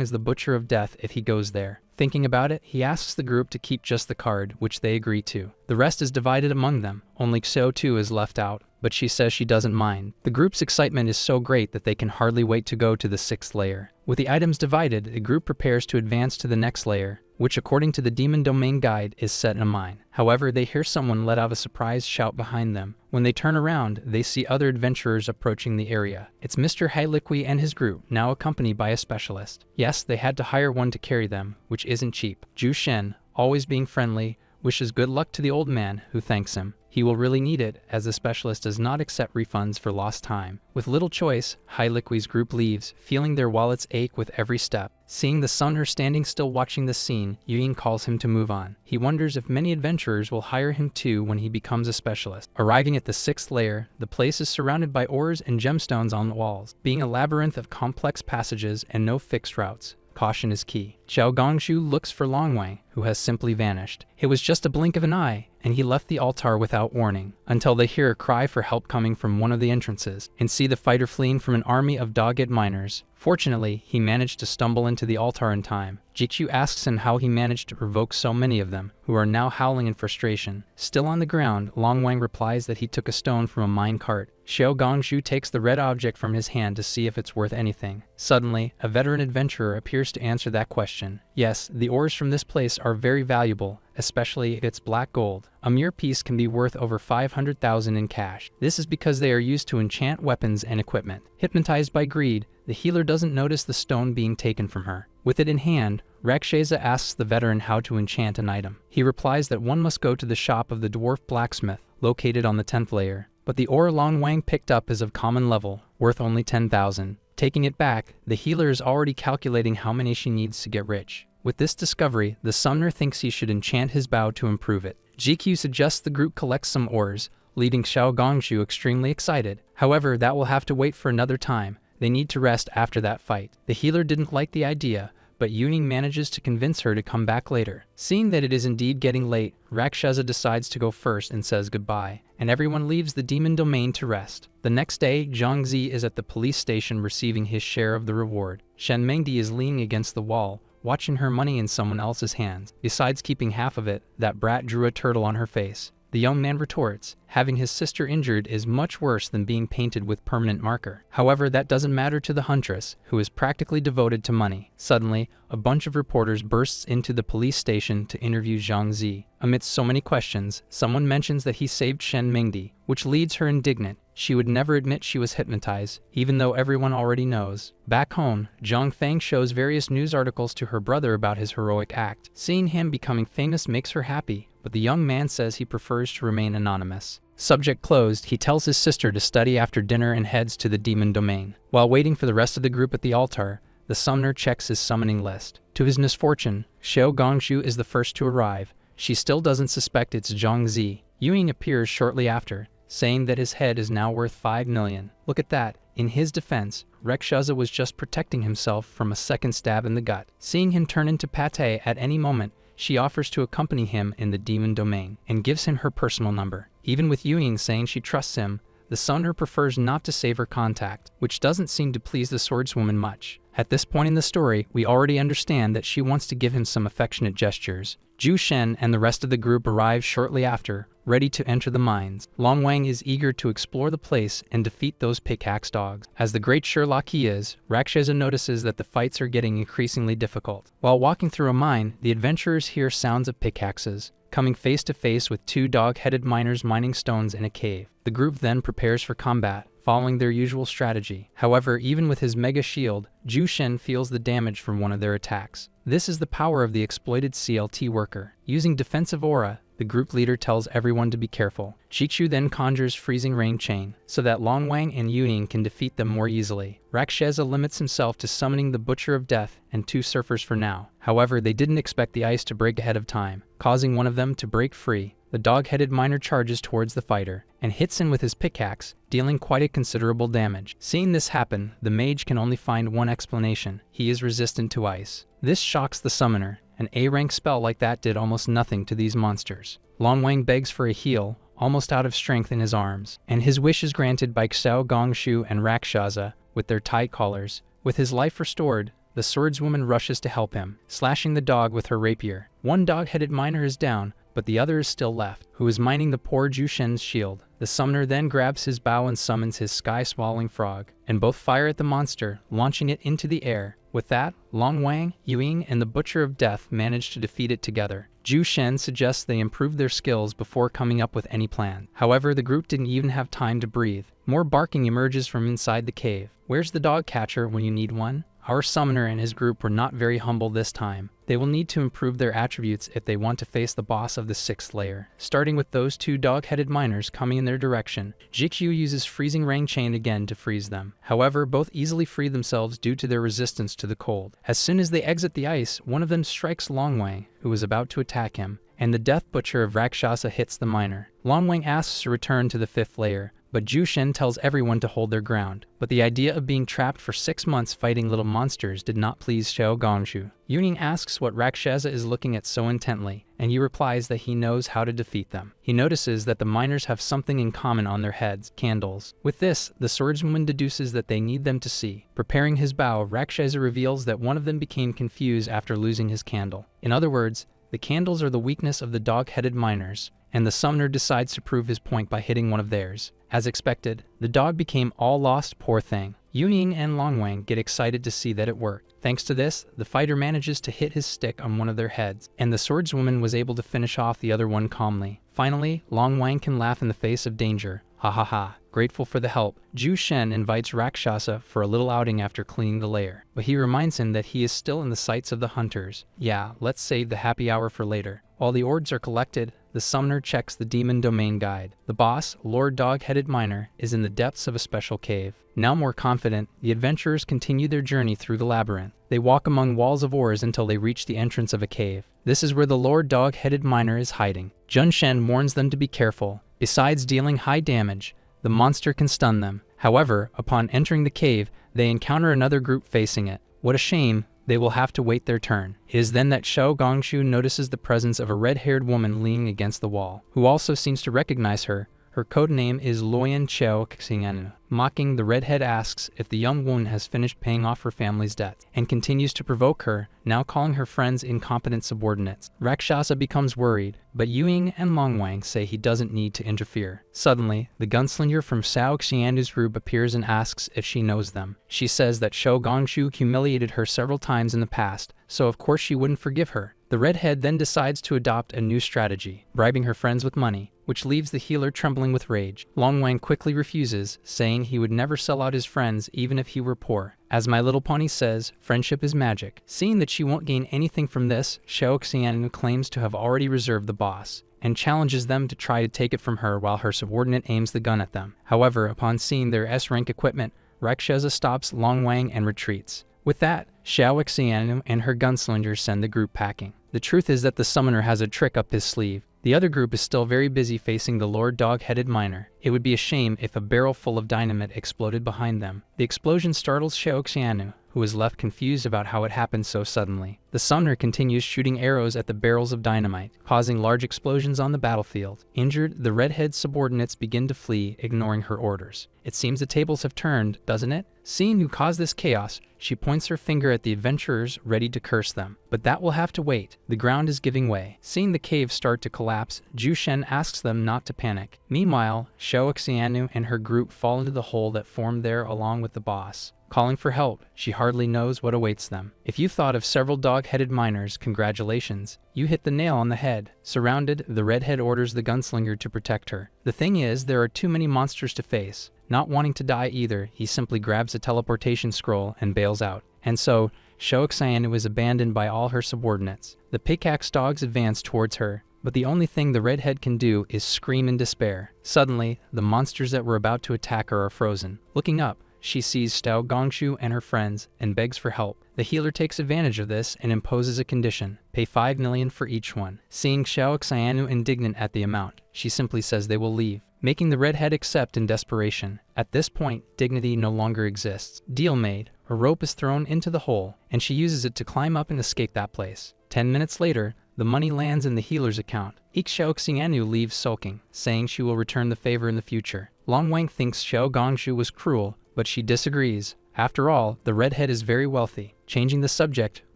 as the Butcher of Death if he goes there. Thinking about it, he asks the group to keep just the card, which they agree to. The rest is divided among them. Only Xiao Tu is left out, but she says she doesn't mind. The group's excitement is so great that they can hardly wait to go to the 6th layer. With the items divided, the group prepares to advance to the next layer, which according to the Demon Domain Guide is set in a mine. However, they hear someone let out a surprised shout behind them. When they turn around, they see other adventurers approaching the area. It's Mr. Hailiqui and his group, now accompanied by a specialist. Yes, they had to hire one to carry them, which isn't cheap. Zhu Shen, always being friendly, wishes good luck to the old man, who thanks him. He will really need it, as the specialist does not accept refunds for lost time. With little choice, Hailiqui's group leaves, feeling their wallets ache with every step. Seeing the summoner standing still watching the scene, Yuying calls him to move on. He wonders if many adventurers will hire him too when he becomes a specialist. Arriving at the 6th layer, the place is surrounded by ores and gemstones on the walls, being a labyrinth of complex passages and no fixed routes. Caution is key. Xiao Gongshu looks for Long Wang, who has simply vanished. It was just a blink of an eye, and he left the altar without warning, until they hear a cry for help coming from one of the entrances, and see the fighter fleeing from an army of dogged miners. Fortunately, he managed to stumble into the altar in time. Jiqiu asks him how he managed to provoke so many of them, who are now howling in frustration. Still on the ground, Long Wang replies that he took a stone from a mine cart. Xiao Gongshu takes the red object from his hand to see if it's worth anything. Suddenly, a veteran adventurer appears to answer that question. Yes, the ores from this place are very valuable, especially if it's black gold. A mere piece can be worth over 500,000 in cash. This is because they are used to enchant weapons and equipment. Hypnotized by greed, the healer doesn't notice the stone being taken from her. With it in hand, Rakshasa asks the veteran how to enchant an item. He replies that one must go to the shop of the dwarf blacksmith, located on the 10th layer. But the ore Long Wang picked up is of common level, worth only 10,000. Taking it back, the healer is already calculating how many she needs to get rich. With this discovery, the summoner thinks he should enchant his bow to improve it. GQ suggests the group collect some ores, leaving Xiao Gongshu extremely excited. However, that will have to wait for another time. They need to rest after that fight. The healer didn't like the idea, but Yuying manages to convince her to come back later. Seeing that it is indeed getting late, Rakshasa decides to go first and says goodbye, and everyone leaves the demon domain to rest. The next day, Zhangzi is at the police station receiving his share of the reward. Shen Mengdi is leaning against the wall, watching her money in someone else's hands. Besides keeping half of it, that brat drew a turtle on her face. The young man retorts, having his sister injured is much worse than being painted with permanent marker. However, that doesn't matter to the huntress, who is practically devoted to money. Suddenly, a bunch of reporters bursts into the police station to interview Zhang Zi. Amidst so many questions, someone mentions that he saved Shen Mengdi, which leads her indignant. She would never admit she was hypnotized, even though everyone already knows. Back home, Zhang Feng shows various news articles to her brother about his heroic act. Seeing him becoming famous makes her happy, but the young man says he prefers to remain anonymous. Subject closed, he tells his sister to study after dinner and heads to the demon domain. While waiting for the rest of the group at the altar, the summoner checks his summoning list. To his misfortune, Xiao Gongshu is the first to arrive. She still doesn't suspect it's Zhang Zi. Yuying appears shortly after, saying that his head is now worth 5 million. Look at that. In his defense, Rakshasa was just protecting himself from a second stab in the gut. Seeing him turn into pate at any moment, she offers to accompany him in the demon domain, and gives him her personal number. Even with Yuying saying she trusts him, the summoner prefers not to savor contact, which doesn't seem to please the swordswoman much. At this point in the story, we already understand that she wants to give him some affectionate gestures. Zhu Shen and the rest of the group arrive shortly after, ready to enter the mines. Long Wang is eager to explore the place and defeat those pickaxe dogs. As the great Sherlock he is, Rakshasa notices that the fights are getting increasingly difficult. While walking through a mine, the adventurers hear sounds of pickaxes, coming face to face with two dog-headed miners mining stones in a cave. The group then prepares for combat, following their usual strategy. However, even with his mega shield, Zhu Shen feels the damage from one of their attacks. This is the power of the exploited CLT worker. Using defensive aura, the group leader tells everyone to be careful. Qiqiu then conjures freezing rain chain, so that Long Wang and Yuying can defeat them more easily. Rakshasa limits himself to summoning the Butcher of Death and 2 surfers for now. However, they didn't expect the ice to break ahead of time, causing one of them to break free. The dog-headed miner charges towards the fighter, and hits him with his pickaxe, dealing quite a considerable damage. Seeing this happen, the mage can only find one explanation: he is resistant to ice. This shocks the summoner. An A-rank spell like that did almost nothing to these monsters. Long Wang begs for a heal, almost out of strength in his arms, and his wish is granted by Xiao Gongshu and Rakshasa with their tight collars. With his life restored, the swordswoman rushes to help him, slashing the dog with her rapier. One dog-headed miner is down, but the other is still left, who is mining the poor Zhu Shen's shield. The summoner then grabs his bow and summons his sky-swallowing frog, and both fire at the monster, launching it into the air. With that, Long Wang, Yuying, and the Butcher of Death manage to defeat it together. Zhu Shen suggests they improve their skills before coming up with any plan. However, the group didn't even have time to breathe. More barking emerges from inside the cave. Where's the dog catcher when you need one? Our summoner and his group were not very humble this time. They will need to improve their attributes if they want to face the boss of the 6th layer. Starting with those 2 dog-headed miners coming in their direction, Qiqiu uses freezing rain chain again to freeze them. However, both easily free themselves due to their resistance to the cold. As soon as they exit the ice, one of them strikes Long Wang, who is about to attack him, and the Death Butcher of Rakshasa hits the miner. Long Wang asks to return to the 5th layer, but Zhu Shen tells everyone to hold their ground. But the idea of being trapped for 6 months fighting little monsters did not please Xiao Gongshu. Yuying asks what Rakshasa is looking at so intently, and he replies that he knows how to defeat them. He notices that the miners have something in common on their heads: candles. With this, the swordswoman deduces that they need them to see. Preparing his bow, Rakshasa reveals that one of them became confused after losing his candle. In other words, the candles are the weakness of the dog-headed miners, and the summoner decides to prove his point by hitting one of theirs. As expected, the dog became all lost, poor thing. Yuying and Long Wang get excited to see that it worked. Thanks to this, the fighter manages to hit his stick on one of their heads, and the swordswoman was able to finish off the other one calmly. Finally, Long Wang can laugh in the face of danger. Ha ha ha. Grateful for the help, Zhu Shen invites Rakshasa for a little outing after cleaning the lair, but he reminds him that he is still in the sights of the hunters. Yeah, let's save the happy hour for later. While the ords are collected, the summoner checks the demon domain guide. The boss, Lord Dog-Headed Miner, is in the depths of a special cave. Now more confident, the adventurers continue their journey through the labyrinth. They walk among walls of ores until they reach the entrance of a cave. This is where the Lord Dog-Headed Miner is hiding. Zhu Shen warns them to be careful. Besides dealing high damage, the monster can stun them. However, upon entering the cave, they encounter another group facing it. What a shame, they will have to wait their turn. It is then that Xiao Gongshu notices the presence of a red-haired woman leaning against the wall, who also seems to recognize her. Her code name is Loyan Cheo Xinganu. Mocking, the redhead asks if the young woman has finished paying off her family's debts, and continues to provoke her, now calling her friends incompetent subordinates. Rakshasa becomes worried, but Yuying and Long Wang say he doesn't need to interfere. Suddenly, the gunslinger from Xiao Xianu's group appears and asks if she knows them. She says that Xiao Gongshu humiliated her several times in the past, so of course she wouldn't forgive her. The redhead then decides to adopt a new strategy, bribing her friends with money, which leaves the healer trembling with rage. Long Wang quickly refuses, saying he would never sell out his friends even if he were poor. As My Little Pony says, friendship is magic. Seeing that she won't gain anything from this, Xiao Xianu claims to have already reserved the boss, and challenges them to try to take it from her while her subordinate aims the gun at them. However, upon seeing their S-rank equipment, Rakshasa stops Long Wang and retreats. With that, Xiao Xianu and her gunslingers send the group packing. The truth is that the summoner has a trick up his sleeve. The other group is still very busy facing the Lord Dog-Headed Miner. It would be a shame if a barrel full of dynamite exploded behind them. The explosion startles Xiao Xianu, who is left confused about how it happened so suddenly. The summoner continues shooting arrows at the barrels of dynamite, causing large explosions on the battlefield. Injured, the redhead's subordinates begin to flee, ignoring her orders. It seems the tables have turned, doesn't it? Seeing who caused this chaos, she points her finger at the adventurers, ready to curse them. But that will have to wait. The ground is giving way. Seeing the cave start to collapse, Ju Shen asks them not to panic. Meanwhile, Xiaoxianu and her group fall into the hole that formed there along with the boss. Calling for help, she hardly knows what awaits them. If you thought of several dog-headed miners, congratulations. You hit the nail on the head. Surrounded, the redhead orders the gunslinger to protect her. The thing is, there are too many monsters to face. Not wanting to die either, he simply grabs a teleportation scroll and bails out. And so, Xiaoxianu is abandoned by all her subordinates. The pickaxe dogs advance towards her, but the only thing the redhead can do is scream in despair. Suddenly, the monsters that were about to attack her are frozen. Looking up, she sees Stao Gongshu and her friends and begs for help. The healer takes advantage of this and imposes a condition. Pay 5 million for each one. Seeing Xiaoxianu indignant at the amount, she simply says they will leave, making the redhead accept in desperation. At this point, dignity no longer exists. Deal made. A rope is thrown into the hole, and she uses it to climb up and escape that place. 10 minutes later, the money lands in the healer's account. Xiaoxianu leaves sulking, saying she will return the favor in the future. Long Wang thinks Xiao Gongshu was cruel, but she disagrees. After all, the redhead is very wealthy. Changing the subject,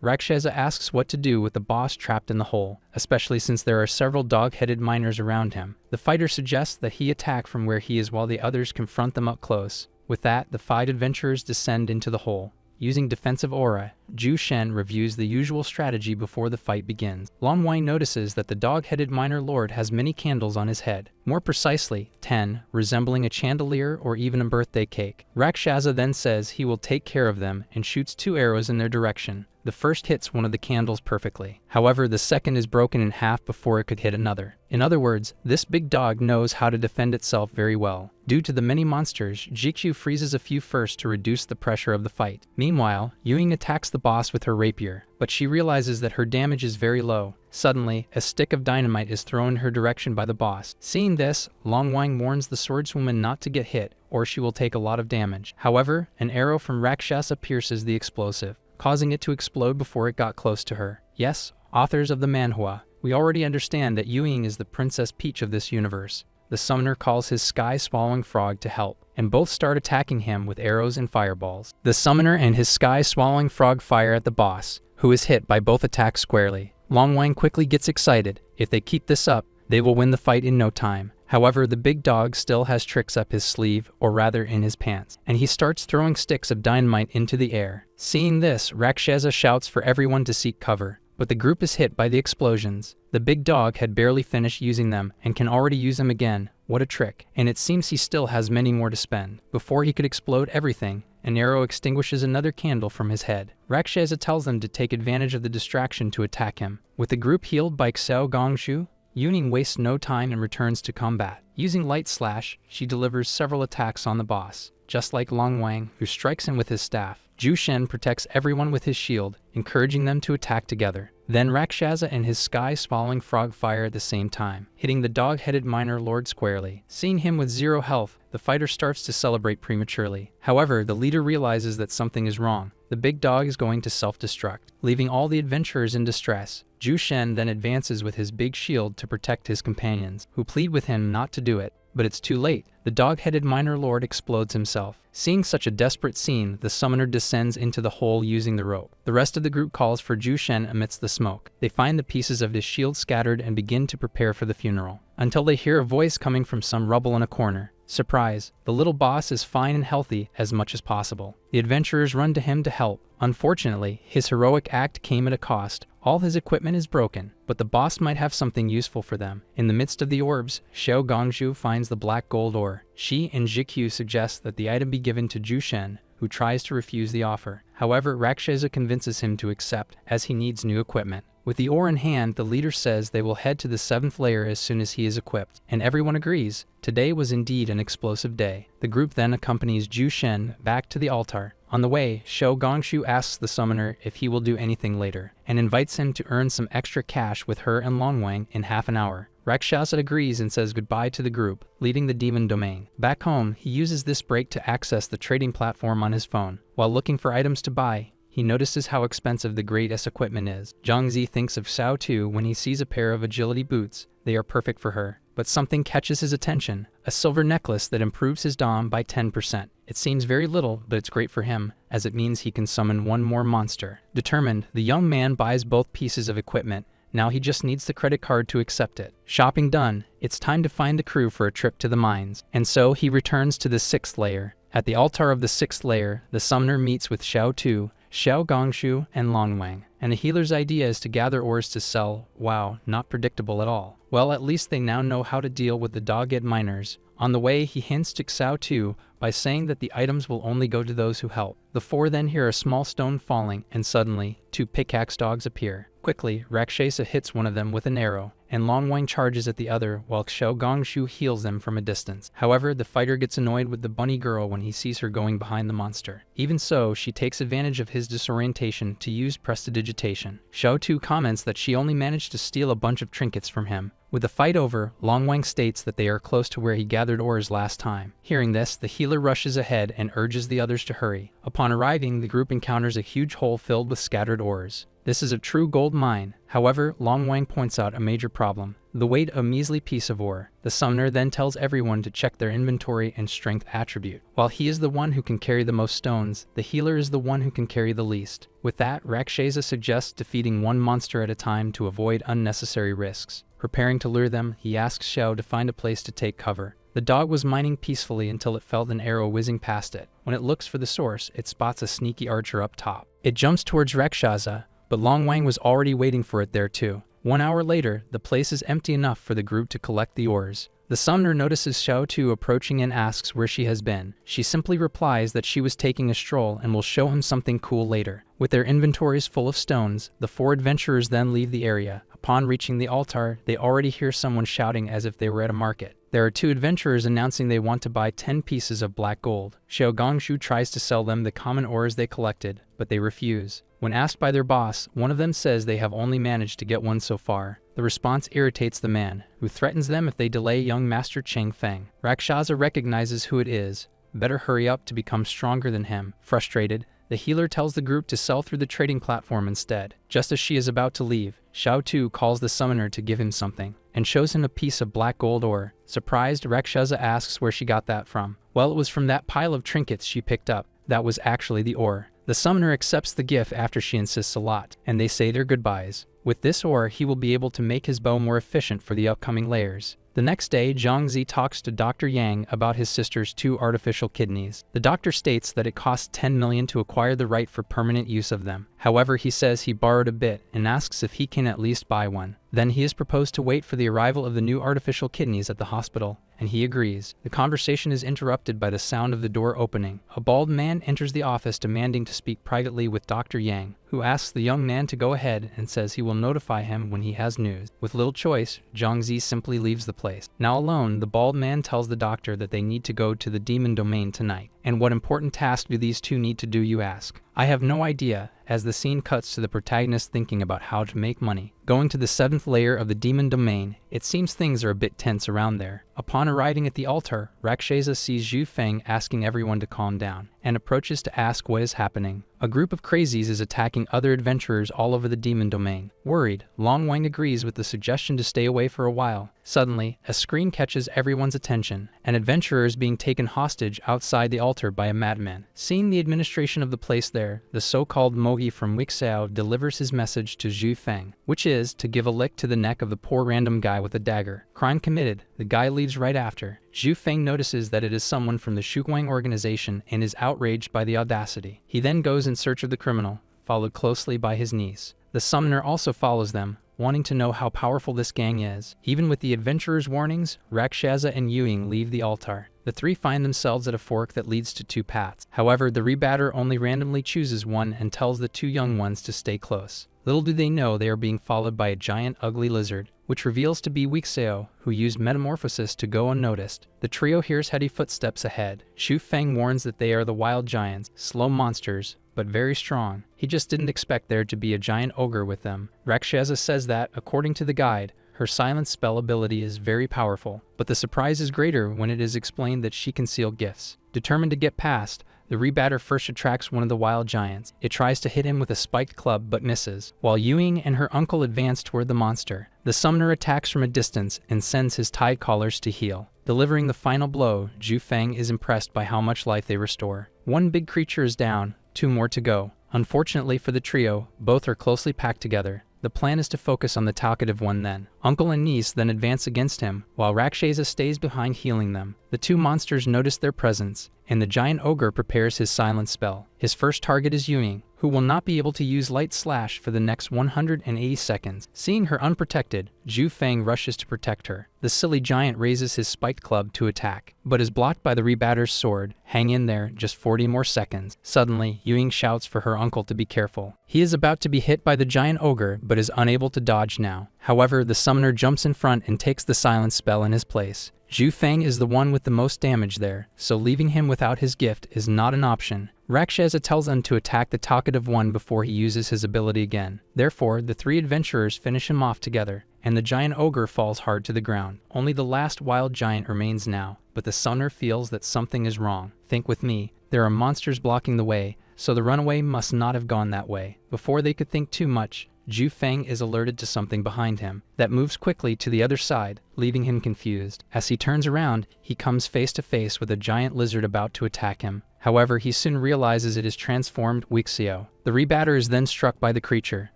Rakshasa asks what to do with the boss trapped in the hole, especially since there are several dog-headed miners around him. The fighter suggests that he attack from where he is while the others confront them up close. With that, the 5 adventurers descend into the hole. Using defensive aura, Ju Shen reviews the usual strategy before the fight begins. Long Wang notices that the dog-headed miner lord has many candles on his head. More precisely, 10, resembling a chandelier or even a birthday cake. Rakshasa then says he will take care of them and shoots 2 arrows in their direction. The first hits one of the candles perfectly. However, the second is broken in half before it could hit another. In other words, this big dog knows how to defend itself very well. Due to the many monsters, Jikyu freezes a few first to reduce the pressure of the fight. Meanwhile, Yuing attacks the boss with her rapier, but she realizes that her damage is very low. Suddenly, a stick of dynamite is thrown in her direction by the boss. Seeing this, Long Wang warns the swordswoman not to get hit, or she will take a lot of damage. However, an arrow from Rakshasa pierces the explosive, causing it to explode before it got close to her. Yes, authors of the Manhua, we already understand that Yuing is the Princess Peach of this universe. The summoner calls his sky-swallowing frog to help, and both start attacking him with arrows and fireballs. The summoner and his sky-swallowing frog fire at the boss, who is hit by both attacks squarely. Long Wang quickly gets excited. If they keep this up, they will win the fight in no time. However, the big dog still has tricks up his sleeve, or rather in his pants, and he starts throwing sticks of dynamite into the air. Seeing this, Rakshasa shouts for everyone to seek cover, but the group is hit by the explosions. The big dog had barely finished using them and can already use them again. What a trick. And it seems he still has many more to spend. Before he could explode everything, an arrow extinguishes another candle from his head. Rakshasa tells them to take advantage of the distraction to attack him. With the group healed by Xiao Gongshu, Yuning wastes no time and returns to combat. Using Light Slash, she delivers several attacks on the boss, just like Long Wang, who strikes him with his staff. Ju Shen protects everyone with his shield, encouraging them to attack together. Then Rakshasa and his sky-swallowing frog fire at the same time, hitting the dog-headed miner lord squarely. Seeing him with 0 health, the fighter starts to celebrate prematurely. However, the leader realizes that something is wrong. The big dog is going to self-destruct, leaving all the adventurers in distress. Ju Shen then advances with his big shield to protect his companions, who plead with him not to do it. But it's too late. The dog-headed miner lord explodes himself. Seeing such a desperate scene, the summoner descends into the hole using the rope. The rest of the group calls for Ju Shen amidst the smoke. They find the pieces of his shield scattered and begin to prepare for the funeral, until they hear a voice coming from some rubble in a corner. Surprise, the little boss is fine and healthy as much as possible. The adventurers run to him to help. Unfortunately, his heroic act came at a cost. All his equipment is broken, but the boss might have something useful for them. In the midst of the orbs, Xiao Gongshu finds the black gold ore. She and Jikyu suggest that the item be given to Ju Shen, who tries to refuse the offer. However, Rakshasa convinces him to accept, as he needs new equipment. With the ore in hand, the leader says they will head to the 7th layer as soon as he is equipped, and everyone agrees. Today was indeed an explosive day. The group then accompanies Ju Shen back to the altar. On the way, Shou Gongshu asks the summoner if he will do anything later, and invites him to earn some extra cash with her and Long Wang in half an hour. Rakshasa agrees and says goodbye to the group, leaving the demon domain. Back home, he uses this break to access the trading platform on his phone. While looking for items to buy, he notices how expensive the Great S equipment is. Zhang Zi thinks of Xiao Tu when he sees a pair of agility boots. They are perfect for her. But something catches his attention, a silver necklace that improves his dom by 10%. It seems very little, but it's great for him, as it means he can summon one more monster. Determined, the young man buys both pieces of equipment. Now he just needs the credit card to accept it. Shopping done, it's time to find the crew for a trip to the mines. And so he returns to the 6th layer. At the altar of the 6th layer, the summoner meets with Xiao Tu, Xiao Gongshu, and Long Wang. And the healer's idea is to gather ores to sell. Wow, not predictable at all. Well, at least they now know how to deal with the dogged miners. On the way, he hints to Xiao Tu by saying that the items will only go to those who help. The four then hear a small stone falling, and suddenly, 2 pickaxe dogs appear. Quickly, Rakshasa hits one of them with an arrow, and Long Wang charges at the other while Xiao Gongshu heals them from a distance. However, the fighter gets annoyed with the bunny girl when he sees her going behind the monster. Even so, she takes advantage of his disorientation to use prestidigitation. Xiao Tu comments that she only managed to steal a bunch of trinkets from him. With the fight over, Long Wang states that they are close to where he gathered ores last time. Hearing this, the healer rushes ahead and urges the others to hurry. Upon arriving, the group encounters a huge hole filled with scattered ores. This is a true gold mine. However, Long Wang points out a major problem: the weight of a measly piece of ore. The summoner then tells everyone to check their inventory and strength attribute. While he is the one who can carry the most stones, the healer is the one who can carry the least. With that, Rakshasa suggests defeating one monster at a time to avoid unnecessary risks. Preparing to lure them, he asks Xiao to find a place to take cover. The dog was mining peacefully until it felt an arrow whizzing past it. When it looks for the source, it spots a sneaky archer up top. It jumps towards Rakshasa, but Long Wang was already waiting for it there too. 1 hour later, the place is empty enough for the group to collect the ores. The summoner notices Xiao Tu approaching and asks where she has been. She simply replies that she was taking a stroll and will show him something cool later. With their inventories full of stones, the 4 adventurers then leave the area. Upon reaching the altar, they already hear someone shouting as if they were at a market. There are 2 adventurers announcing they want to buy 10 pieces of black gold. Xiao Gongshu tries to sell them the common ores they collected, but they refuse. When asked by their boss, one of them says they have only managed to get one so far. The response irritates the man, who threatens them if they delay young Master Cheng Feng. Rakshasa recognizes who it is. Better hurry up to become stronger than him. Frustrated, the healer tells the group to sell through the trading platform instead. Just as she is about to leave, Xiao Tu calls the summoner to give him something, and shows him a piece of black gold ore. Surprised, Rakshasa asks where she got that from. Well, it was from that pile of trinkets she picked up. That was actually the ore. The summoner accepts the gift after she insists a lot, and they say their goodbyes. With this ore, he will be able to make his bow more efficient for the upcoming layers. The next day, Zhang Zi talks to Dr. Yang about his sister's 2 artificial kidneys. The doctor states that it costs 10 million to acquire the right for permanent use of them. However, he says he borrowed a bit and asks if he can at least buy one. Then he is proposed to wait for the arrival of the new artificial kidneys at the hospital, and he agrees. The conversation is interrupted by the sound of the door opening. A bald man enters the office demanding to speak privately with Dr. Yang, who asks the young man to go ahead and says he will notify him when he has news. With little choice, Zhang Zi simply leaves the place. Now alone, the bald man tells the doctor that they need to go to the demon domain tonight. And what important task do these 2 need to do, you ask? I have no idea, as the scene cuts to the protagonist thinking about how to make money. Going to the 7th layer of the demon domain, it seems things are a bit tense around there. Upon arriving at the altar, Rakshasa sees Zhu Feng asking everyone to calm down, and approaches to ask what is happening. A group of crazies is attacking other adventurers all over the demon domain. Worried, Long Wang agrees with the suggestion to stay away for a while. Suddenly, a scream catches everyone's attention. An adventurer is being taken hostage outside the altar by a madman. Seeing the administration of the place there, the so-called Mogi from Wixao delivers his message to Zhu Feng, which is to give a lick to the neck of the poor random guy with a dagger. Crime committed. The guy leaves right after. Zhu Feng notices that it is someone from the Shuguang organization and is outraged by the audacity. He then goes in search of the criminal, followed closely by his niece. The summoner also follows them, wanting to know how powerful this gang is. Even with the adventurers' warnings, Rakshasa and Yuying leave the altar. The 3 find themselves at a fork that leads to 2 paths. However, the rebatter only randomly chooses one and tells the 2 young ones to stay close. Little do they know they are being followed by a giant ugly lizard, which reveals to be Wixeo, who used metamorphosis to go unnoticed. The trio hears heavy footsteps ahead. Xu Feng warns that they are the wild giants, slow monsters, but very strong. He just didn't expect there to be a giant ogre with them. Rakshasa says that, according to the guide, her silent spell ability is very powerful, but the surprise is greater when it is explained that she can seal gifts. Determined to get past, the rebatter first attracts one of the wild giants. It tries to hit him with a spiked club but misses, while Ewing and her uncle advance toward the monster. The summoner attacks from a distance and sends his tide callers to heal. Delivering the final blow, Zhu Feng is impressed by how much life they restore. One big creature is down, 2 more to go. Unfortunately for the trio, both are closely packed together. The plan is to focus on the talkative one then. Uncle and niece then advance against him, while Rakshasa stays behind healing them. The 2 monsters notice their presence, and the giant ogre prepares his silent spell. His first target is Ewing, who will not be able to use Light Slash for the next 180 seconds. Seeing her unprotected, Zhu Feng rushes to protect her. The silly giant raises his spiked club to attack, but is blocked by the rebatter's sword. Hang in there, just 40 more seconds. Suddenly, Ewing shouts for her uncle to be careful. He is about to be hit by the giant ogre, but is unable to dodge now. However, the summoner jumps in front and takes the silent spell in his place. Zhu Feng is the one with the most damage there, so leaving him without his gift is not an option. Rakshasa tells them to attack the talkative one before he uses his ability again. Therefore, the 3 adventurers finish him off together, and the giant ogre falls hard to the ground. Only the last wild giant remains now, but the summoner feels that something is wrong. Think with me, there are monsters blocking the way, so the runaway must not have gone that way. Before they could think too much, Zhu Feng is alerted to something behind him that moves quickly to the other side, leaving him confused. As he turns around, he comes face to face with a giant lizard about to attack him. However, he soon realizes it is transformed Wixeo. The rebatter is then struck by the creature,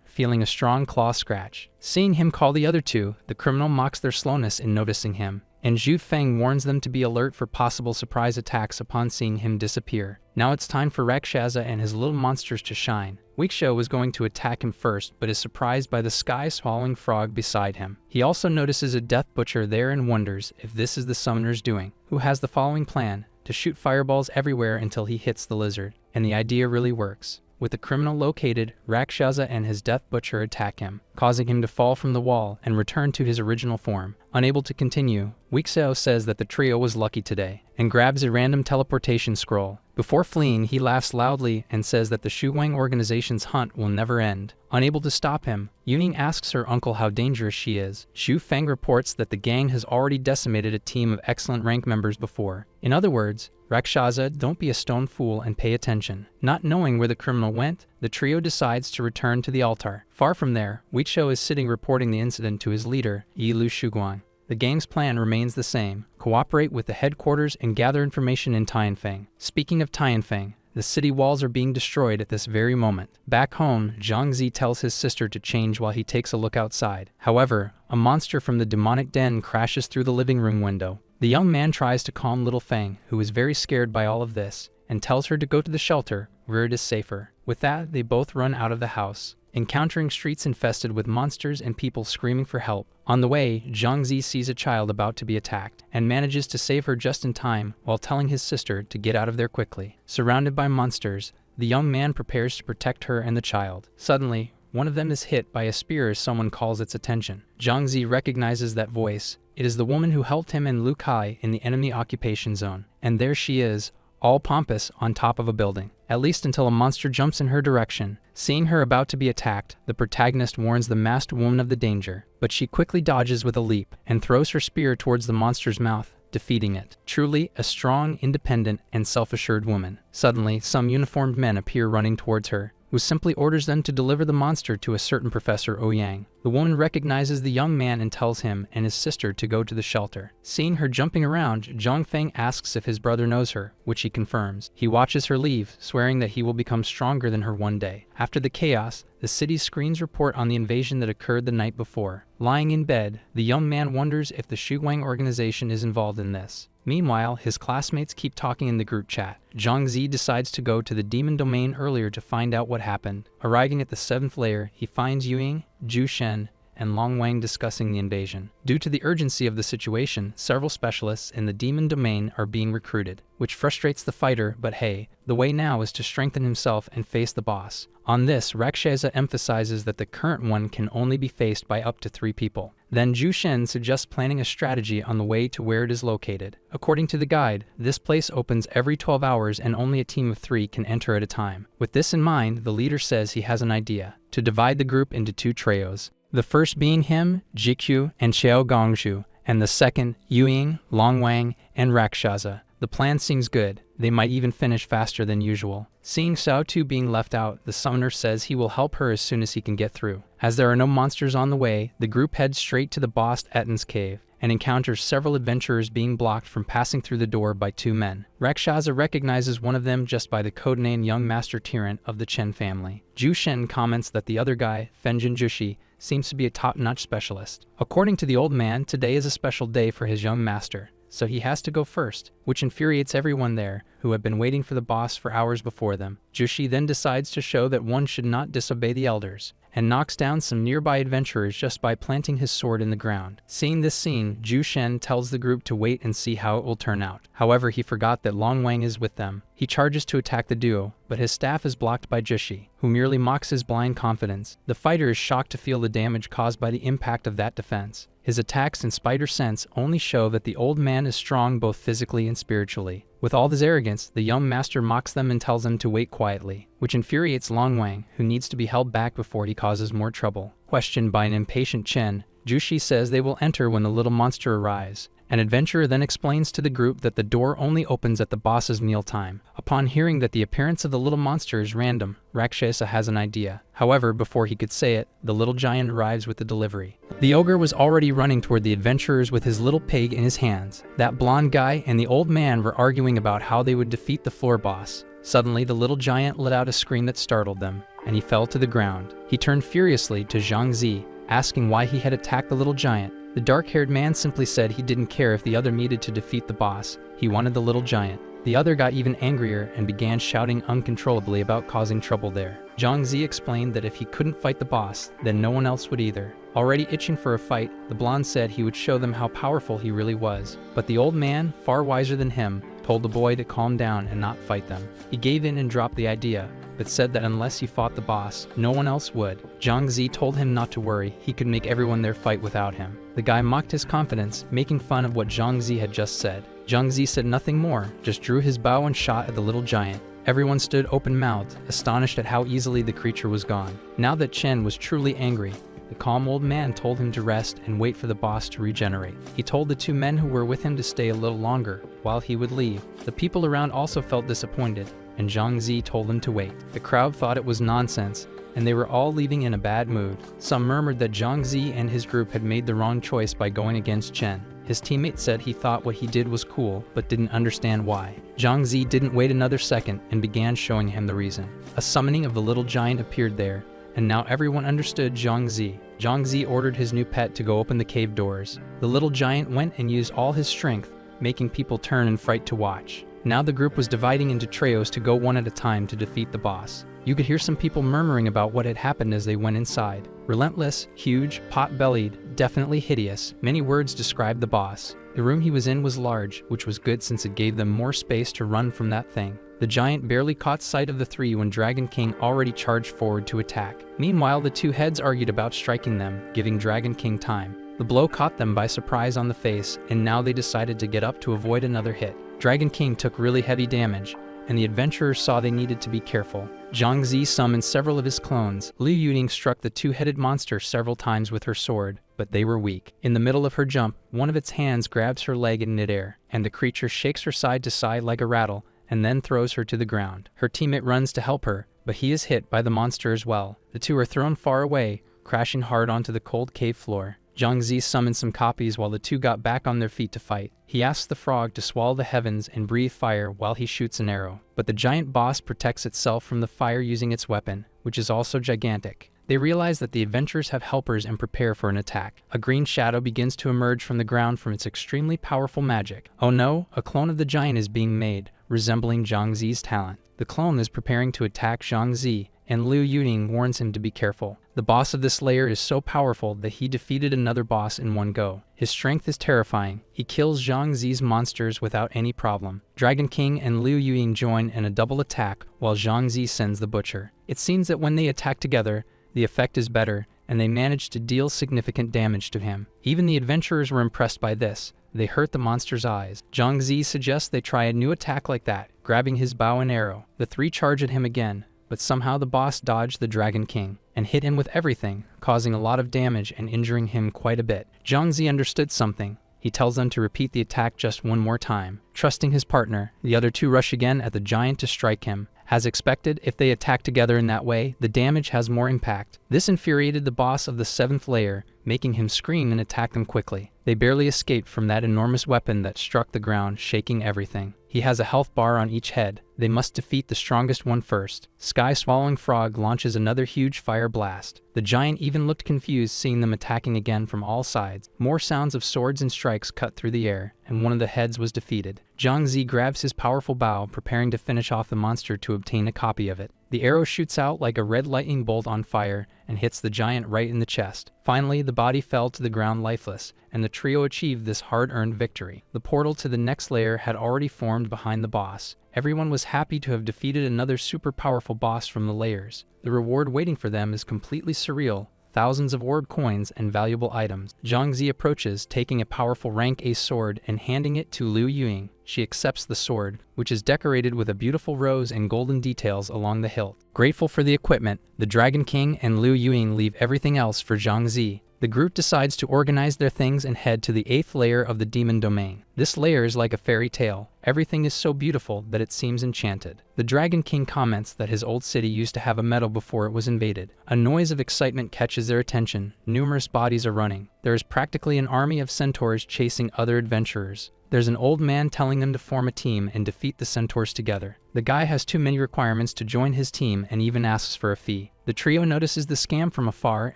feeling a strong claw scratch. Seeing him call the other 2, the criminal mocks their slowness in noticing him, and Zhu Feng warns them to be alert for possible surprise attacks upon seeing him disappear. Now it's time for Rakshasa and his little monsters to shine. Wixeo was going to attack him first, but is surprised by the sky-swallowing frog beside him. He also notices a death butcher there and wonders if this is the summoner's doing, who has the following plan: to shoot fireballs everywhere until he hits the lizard. And the idea really works. With the criminal located, Rakshasa and his death butcher attack him, causing him to fall from the wall and return to his original form. Unable to continue, Wixeo says that the trio was lucky today, and grabs a random teleportation scroll. Before fleeing, he laughs loudly and says that the Shuwang organization's hunt will never end. Unable to stop him, Yuning asks her uncle how dangerous she is. Xu Feng reports that the gang has already decimated a team of excellent rank members before. In other words, Rakshasa, don't be a stone fool and pay attention. Not knowing where the criminal went, the trio decides to return to the altar. Far from there, Wixeo is sitting reporting the incident to his leader, Yilu Shuguang. The gang's plan remains the same: cooperate with the headquarters and gather information in Tianfeng. Speaking of Tianfeng, the city walls are being destroyed at this very moment. Back home, Zhangzi tells his sister to change while he takes a look outside. However, a monster from the demonic den crashes through the living room window. The young man tries to calm little Feng, who is very scared by all of this, and tells her to go to the shelter, where it is safer. With that, they both run out of the house, encountering streets infested with monsters and people screaming for help. On the way, Zhangzi sees a child about to be attacked, and manages to save her just in time while telling his sister to get out of there quickly. Surrounded by monsters, the young man prepares to protect her and the child. Suddenly, one of them is hit by a spear as someone calls its attention. Zhangzi recognizes that voice. It is the woman who helped him and Lu Kai in the enemy occupation zone. And there she is, all pompous on top of a building. At least until a monster jumps in her direction. Seeing her about to be attacked, the protagonist warns the masked woman of the danger, but she quickly dodges with a leap and throws her spear towards the monster's mouth, defeating it. Truly a strong, independent, and self-assured woman. Suddenly, some uniformed men appear running towards her, who simply orders them to deliver the monster to a certain Professor Ouyang. The woman recognizes the young man and tells him and his sister to go to the shelter. Seeing her jumping around, Zhang Feng asks if his brother knows her, which he confirms. He watches her leave, swearing that he will become stronger than her one day. After the chaos, the city's screens report on the invasion that occurred the night before. Lying in bed, the young man wonders if the Shuwang organization is involved in this. Meanwhile, his classmates keep talking in the group chat. Zhangzi decides to go to the demon domain earlier to find out what happened. Arriving at the 7th layer, he finds Yuying, Zhu Shen, and Long Wang discussing the invasion. Due to the urgency of the situation, several specialists in the demon domain are being recruited, which frustrates the fighter, but hey, the way now is to strengthen himself and face the boss. On this, Rakshasa emphasizes that the current one can only be faced by up to 3 people. Then Zhu Shen suggests planning a strategy on the way to where it is located. According to the guide, this place opens every 12 hours and only a team of 3 can enter at a time. With this in mind, the leader says he has an idea to divide the group into 2 trios. The first being him, Jikyu, and Xiao Gongzhu, and the second, Yuying, Long Wang, and Rakshasa. The plan seems good. They might even finish faster than usual. Seeing Xiao Tu being left out, the summoner says he will help her as soon as he can get through. As there are no monsters on the way, the group heads straight to the boss Etan's cave and encounters several adventurers being blocked from passing through the door by 2 men. Rakshasa recognizes one of them just by the codename Young Master Tyrant of the Chen family. Zhu Shen comments that the other guy, Fenjin Jushi, seems to be a top-notch specialist. According to the old man, today is a special day for his young master, so he has to go first, which infuriates everyone there, who have been waiting for the boss for hours before them. Jushi then decides to show that one should not disobey the elders, and knocks down some nearby adventurers just by planting his sword in the ground. Seeing this scene, Zhu Shen tells the group to wait and see how it will turn out. However, he forgot that Long Wang is with them. He charges to attack the duo, but his staff is blocked by Jushi, who merely mocks his blind confidence. The fighter is shocked to feel the damage caused by the impact of that defense. His attacks and spider sense only show that the old man is strong both physically and spiritually. With all his arrogance, the young master mocks them and tells them to wait quietly, which infuriates Long Wang, who needs to be held back before he causes more trouble. Questioned by an impatient Chen, Jushi says they will enter when the little monster arrives. An adventurer then explains to the group that the door only opens at the boss's mealtime. Upon hearing that the appearance of the little monster is random, Rakshasa has an idea. However, before he could say it, the little giant arrives with the delivery. The ogre was already running toward the adventurers with his little pig in his hands. That blonde guy and the old man were arguing about how they would defeat the floor boss. Suddenly, the little giant let out a scream that startled them, and he fell to the ground. He turned furiously to Zhang Zi, asking why he had attacked the little giant. The dark-haired man simply said he didn't care if the other needed to defeat the boss. He wanted the little giant. The other got even angrier and began shouting uncontrollably about causing trouble there. Zhang Zi explained that if he couldn't fight the boss, then no one else would either. Already itching for a fight, the blonde said he would show them how powerful he really was. But the old man, far wiser than him, told the boy to calm down and not fight them. He gave in and dropped the idea, but said that unless he fought the boss, no one else would. Zhang Zi told him not to worry, he could make everyone there fight without him. The guy mocked his confidence, making fun of what Zhang Zi had just said. Zhang Zi said nothing more, just drew his bow and shot at the little giant. Everyone stood open-mouthed, astonished at how easily the creature was gone. Now that Chen was truly angry, the calm old man told him to rest and wait for the boss to regenerate. He told the 2 men who were with him to stay a little longer, while he would leave. The people around also felt disappointed, and Zhang Zi told them to wait. The crowd thought it was nonsense, and they were all leaving in a bad mood. Some murmured that Zhang Zi and his group had made the wrong choice by going against Chen. His teammate said he thought what he did was cool, but didn't understand why. Zhang Zi didn't wait another second and began showing him the reason. A summoning of the little giant appeared there, and now everyone understood Zhang Zi. Zhang Zi ordered his new pet to go open the cave doors. The little giant went and used all his strength, making people turn in fright to watch. Now the group was dividing into trios to go one at a time to defeat the boss. You could hear some people murmuring about what had happened as they went inside. Relentless, huge, pot-bellied, definitely hideous. Many words described the boss. The room he was in was large, which was good since it gave them more space to run from that thing. The giant barely caught sight of the 3 when Dragon King already charged forward to attack. Meanwhile, the 2 heads argued about striking them, giving Dragon King time. The blow caught them by surprise on the face, and now they decided to get up to avoid another hit. Dragon King took really heavy damage, and the adventurers saw they needed to be careful. Zhang Zi summoned several of his clones. Liu Yuning struck the 2-headed monster several times with her sword, but they were weak. In the middle of her jump, one of its hands grabs her leg in midair, and the creature shakes her side to side like a rattle, and then throws her to the ground. Her teammate runs to help her, but he is hit by the monster as well. The 2 are thrown far away, crashing hard onto the cold cave floor. Zhang Zi summoned some copies while the 2 got back on their feet to fight. He asks the frog to swallow the heavens and breathe fire while he shoots an arrow. But the giant boss protects itself from the fire using its weapon, which is also gigantic. They realize that the adventurers have helpers and prepare for an attack. A green shadow begins to emerge from the ground from its extremely powerful magic. Oh no, a clone of the giant is being made, resembling Zhang Zi's talent. The clone is preparing to attack Zhang Zi, and Liu Yuning warns him to be careful. The boss of this layer is so powerful that he defeated another boss in one go. His strength is terrifying. He kills Zhang Zi's monsters without any problem. Dragon King and Liu Yuning join in a double attack while Zhang Zi sends the butcher. It seems that when they attack together, the effect is better, and they manage to deal significant damage to him. Even the adventurers were impressed by this. They hurt the monster's eyes. Zhang Zi suggests they try a new attack like that, grabbing his bow and arrow. The three charge at him again, but somehow the boss dodged the Dragon King and hit him with everything, causing a lot of damage and injuring him quite a bit. Zhang Zi understood something. He tells them to repeat the attack just one more time. Trusting his partner, the other two rush again at the giant to strike him. As expected, if they attack together in that way, the damage has more impact. This infuriated the boss of the 7th layer, making him scream and attack them quickly. They barely escaped from that enormous weapon that struck the ground, shaking everything. He has a health bar on each head. They must defeat the strongest one first. Sky-swallowing frog launches another huge fire blast. The giant even looked confused seeing them attacking again from all sides. More sounds of swords and strikes cut through the air, and one of the heads was defeated. Zhang Zi grabs his powerful bow, preparing to finish off the monster to obtain a copy of it. The arrow shoots out like a red lightning bolt on fire and hits the giant right in the chest. Finally, the body fell to the ground lifeless, and the trio achieved this hard-earned victory. The portal to the next layer had already formed behind the boss. Everyone was happy to have defeated another super powerful boss from the layers. The reward waiting for them is completely surreal. Thousands of orb coins and valuable items. Zhang Zi approaches, taking a powerful rank A sword and handing it to Liu Yuning. She accepts the sword, which is decorated with a beautiful rose and golden details along the hilt. Grateful for the equipment, the Dragon King and Liu Yuning leave everything else for Zhang Zi. The group decides to organize their things and head to the 8th layer of the demon domain. This layer is like a fairy tale. Everything is so beautiful that it seems enchanted. The Dragon King comments that his old city used to have a meadow before it was invaded. A noise of excitement catches their attention. Numerous bodies are running. There is practically an army of centaurs chasing other adventurers. There's an old man telling them to form a team and defeat the centaurs together. The guy has too many requirements to join his team and even asks for a fee. The trio notices the scam from afar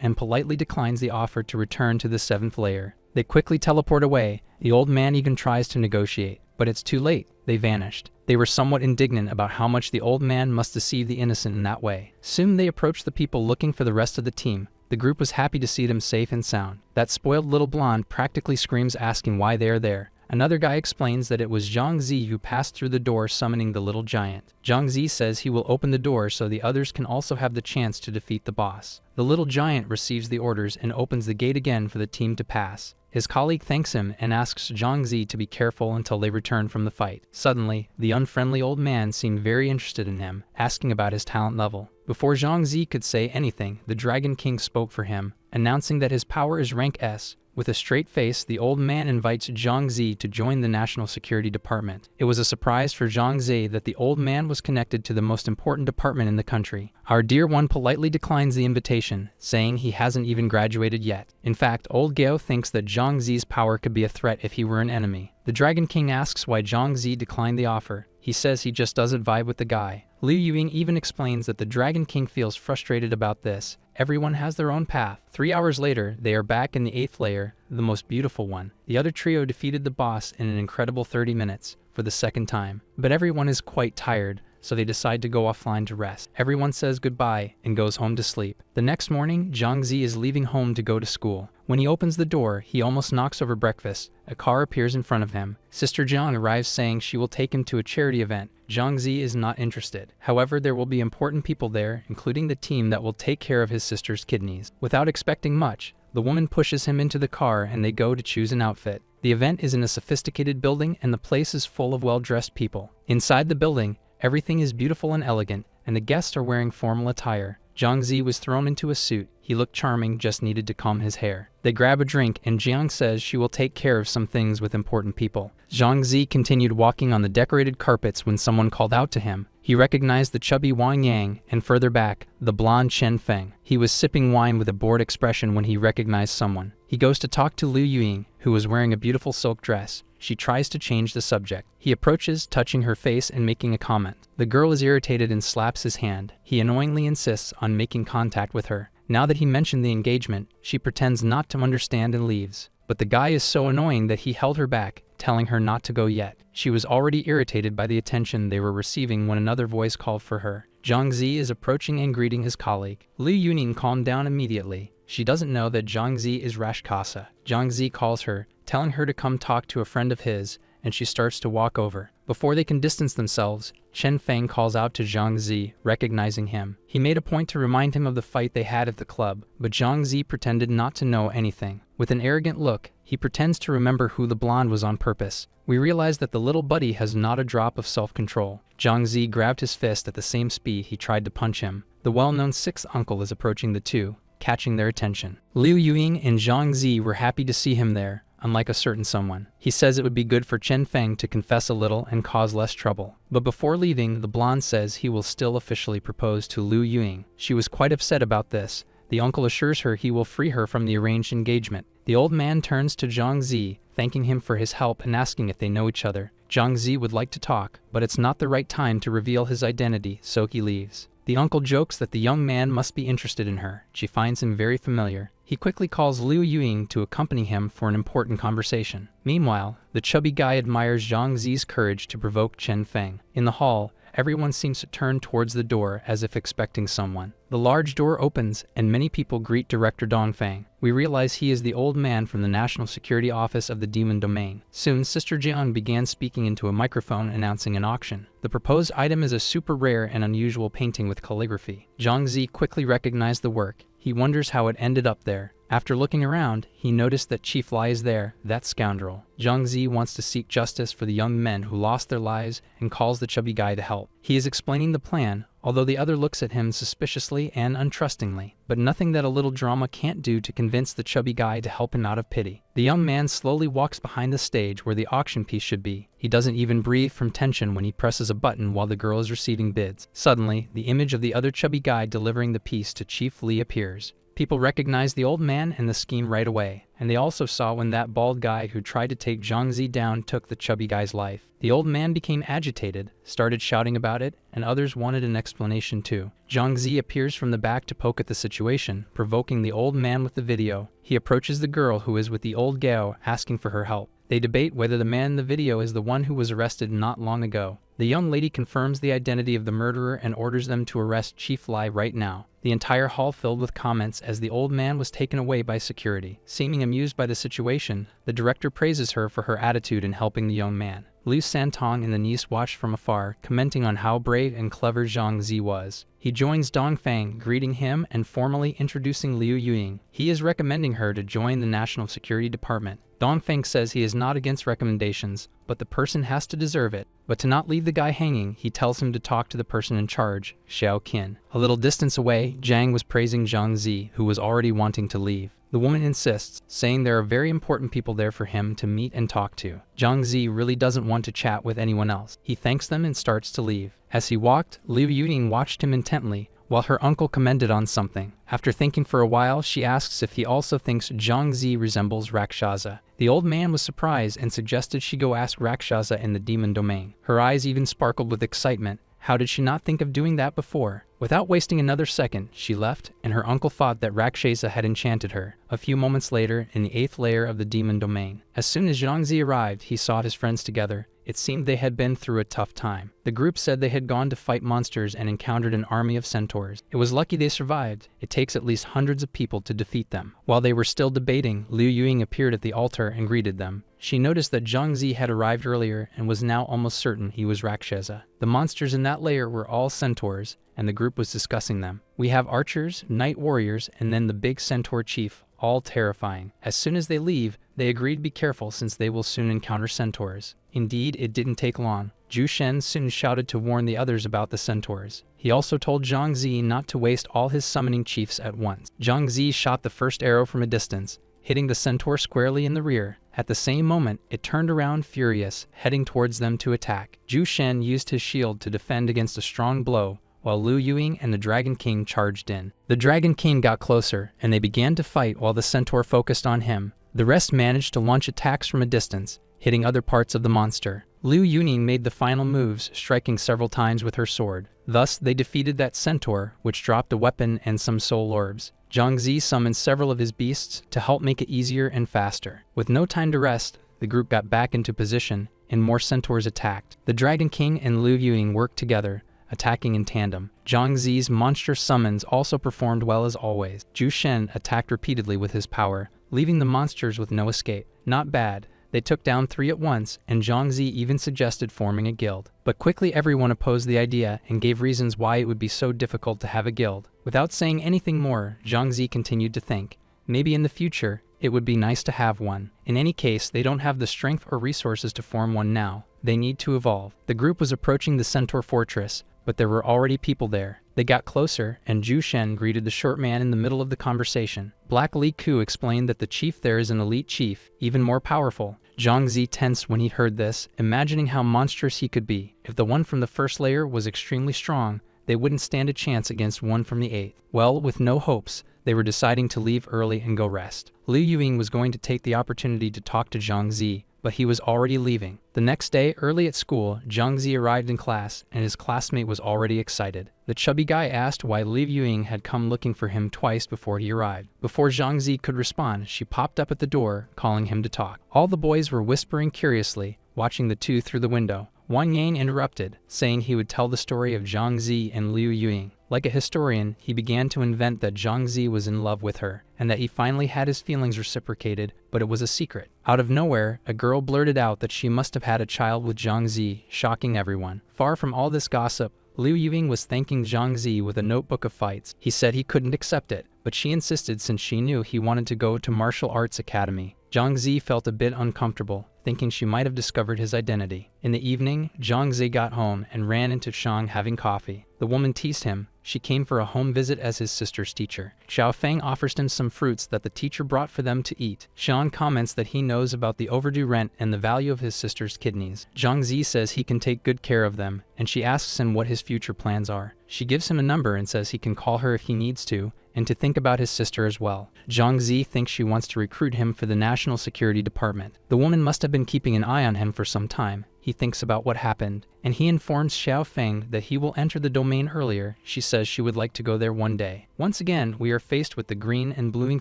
and politely declines the offer to return to the 7th layer. They quickly teleport away. The old man even tries to negotiate, but it's too late. They vanished. They were somewhat indignant about how much the old man must deceive the innocent in that way. Soon they approached the people looking for the rest of the team. The group was happy to see them safe and sound. That spoiled little blonde practically screams asking why they are there. Another guy explains that it was Zhang Zi who passed through the door summoning the little giant. Zhang Zi says he will open the door so the others can also have the chance to defeat the boss. The little giant receives the orders and opens the gate again for the team to pass. His colleague thanks him and asks Zhang Zi to be careful until they return from the fight. Suddenly, the unfriendly old man seemed very interested in him, asking about his talent level. Before Zhang Zi could say anything, the Dragon King spoke for him, announcing that his power is rank S. With a straight face, the old man invites Zhang Zi to join the National Security Department. It was a surprise for Zhang Zi that the old man was connected to the most important department in the country. Our dear one politely declines the invitation, saying he hasn't even graduated yet. In fact, old Gao thinks that Zhang Zi's power could be a threat if he were an enemy. The Dragon King asks why Zhang Zi declined the offer. He says he just doesn't vibe with the guy. Liu Yuning even explains that the Dragon King feels frustrated about this. Everyone has their own path. 3 hours later, they are back in the 8th layer, the most beautiful one. The other trio defeated the boss in an incredible 30 minutes, for the second time. But everyone is quite tired, so they decide to go offline to rest. Everyone says goodbye and goes home to sleep. The next morning, Zhang Zi is leaving home to go to school. When he opens the door, he almost knocks over breakfast. A car appears in front of him. Sister Jiang arrives saying she will take him to a charity event. Zhang Zi is not interested. However, there will be important people there, including the team that will take care of his sister's kidneys. Without expecting much, the woman pushes him into the car and they go to choose an outfit. The event is in a sophisticated building and the place is full of well-dressed people. Inside the building, everything is beautiful and elegant, and the guests are wearing formal attire. Zhang Zi was thrown into a suit. He looked charming, just needed to comb his hair. They grab a drink, and Jiang says she will take care of some things with important people. Zhang Zi continued walking on the decorated carpets when someone called out to him. He recognized the chubby Wang Yang, and further back, the blonde Chen Feng. He was sipping wine with a bored expression when he recognized someone. He goes to talk to Liu Yuning, who was wearing a beautiful silk dress. She tries to change the subject. He approaches, touching her face and making a comment. The girl is irritated and slaps his hand. He annoyingly insists on making contact with her. Now that he mentioned the engagement, she pretends not to understand and leaves. But the guy is so annoying that he held her back, telling her not to go yet. She was already irritated by the attention they were receiving when another voice called for her. Zhang Zi is approaching and greeting his colleague. Liu Yuning calmed down immediately. She doesn't know that Zhang Zi is Rakshasa. Zhang Zi calls her, telling her to come talk to a friend of his, and she starts to walk over. Before they can distance themselves, Chen Feng calls out to Zhang Zi, recognizing him. He made a point to remind him of the fight they had at the club, but Zhang Zi pretended not to know anything. With an arrogant look, he pretends to remember who the blonde was on purpose. We realize that the little buddy has not a drop of self-control. Zhang Zi grabbed his fist at the same speed he tried to punch him. The well-known sixth uncle is approaching the two, catching their attention. Liu Yuing and Zhang Zi were happy to see him there, unlike a certain someone. He says it would be good for Chen Feng to confess a little and cause less trouble. But before leaving, the blonde says he will still officially propose to Liu Yuing. She was quite upset about this. The uncle assures her he will free her from the arranged engagement. The old man turns to Zhang Zi, thanking him for his help and asking if they know each other. Zhang Zi would like to talk, but it's not the right time to reveal his identity, so he leaves. The uncle jokes that the young man must be interested in her. She finds him very familiar. He quickly calls Liu Yuing to accompany him for an important conversation. Meanwhile, the chubby guy admires Zhang Zi's courage to provoke Chen Feng. In the hall, everyone seems to turn towards the door as if expecting someone. The large door opens, and many people greet Director Dongfang. We realize he is the old man from the National Security Office of the Demon Domain. Soon, Sister Jiang began speaking into a microphone announcing an auction. The proposed item is a super rare and unusual painting with calligraphy. Zhang Zi quickly recognized the work. He wonders how it ended up there. After looking around, he noticed that Chief Lai is there, that scoundrel. Zhang Zi wants to seek justice for the young men who lost their lives and calls the chubby guy to help. He is explaining the plan, although the other looks at him suspiciously and untrustingly, but nothing that a little drama can't do to convince the chubby guy to help him out of pity. The young man slowly walks behind the stage where the auction piece should be. He doesn't even breathe from tension when he presses a button while the girl is receiving bids. Suddenly, the image of the other chubby guy delivering the piece to Chief Li appears. People recognized the old man and the scheme right away, and they also saw when that bald guy who tried to take Zhang Zi down took the chubby guy's life. The old man became agitated, started shouting about it, and others wanted an explanation too. Zhang Zi appears from the back to poke at the situation, provoking the old man with the video. He approaches the girl who is with the old Gao, asking for her help. They debate whether the man in the video is the one who was arrested not long ago. The young lady confirms the identity of the murderer and orders them to arrest Chief Lai right now. The entire hall filled with comments as the old man was taken away by security. Seeming amused by the situation, the director praises her for her attitude in helping the young man. Liu Santong and the niece watched from afar, commenting on how brave and clever Zhang Zi was. He joins Dongfang, greeting him and formally introducing Liu Yuing. He is recommending her to join the National Security Department. Dongfang says he is not against recommendations, but the person has to deserve it. But to not leave the guy hanging, he tells him to talk to the person in charge, Xiao Qin. A little distance away, Zhang was praising Zhang Zi, who was already wanting to leave. The woman insists, saying there are very important people there for him to meet and talk to. Zhang Zi really doesn't want to chat with anyone else. He thanks them and starts to leave. As he walked, Liu Yuning watched him intently, while her uncle commented on something. After thinking for a while, she asks if he also thinks Zhang Zi resembles Rakshasa. The old man was surprised and suggested she go ask Rakshasa in the demon domain. Her eyes even sparkled with excitement. How did she not think of doing that before? Without wasting another second, she left, and her uncle thought that Rakshasa had enchanted her. A few moments later, in the 8th layer of the demon domain. As soon as Zhang Zi arrived, he saw his friends together. It seemed they had been through a tough time. The group said they had gone to fight monsters and encountered an army of centaurs. It was lucky they survived. It takes at least hundreds of people to defeat them. While they were still debating, Liu Yuing appeared at the altar and greeted them. She noticed that Zhang Zi had arrived earlier and was now almost certain he was Rakshasa. The monsters in that layer were all centaurs, and the group was discussing them. We have archers, night warriors, and then the big centaur chief, all terrifying. As soon as they leave, they agreed to be careful since they will soon encounter centaurs. Indeed, it didn't take long. Zhu Shen soon shouted to warn the others about the centaurs. He also told Zhang Zi not to waste all his summoning chiefs at once. Zhang Zi shot the first arrow from a distance, hitting the centaur squarely in the rear. At the same moment, it turned around furious, heading towards them to attack. Zhu Shen used his shield to defend against a strong blow, while Liu Yuing and the Dragon King charged in. The Dragon King got closer, and they began to fight while the centaur focused on him. The rest managed to launch attacks from a distance, hitting other parts of the monster. Liu Yuning made the final moves, striking several times with her sword. Thus, they defeated that centaur, which dropped a weapon and some soul orbs. Zhang Zi summoned several of his beasts to help make it easier and faster. With no time to rest, the group got back into position, and more centaurs attacked. The Dragon King and Liu Yuing worked together, attacking in tandem. Zhang Zi's monstrous summons also performed well as always. Zhu Shen attacked repeatedly with his power, leaving the monsters with no escape. Not bad. They took down 3 at once, and Zhang Zi even suggested forming a guild. But quickly everyone opposed the idea and gave reasons why it would be so difficult to have a guild. Without saying anything more, Zhang Zi continued to think, maybe in the future, it would be nice to have one. In any case, they don't have the strength or resources to form one now. They need to evolve. The group was approaching the Centaur Fortress, but there were already people there. They got closer, and Zhu Shen greeted the short man in the middle of the conversation. Black Li Ku explained that the chief there is an elite chief, even more powerful. Zhang Zi tensed when he heard this, imagining how monstrous he could be. If the one from the first layer was extremely strong, they wouldn't stand a chance against one from the 8th. Well, with no hopes, they were deciding to leave early and go rest. Liu Yuying was going to take the opportunity to talk to Zhang Zi, but he was already leaving. The next day, early at school, Zhang Zi arrived in class, and his classmate was already excited. The chubby guy asked why Liu Yuying had come looking for him twice before he arrived. Before Zhang Zi could respond, she popped up at the door, calling him to talk. All the boys were whispering curiously, watching the two through the window. Wang Yang interrupted, saying he would tell the story of Zhang Zi and Liu Yuying. Like a historian, he began to invent that Zhang Zi was in love with her, and that he finally had his feelings reciprocated, but it was a secret. Out of nowhere, a girl blurted out that she must have had a child with Zhang Zi, shocking everyone. Far from all this gossip, Liu Yuying was thanking Zhang Zi with a notebook of fights. He said he couldn't accept it, but she insisted since she knew he wanted to go to martial arts academy. Zhang Zi felt a bit uncomfortable, thinking she might have discovered his identity. In the evening, Zhang Zi got home and ran into Shang having coffee. The woman teased him. She came for a home visit as his sister's teacher. Xiao Feng offers him some fruits that the teacher brought for them to eat. Shang comments that he knows about the overdue rent and the value of his sister's kidneys. Zhang Zi says he can take good care of them, and she asks him what his future plans are. She gives him a number and says he can call her if he needs to, and to think about his sister as well. Zhang Zi thinks she wants to recruit him for the National Security Department. The woman must have been keeping an eye on him for some time. He thinks about what happened, and he informs Xiao Feng that he will enter the domain earlier. She says she would like to go there one day. Once again, we are faced with the green and blooming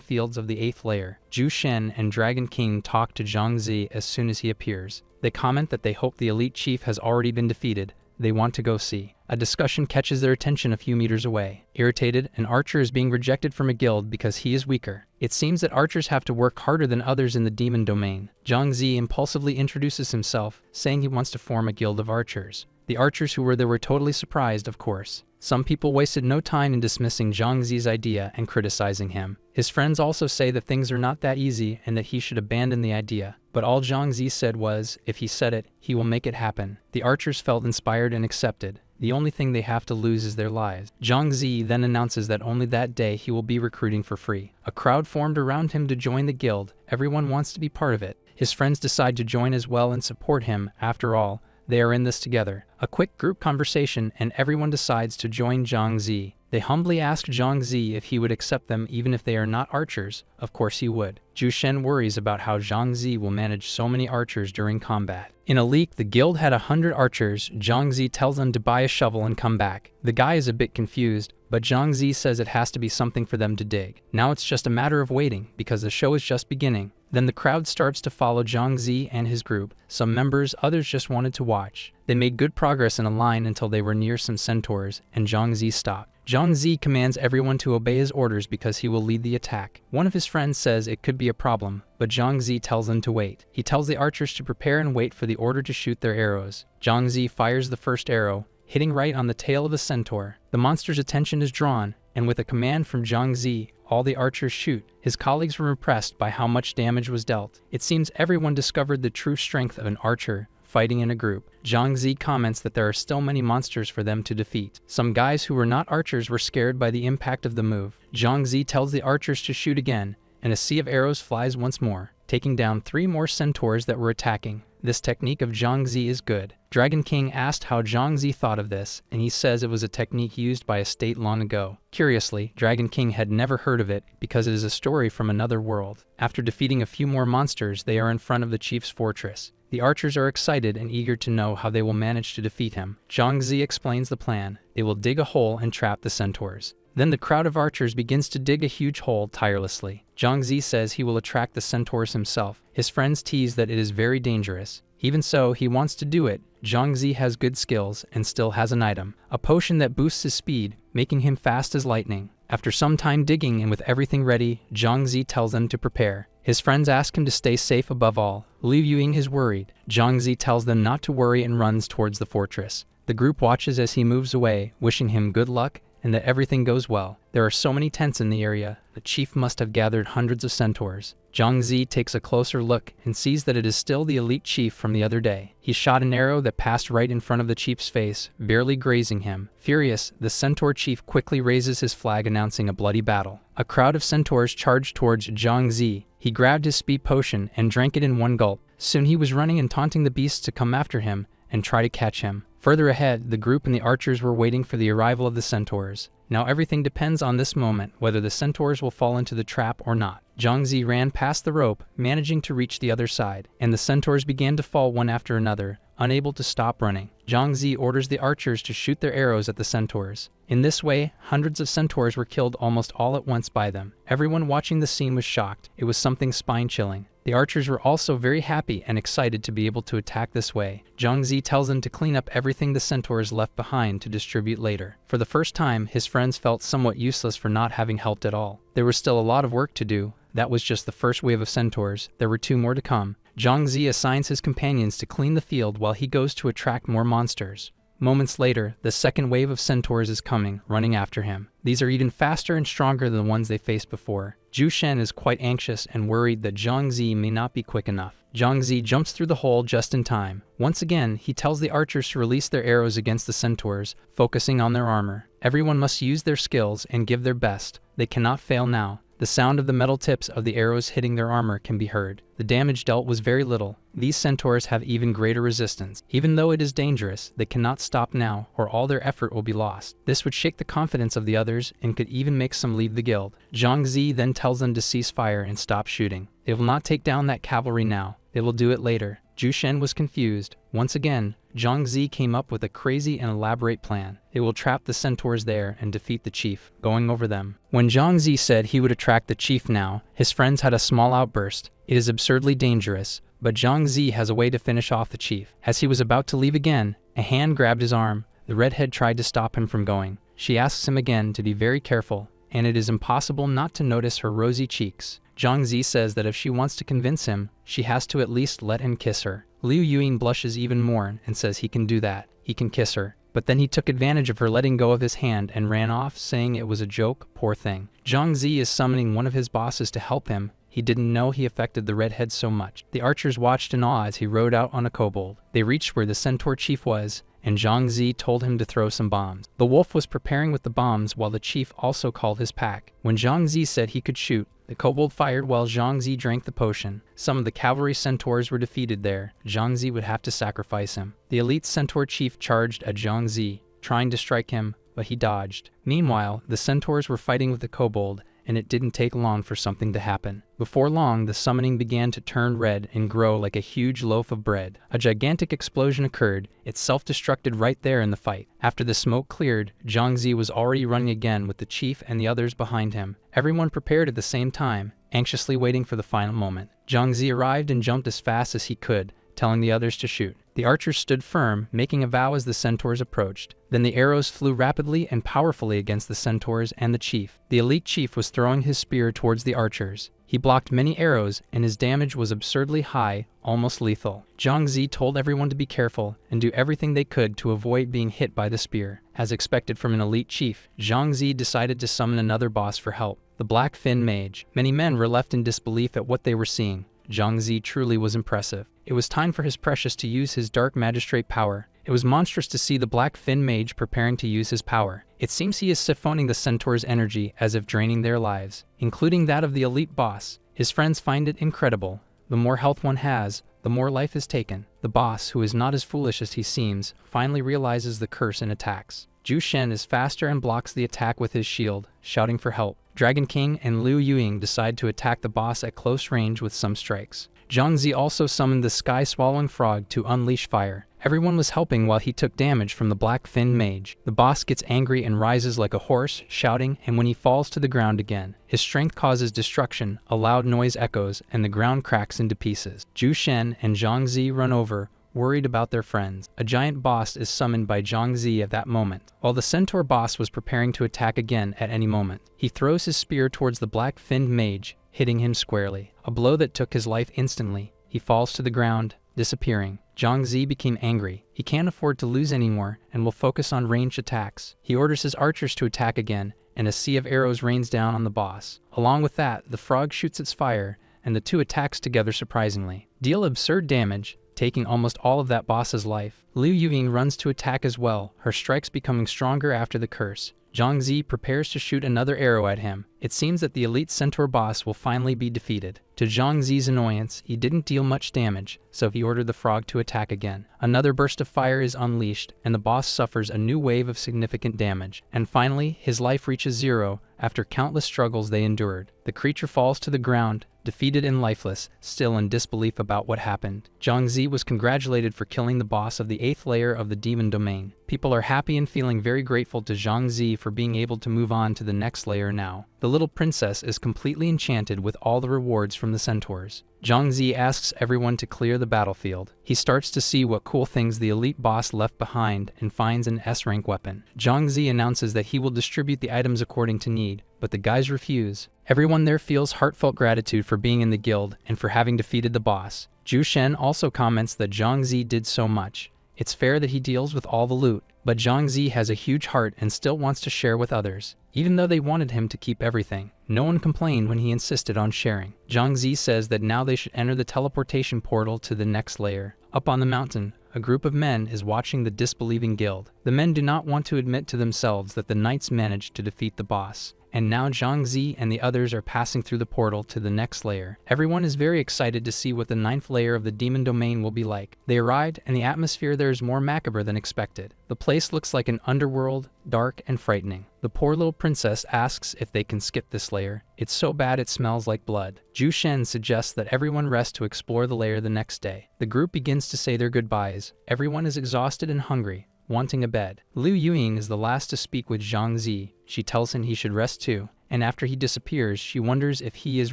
fields of the 8th layer. Zhu Shen and Dragon King talk to Zhang Zi as soon as he appears. They comment that they hope the elite chief has already been defeated. They want to go see. A discussion catches their attention a few meters away. Irritated, an archer is being rejected from a guild because he is weaker. It seems that archers have to work harder than others in the demon domain. Zhang Zi impulsively introduces himself, saying he wants to form a guild of archers. The archers who were there were totally surprised, of course. Some people wasted no time in dismissing Zhang Zi's idea and criticizing him. His friends also say that things are not that easy and that he should abandon the idea. But all Zhang Zi said was, if he said it, he will make it happen. The archers felt inspired and accepted. The only thing they have to lose is their lives. Zhang Zi then announces that only that day he will be recruiting for free. A crowd formed around him to join the guild. Everyone wants to be part of it. His friends decide to join as well and support him. After all, they are in this together. A quick group conversation and everyone decides to join Zhang Zi. They humbly ask Zhang Zi if he would accept them even if they are not archers. Of course he would. Zhu Shen worries about how Zhang Zi will manage so many archers during combat. In a leak, the guild had 100 archers. Zhang Zi tells them to buy a shovel and come back. The guy is a bit confused, but Zhang Zi says it has to be something for them to dig. Now it's just a matter of waiting, because the show is just beginning. Then the crowd starts to follow Zhang Zi and his group. Some members, others just wanted to watch. They made good progress in a line until they were near some centaurs, and Zhang Zi stopped. Zhang Zi commands everyone to obey his orders because he will lead the attack. One of his friends says it could be a problem, but Zhang Zi tells them to wait. He tells the archers to prepare and wait for the order to shoot their arrows. Zhang Zi fires the first arrow, hitting right on the tail of a centaur. The monster's attention is drawn, and with a command from Zhang Zi, all the archers shoot. His colleagues were impressed by how much damage was dealt. It seems everyone discovered the true strength of an archer fighting in a group. Zhang Zi comments that there are still many monsters for them to defeat. Some guys who were not archers were scared by the impact of the move. Zhang Zi tells the archers to shoot again, and a sea of arrows flies once more, taking down 3 more centaurs that were attacking. This technique of Zhang Zi is good. Dragon King asked how Zhang Zi thought of this, and he says it was a technique used by a state long ago. Curiously, Dragon King had never heard of it because it is a story from another world. After defeating a few more monsters, they are in front of the chief's fortress. The archers are excited and eager to know how they will manage to defeat him. Zhang Zi explains the plan. They will dig a hole and trap the centaurs. Then the crowd of archers begins to dig a huge hole tirelessly. Zhang Zi says he will attract the centaurs himself. His friends tease that it is very dangerous. Even so, he wants to do it. Zhang Zi has good skills and still has an item, a potion that boosts his speed, making him fast as lightning. After some time digging and with everything ready, Zhang Zi tells them to prepare. His friends ask him to stay safe above all. Liu Yuying is worried. Zhang Zi tells them not to worry and runs towards the fortress. The group watches as he moves away, wishing him good luck and that everything goes well. There are so many tents in the area. The chief must have gathered hundreds of centaurs. Zhang Zi takes a closer look and sees that it is still the elite chief from the other day. He shot an arrow that passed right in front of the chief's face, barely grazing him. Furious, the centaur chief quickly raises his flag announcing a bloody battle. A crowd of centaurs charged towards Zhang Zi. He grabbed his speed potion and drank it in one gulp. Soon he was running and taunting the beasts to come after him and try to catch him. Further ahead, the group and the archers were waiting for the arrival of the centaurs. Now everything depends on this moment, whether the centaurs will fall into the trap or not. Zhang Zi ran past the rope, managing to reach the other side, and the centaurs began to fall one after another, unable to stop running. Zhang Zi orders the archers to shoot their arrows at the centaurs. In this way, hundreds of centaurs were killed almost all at once by them. Everyone watching the scene was shocked. It was something spine-chilling. The archers were also very happy and excited to be able to attack this way. Zhang Zi tells them to clean up everything the centaurs left behind to distribute later. For the first time, his friends felt somewhat useless for not having helped at all. There was still a lot of work to do. That was just the first wave of centaurs. There were 2 more to come. Zhang Zi assigns his companions to clean the field while he goes to attract more monsters. Moments later, the second wave of centaurs is coming, running after him. These are even faster and stronger than the ones they faced before. Zhu Shen is quite anxious and worried that Zhang Zi may not be quick enough. Zhang Zi jumps through the hole just in time. Once again, he tells the archers to release their arrows against the centaurs, focusing on their armor. Everyone must use their skills and give their best. They cannot fail now. The sound of the metal tips of the arrows hitting their armor can be heard. The damage dealt was very little. These centaurs have even greater resistance. Even though it is dangerous, they cannot stop now, or all their effort will be lost. This would shake the confidence of the others and could even make some leave the guild. Zhang Zi then tells them to cease fire and stop shooting. They will not take down that cavalry now. They will do it later. Zhu Shen was confused. Once again, Zhang Zi came up with a crazy and elaborate plan. They will trap the centaurs there and defeat the chief, going over them. When Zhang Zi said he would attract the chief now, his friends had a small outburst. It is absurdly dangerous, but Zhang Zi has a way to finish off the chief. As he was about to leave again, a hand grabbed his arm. The redhead tried to stop him from going. She asks him again to be very careful, and it is impossible not to notice her rosy cheeks. Zhang Zi says that if she wants to convince him, she has to at least let him kiss her. Liu Yuying blushes even more and says he can do that. He can kiss her. But then he took advantage of her letting go of his hand and ran off, saying it was a joke. Poor thing. Zhang Zi is summoning one of his bosses to help him. He didn't know he affected the redhead so much. The archers watched in awe as he rode out on a kobold. They reached where the centaur chief was, and Zhang Zi told him to throw some bombs. The wolf was preparing with the bombs while the chief also called his pack. When Zhang Zi said he could shoot, the kobold fired while Zhang Zi drank the potion. Some of the cavalry centaurs were defeated there. Zhang Zi would have to sacrifice him. The elite centaur chief charged at Zhang Zi, trying to strike him, but he dodged. Meanwhile, the centaurs were fighting with the kobold, and it didn't take long for something to happen. Before long, the summoning began to turn red and grow like a huge loaf of bread. A gigantic explosion occurred. It self-destructed right there in the fight. After the smoke cleared, Zhang Zi was already running again with the chief and the others behind him. Everyone prepared at the same time, anxiously waiting for the final moment. Zhang Zi arrived and jumped as fast as he could, telling the others to shoot. The archers stood firm, making a vow as the centaurs approached. Then the arrows flew rapidly and powerfully against the centaurs and the chief. The elite chief was throwing his spear towards the archers. He blocked many arrows, and his damage was absurdly high, almost lethal. Zhang Zi told everyone to be careful and do everything they could to avoid being hit by the spear. As expected from an elite chief, Zhang Zi decided to summon another boss for help, the Black Fin Mage. Many men were left in disbelief at what they were seeing. Zhang Zi truly was impressive. It was time for his precious to use his Dark Magistrate power. It was monstrous to see the Black Fin Mage preparing to use his power. It seems he is siphoning the centaur's energy as if draining their lives, including that of the elite boss. His friends find it incredible. The more health one has, the more life is taken. The boss, who is not as foolish as he seems, finally realizes the curse and attacks. Zhu Shen is faster and blocks the attack with his shield, shouting for help. Dragon King and Liu Yuying decide to attack the boss at close range with some strikes. Zhang Zi also summoned the sky-swallowing frog to unleash fire. Everyone was helping while he took damage from the black-finned mage. The boss gets angry and rises like a horse, shouting, and when he falls to the ground again, his strength causes destruction, a loud noise echoes, and the ground cracks into pieces. Zhu Shen and Zhang Zi run over, worried about their friends. A giant boss is summoned by Zhang Zi at that moment, while the centaur boss was preparing to attack again at any moment. He throws his spear towards the black-finned mage, hitting him squarely. A blow that took his life instantly. He falls to the ground, disappearing. Zhang Zi became angry. He can't afford to lose anymore and will focus on ranged attacks. He orders his archers to attack again, and a sea of arrows rains down on the boss. Along with that, the frog shoots its fire, and the two attacks together surprisingly. Deal absurd damage, taking almost all of that boss's life. Liu Yuying runs to attack as well, her strikes becoming stronger after the curse. Zhang Zi prepares to shoot another arrow at him. It seems that the elite centaur boss will finally be defeated. To Zhang Zi's annoyance, he didn't deal much damage, so he ordered the frog to attack again. Another burst of fire is unleashed, and the boss suffers a new wave of significant damage. And finally, his life reaches zero. After countless struggles they endured, the creature falls to the ground, defeated and lifeless, still in disbelief about what happened. Zhang Zi was congratulated for killing the boss of the 8th layer of the demon domain. People are happy and feeling very grateful to Zhang Zi for being able to move on to the next layer now. The little princess is completely enchanted with all the rewards from the centaurs. Zhang Zi asks everyone to clear the battlefield. He starts to see what cool things the elite boss left behind and finds an S-rank weapon. Zhang Zi announces that he will distribute the items according to need, but the guys refuse. Everyone there feels heartfelt gratitude for being in the guild and for having defeated the boss. Zhu Shen also comments that Zhang Zi did so much. It's fair that he deals with all the loot, but Zhang Zi has a huge heart and still wants to share with others. Even though they wanted him to keep everything, no one complained when he insisted on sharing. Zhang Zi says that now they should enter the teleportation portal to the next layer. Up on the mountain, a group of men is watching the disbelieving guild. The men do not want to admit to themselves that the knights managed to defeat the boss. And now Zhang Zi and the others are passing through the portal to the next layer. Everyone is very excited to see what the 9th layer of the demon domain will be like. They arrived, and the atmosphere there is more macabre than expected. The place looks like an underworld, dark and frightening. The poor little princess asks if they can skip this layer. It's so bad it smells like blood. Zhu Shen suggests that everyone rest to explore the layer the next day. The group begins to say their goodbyes. Everyone is exhausted and hungry, wanting a bed. Liu Yuying is the last to speak with Zhang Zi. She tells him he should rest too, and after he disappears, she wonders if he is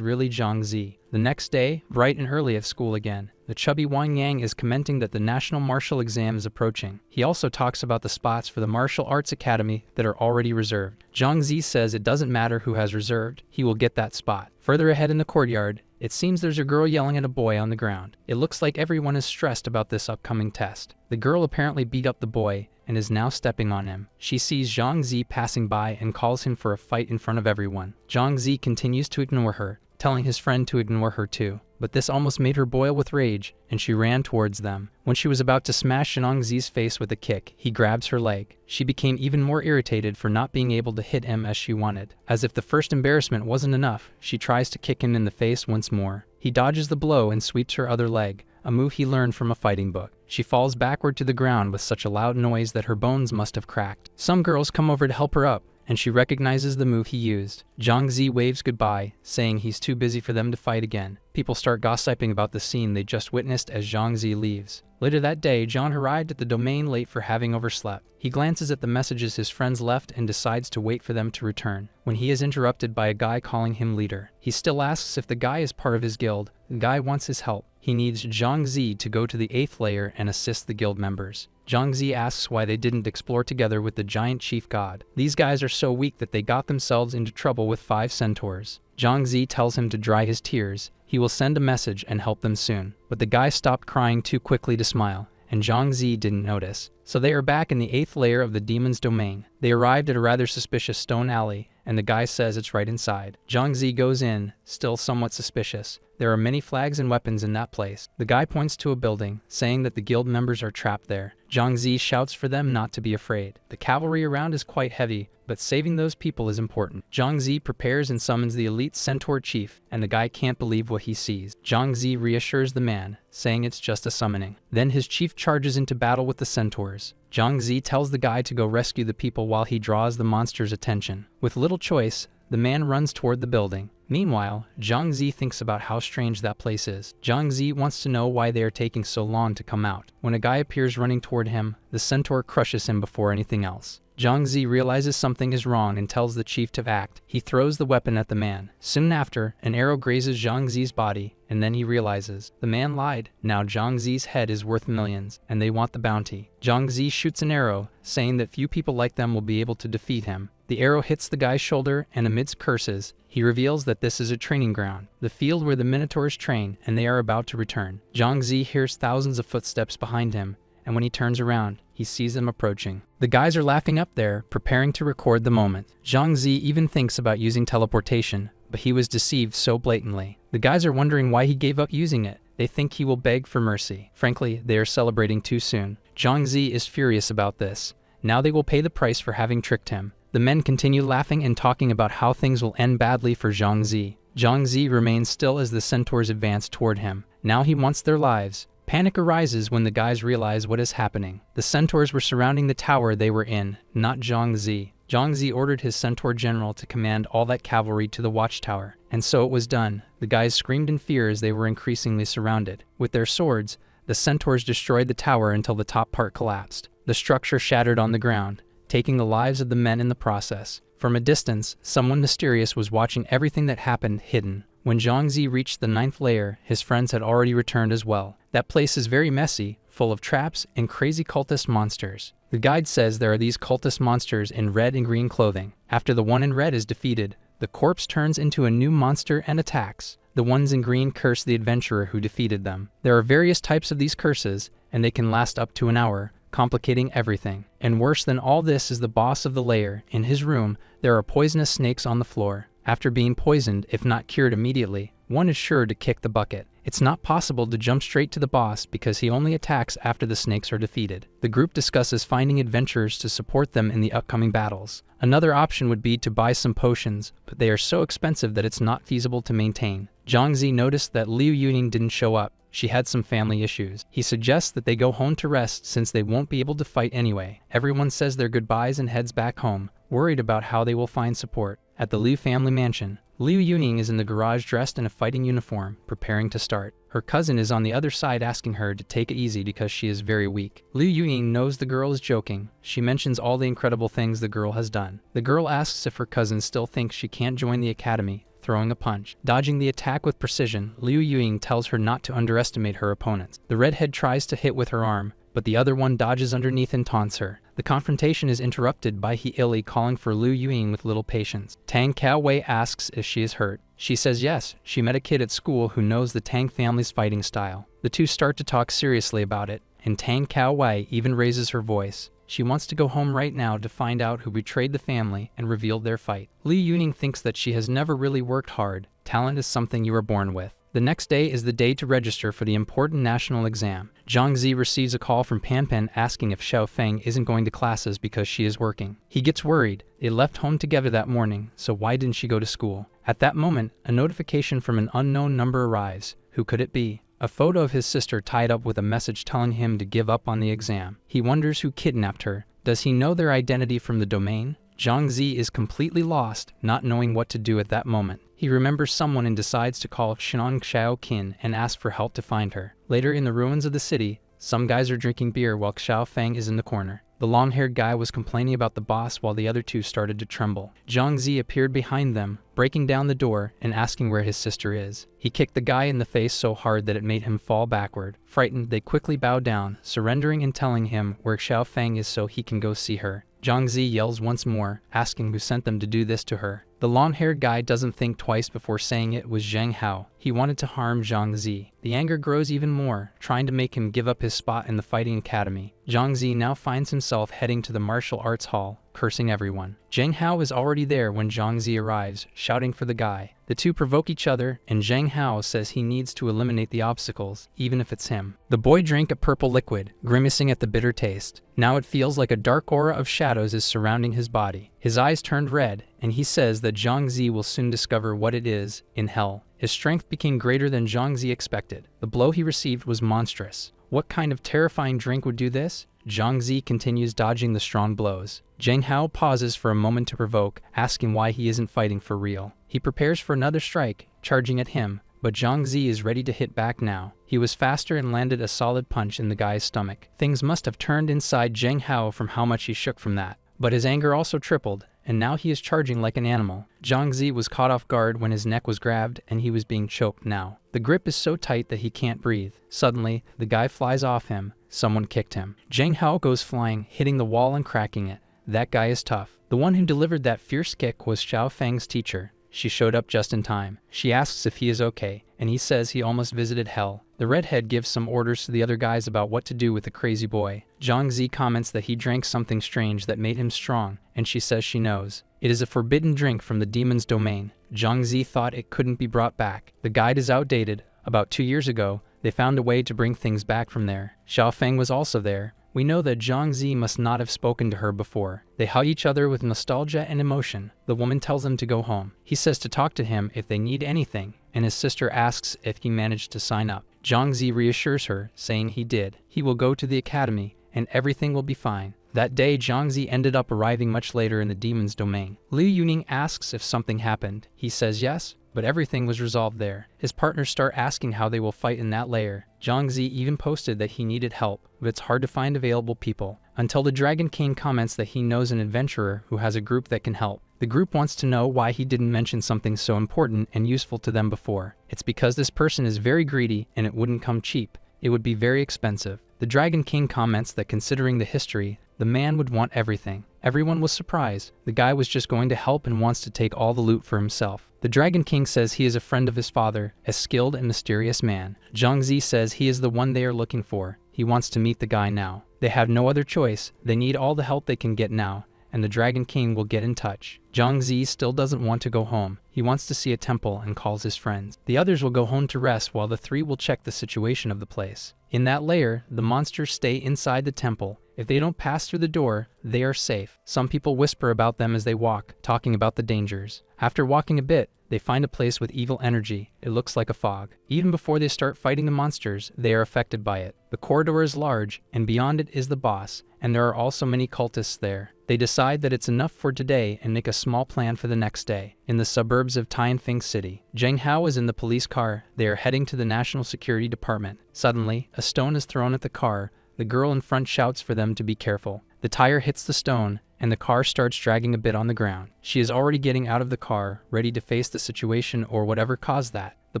really Zhang Zi. The next day, bright and early at school again, the chubby Wang Yang is commenting that the national martial exam is approaching. He also talks about the spots for the martial arts academy that are already reserved. Zhang Zi says it doesn't matter who has reserved, he will get that spot. Further ahead in the courtyard, it seems there's a girl yelling at a boy on the ground. It looks like everyone is stressed about this upcoming test. The girl apparently beat up the boy and is now stepping on him. She sees Zhang Zi passing by and calls him for a fight in front of everyone. Zhang Zi continues to ignore her, telling his friend to ignore her too. But this almost made her boil with rage, and she ran towards them. When she was about to smash Zhang Zi's face with a kick, he grabs her leg. She became even more irritated for not being able to hit him as she wanted. As if the first embarrassment wasn't enough, she tries to kick him in the face once more. He dodges the blow and sweeps her other leg, a move he learned from a fighting book. She falls backward to the ground with such a loud noise that her bones must have cracked. Some girls come over to help her up, and she recognizes the move he used. Zhang Zi waves goodbye, saying he's too busy for them to fight again. People start gossiping about the scene they just witnessed as Zhang Zi leaves. Later that day, John arrived at the domain late for having overslept. He glances at the messages his friends left and decides to wait for them to return, when he is interrupted by a guy calling him leader. He still asks if the guy is part of his guild. The guy wants his help. He needs Zhang Zi to go to the 8th layer and assist the guild members. Zhang Zi asks why they didn't explore together with the giant chief god. These guys are so weak that they got themselves into trouble with 5 centaurs. Zhang Zi tells him to dry his tears. He will send a message and help them soon. But the guy stopped crying too quickly to smile, and Zhang Zi didn't notice. So they are back in the 8th layer of the demon's domain. They arrived at a rather suspicious stone alley, and the guy says it's right inside. Zhang Zi goes in, still somewhat suspicious. There are many flags and weapons in that place. The guy points to a building, saying that the guild members are trapped there. Zhang Zi shouts for them not to be afraid. The cavalry around is quite heavy, but saving those people is important. Zhang Zi prepares and summons the elite centaur chief, and the guy can't believe what he sees. Zhang Zi reassures the man, saying it's just a summoning. Then his chief charges into battle with the centaurs. Zhang Zi tells the guy to go rescue the people while he draws the monster's attention. With little choice, the man runs toward the building. Meanwhile, Zhang Zi thinks about how strange that place is. Zhang Zi wants to know why they are taking so long to come out. When a guy appears running toward him, the centaur crushes him before anything else. Zhang Zi realizes something is wrong and tells the chief to act. He throws the weapon at the man. Soon after, an arrow grazes Zhang Zi's body, and then he realizes the man lied. Now Zhang Zi's head is worth millions, and they want the bounty. Zhang Zi shoots an arrow, saying that few people like them will be able to defeat him. The arrow hits the guy's shoulder, and amidst curses, he reveals that this is a training ground, the field where the Minotaurs train, and they are about to return. Zhang Zi hears thousands of footsteps behind him, and when he turns around, he sees them approaching. The guys are laughing up there, preparing to record the moment. Zhang Zi even thinks about using teleportation, but he was deceived so blatantly. The guys are wondering why he gave up using it. They think he will beg for mercy. Frankly, they are celebrating too soon. Zhang Zi is furious about this. Now they will pay the price for having tricked him. The men continue laughing and talking about how things will end badly for Zhang Zi. Zhang Zi remains still as the centaurs advance toward him. Now he wants their lives. Panic arises when the guys realize what is happening. The centaurs were surrounding the tower they were in, not Zhang Zi. Zhang Zi ordered his centaur general to command all that cavalry to the watchtower, and so it was done. The guys screamed in fear as they were increasingly surrounded. With their swords, the centaurs destroyed the tower until the top part collapsed. The structure shattered on the ground, taking the lives of the men in the process. From a distance, someone mysterious was watching everything that happened hidden. When Zhang Zi reached the 9th layer, his friends had already returned as well. That place is very messy, full of traps and crazy cultist monsters. The guide says there are these cultist monsters in red and green clothing. After the one in red is defeated, the corpse turns into a new monster and attacks. The ones in green curse the adventurer who defeated them. There are various types of these curses, and they can last up to an hour, complicating everything. And worse than all this is the boss of the lair. In his room, there are poisonous snakes on the floor. After being poisoned, if not cured immediately, one is sure to kick the bucket. It's not possible to jump straight to the boss because he only attacks after the snakes are defeated. The group discusses finding adventurers to support them in the upcoming battles. Another option would be to buy some potions, but they are so expensive that it's not feasible to maintain. Zhang Zi noticed that Liu Yuning didn't show up. She had some family issues. He suggests that they go home to rest since they won't be able to fight anyway. Everyone says their goodbyes and heads back home, worried about how they will find support. At the Liu family mansion, Liu Yuning is in the garage dressed in a fighting uniform, preparing to start. Her cousin is on the other side asking her to take it easy because she is very weak. Liu Yuning knows the girl is joking. She mentions all the incredible things the girl has done. The girl asks if her cousin still thinks she can't join the academy, throwing a punch. Dodging the attack with precision, Liu Yuning tells her not to underestimate her opponents. The redhead tries to hit with her arm, but the other one dodges underneath and taunts her. The confrontation is interrupted by He Ili calling for Liu Yuning with little patience. Tang Kao Wei asks if she is hurt. She says yes, she met a kid at school who knows the Tang family's fighting style. The two start to talk seriously about it, and Tang Kao Wei even raises her voice. She wants to go home right now to find out who betrayed the family and revealed their fight. Liu Yuning thinks that she has never really worked hard. Talent is something you are born with. The next day is the day to register for the important national exam. Zhang Zi receives a call from Pan Pan asking if Xiao Feng isn't going to classes because she is working. He gets worried. They left home together that morning, so why didn't she go to school? At that moment, a notification from an unknown number arrives. Who could it be? A photo of his sister tied up with a message telling him to give up on the exam. He wonders who kidnapped her. Does he know their identity from the domain? Zhang Zi is completely lost, not knowing what to do at that moment. He remembers someone and decides to call Shinong Xiao Qin and ask for help to find her. Later in the ruins of the city, some guys are drinking beer while Xiao Feng is in the corner. The long-haired guy was complaining about the boss while the other two started to tremble. Zhang Zi appeared behind them, breaking down the door and asking where his sister is. He kicked the guy in the face so hard that it made him fall backward. Frightened, they quickly bow down, surrendering and telling him where Xiao Feng is so he can go see her. Zhang Zi yells once more, asking who sent them to do this to her. The long-haired guy doesn't think twice before saying it was Zheng Hao. He wanted to harm Zhang Zi. The anger grows even more, trying to make him give up his spot in the fighting academy. Zhang Zi now finds himself heading to the martial arts hall, cursing everyone. Zheng Hao is already there when Zhang Zi arrives, shouting for the guy. The two provoke each other, and Zheng Hao says he needs to eliminate the obstacles, even if it's him. The boy drank a purple liquid, grimacing at the bitter taste. Now it feels like a dark aura of shadows is surrounding his body. His eyes turned red, and he says that Zhang Zi will soon discover what it is in hell. His strength became greater than Zhang Zi expected. The blow he received was monstrous. What kind of terrifying drink would do this? Zhang Zi continues dodging the strong blows. Zheng Hao pauses for a moment to provoke, asking why he isn't fighting for real. He prepares for another strike, charging at him, but Zhang Zi is ready to hit back now. He was faster and landed a solid punch in the guy's stomach. Things must have turned inside Zheng Hao from how much he shook from that. But his anger also tripled, and now he is charging like an animal. Zhang Zi was caught off guard when his neck was grabbed and he was being choked now. The grip is so tight that he can't breathe. Suddenly, the guy flies off him. Someone kicked him. Zheng Hao goes flying, hitting the wall and cracking it. That guy is tough. The one who delivered that fierce kick was Xiao Feng's teacher. She showed up just in time. She asks if he is okay, and he says he almost visited hell. The redhead gives some orders to the other guys about what to do with the crazy boy. Zhang Zi comments that he drank something strange that made him strong, and she says she knows. It is a forbidden drink from the demon's domain. Zhang Zi thought it couldn't be brought back. The guide is outdated. About 2 years ago, they found a way to bring things back from there. Xiao Feng was also there. We know that Zhang Zi must not have spoken to her before. They hug each other with nostalgia and emotion. The woman tells him to go home. He says to talk to him if they need anything, and his sister asks if he managed to sign up. Zhang Zi reassures her, saying he did. He will go to the academy, and everything will be fine. That day, Zhang Zi ended up arriving much later in the demon's domain. Liu Yuning asks if something happened. He says yes, but everything was resolved there. His partners start asking how they will fight in that layer. Zhang Zi even posted that he needed help, but it's hard to find available people. Until the Dragon King comments that he knows an adventurer who has a group that can help. The group wants to know why he didn't mention something so important and useful to them before. It's because this person is very greedy and it wouldn't come cheap. It would be very expensive. The Dragon King comments that considering the history, the man would want everything. Everyone was surprised. The guy was just going to help and wants to take all the loot for himself. The Dragon King says he is a friend of his father, a skilled and mysterious man. Zhang Zi says he is the one they are looking for. He wants to meet the guy now. They have no other choice. They need all the help they can get now, and the Dragon King will get in touch. Zhang Zi still doesn't want to go home. He wants to see a temple and calls his friends. The others will go home to rest while the three will check the situation of the place. In that layer, the monsters stay inside the temple. If they don't pass through the door, they are safe. Some people whisper about them as they walk, talking about the dangers. After walking a bit, they find a place with evil energy. It looks like a fog. Even before they start fighting the monsters, they are affected by it. The corridor is large, and beyond it is the boss, and there are also many cultists there. They decide that it's enough for today and make a small plan for the next day. In the suburbs of Tianfeng City, Zheng Hao is in the police car. They are heading to the National Security Department. Suddenly, a stone is thrown at the car. The girl in front shouts for them to be careful. The tire hits the stone, and the car starts dragging a bit on the ground. She is already getting out of the car, ready to face the situation or whatever caused that. The